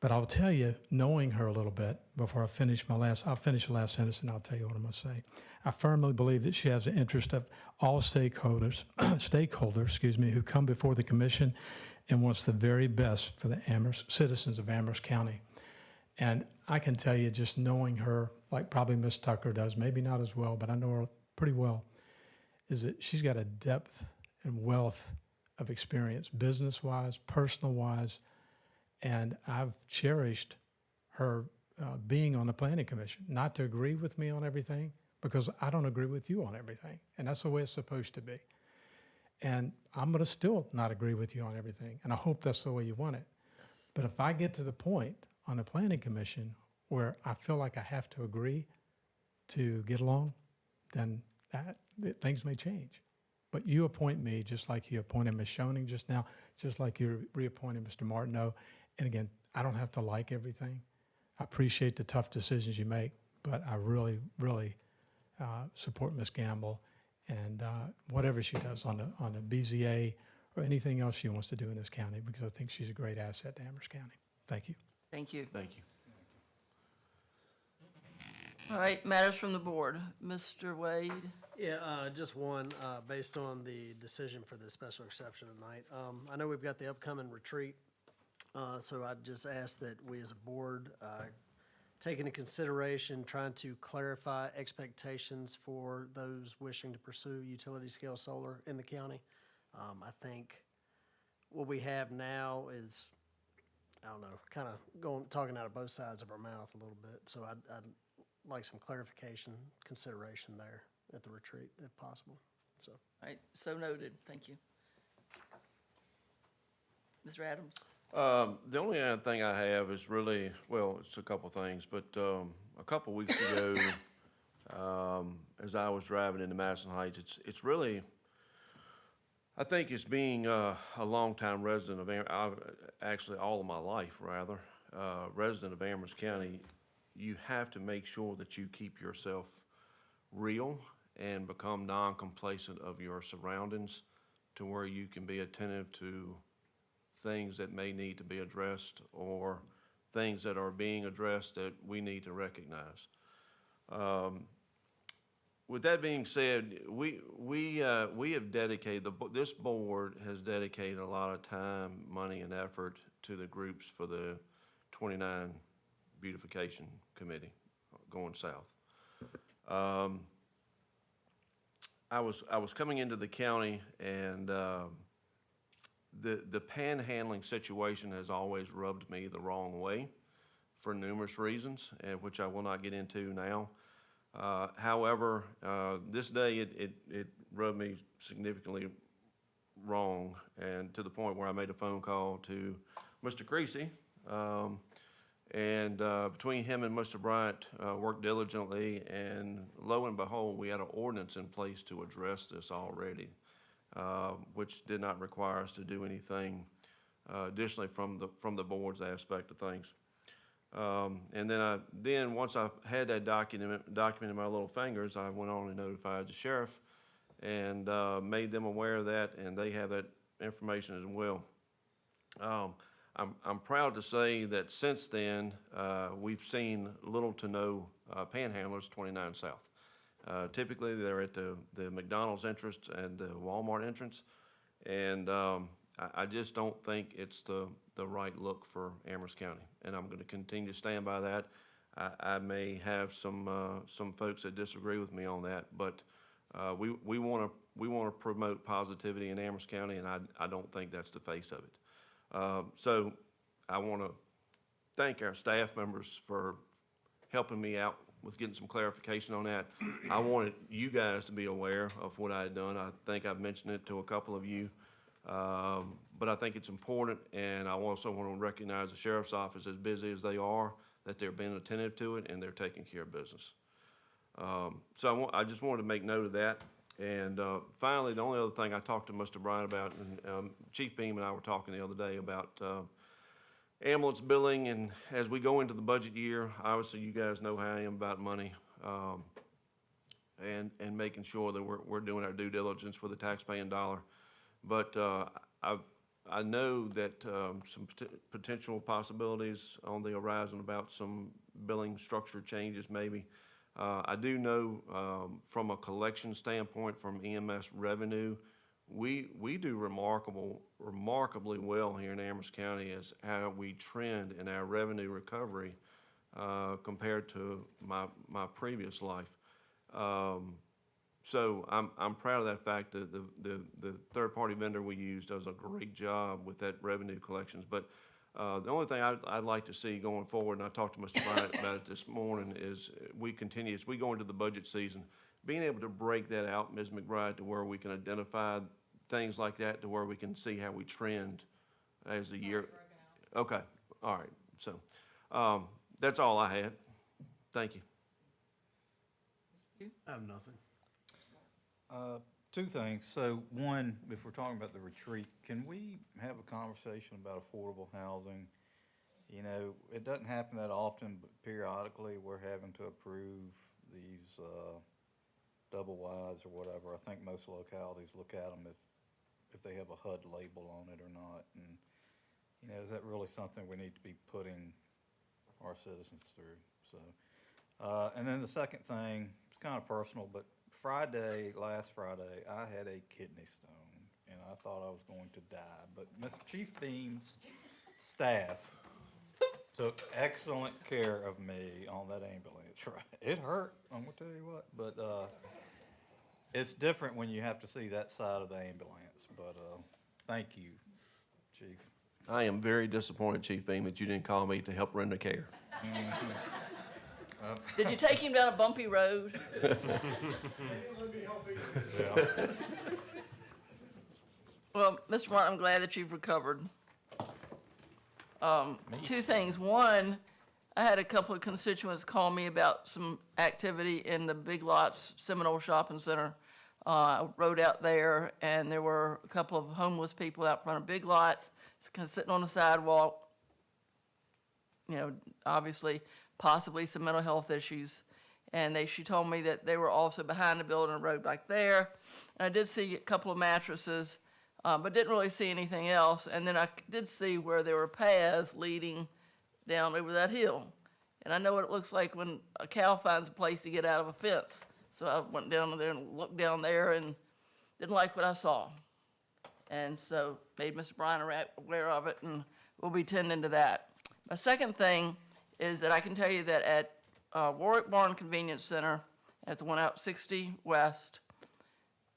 But I'll tell you, knowing her a little bit before I'll finish the last sentence and I'll tell you what I'm going to say. I firmly believe that she has the interest of all stakeholders, who come before the commission and wants the very best for the citizens of Amherst County. And I can tell you, just knowing her, like probably Ms. Tucker does, maybe not as well, but I know her pretty well, is that she's got a depth and wealth of experience, business-wise, personal-wise, and I've cherished her being on the Planning Commission. Not to agree with me on everything, because I don't agree with you on everything, and that's the way it's supposed to be. And I'm going to still not agree with you on everything, and I hope that's the way you want it. But if I get to the point on the Planning Commission where I feel like I have to agree to get along, then things may change. But you appoint me just like you appointed Ms. Schoening just now, just like you're reappointing Mr. Martineau. And again, I don't have to like everything. I appreciate the tough decisions you make, but I really, really support Ms. Campbell and whatever she does on the BZA or anything else she wants to do in this county, because I think she's a great asset to Amherst County. Thank you. Thank you. Thank you. All right, matters from the board. Mr. Wade? Yeah, just one, based on the decision for the special exception tonight. I know we've got the upcoming retreat, so I'd just ask that we as a board take into consideration trying to clarify expectations for those wishing to pursue utility scale solar in the county. I think what we have now is, I don't know, kind of talking out of both sides of our mouth a little bit. So I'd like some clarification, consideration there at the retreat, if possible. So. All right, so noted. Thank you. Mr. Adams? The only other thing I have is really, well, it's a couple things, but a couple weeks ago, as I was driving into Madison Heights, it's really, I think it's being a longtime resident of, actually all of my life, rather, resident of Amherst County, you have to make sure that you keep yourself real and become non-complacent of your surroundings to where you can be attentive to things that may need to be addressed or things that are being addressed that we need to recognize. With that being said, we have dedicated, this board has dedicated a lot of time, money, and effort to the groups for the 29 Beautification Committee going south. I was coming into the county, and the panhandling situation has always rubbed me the wrong way for numerous reasons, which I will not get into now. However, this day it rubbed me significantly wrong, and to the point where I made a phone call to Mr. Creasy, and between him and Mr. Bryant, worked diligently, and lo and behold, we had an ordinance in place to address this already, which did not require us to do anything additionally from the board's aspect of things. And then once I had that document in my little fingers, I went on and notified the sheriff and made them aware of that, and they have that information as well. I'm proud to say that since then, we've seen little to no panhandlers 29 South. Typically, they're at the McDonald's entrance and the Walmart entrance, and I just don't think it's the right look for Amherst County, and I'm going to continue to stand by that. I may have some folks that disagree with me on that, but we want to promote positivity in Amherst County, and I don't think that's the face of it. So I want to thank our staff members for helping me out with getting some clarification on that. I wanted you guys to be aware of what I had done. I think I've mentioned it to a couple of you, but I think it's important, and I also want to recognize the sheriff's office, as busy as they are, that they're being attentive to it and they're taking care of business. So I just wanted to make note of that. And finally, the only other thing I talked to Mr. Bryant about, and Chief Beam and I were talking the other day about ambulance billing, and as we go into the budget year, obviously you guys know how I am about money, and making sure that we're doing our due diligence with the taxpaying dollar. But I know that some potential possibilities on the horizon about some billing structure changes maybe. I do know from a collection standpoint, from EMS revenue, we do remarkably well here in Amherst County as how we trend in our revenue recovery compared to my previous life. So I'm proud of that fact that the third-party vendor we use does a great job with that revenue collections. But the only thing I'd like to see going forward, and I talked to Mr. Bryant about it this morning, is we continue, as we go into the budget season, being able to break that out, Ms. McBride, to where we can identify things like that, to where we can see how we trend as the year. Okay, all right. So that's all I had. Thank you. I have nothing. Two things. So one, if we're talking about the retreat, can we have a conversation about affordable housing? You know, it doesn't happen that often, but periodically we're having to approve these double wides or whatever. I think most localities look at them if they have a HUD label on it or not. And, you know, is that really something we need to be putting our citizens through? So, and then the second thing, it's kind of personal, but last Friday, I had a kidney stone, and I thought I was going to die. But Mr. Chief Beam's staff took excellent care of me on that ambulance ride. It hurt, I'm gonna tell you what, but It's different when you have to see that side of the ambulance, but, thank you, Chief. I am very disappointed, Chief Beam, that you didn't call me to help render care. Did you take him down a bumpy road? Well, Mr. Martin, I'm glad that you've recovered. Two things. One, I had a couple of constituents call me about some activity in the Big Lots Seminole Shopping Center. I rode out there, and there were a couple of homeless people out front of Big Lots, kind of sitting on the sidewalk, you know, obviously, possibly some mental health issues. And she told me that they were also behind the building, a road back there. And I did see a couple of mattresses, but didn't really see anything else. And then I did see where there were paths leading down over that hill. And I know what it looks like when a cow finds a place to get out of a fence. So I went down there and looked down there and didn't like what I saw. And so made Mr. Bryan aware of it, and we'll be tending to that. My second thing is that I can tell you that at Warwick Barn Convenience Center, at the one out 60 West,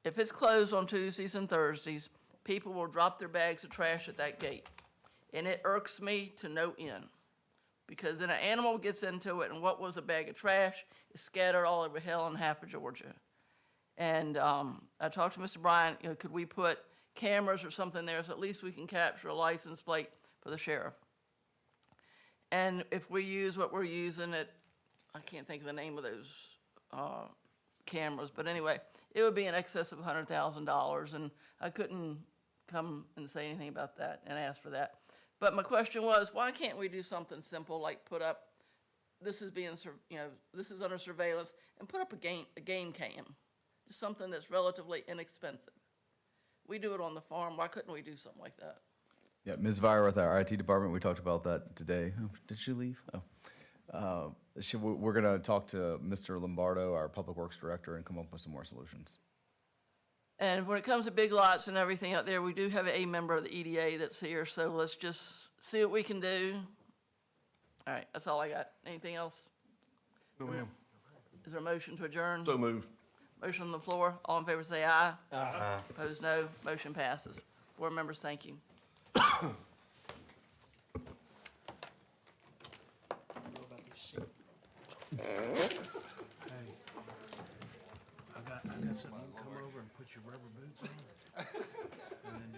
if it's closed on Tuesdays and Thursdays, people will drop their bags of trash at that gate. And it irks me to no end. Because then an animal gets into it, and what was a bag of trash is scattered all over hell and half of Georgia. And I talked to Mr. Bryan, you know, could we put cameras or something there so at least we can capture a license plate for the sheriff? And if we use what we're using at, I can't think of the name of those cameras, but anyway, it would be in excess of $100,000, and I couldn't come and say anything about that and ask for that. But my question was, why can't we do something simple like put up, this is being, you know, this is under surveillance, and put up a game cam, just something that's relatively inexpensive. We do it on the farm. Why couldn't we do something like that? Yeah, Ms. Vire with our IT department, we talked about that today. Oh, did she leave? Oh. We're going to talk to Mr. Lombardo, our Public Works Director, and come up with some more solutions. And when it comes to Big Lots and everything out there, we do have a member of the EDA that's here, so let's just see what we can do. All right, that's all I got. Anything else? No, ma'am. Is there a motion to adjourn? So moved. Motion on the floor. All in favor say aye. Aye. Opposed, no. Motion passes. Board members, thank you. I got something. You come over and put your rubber boots on. And then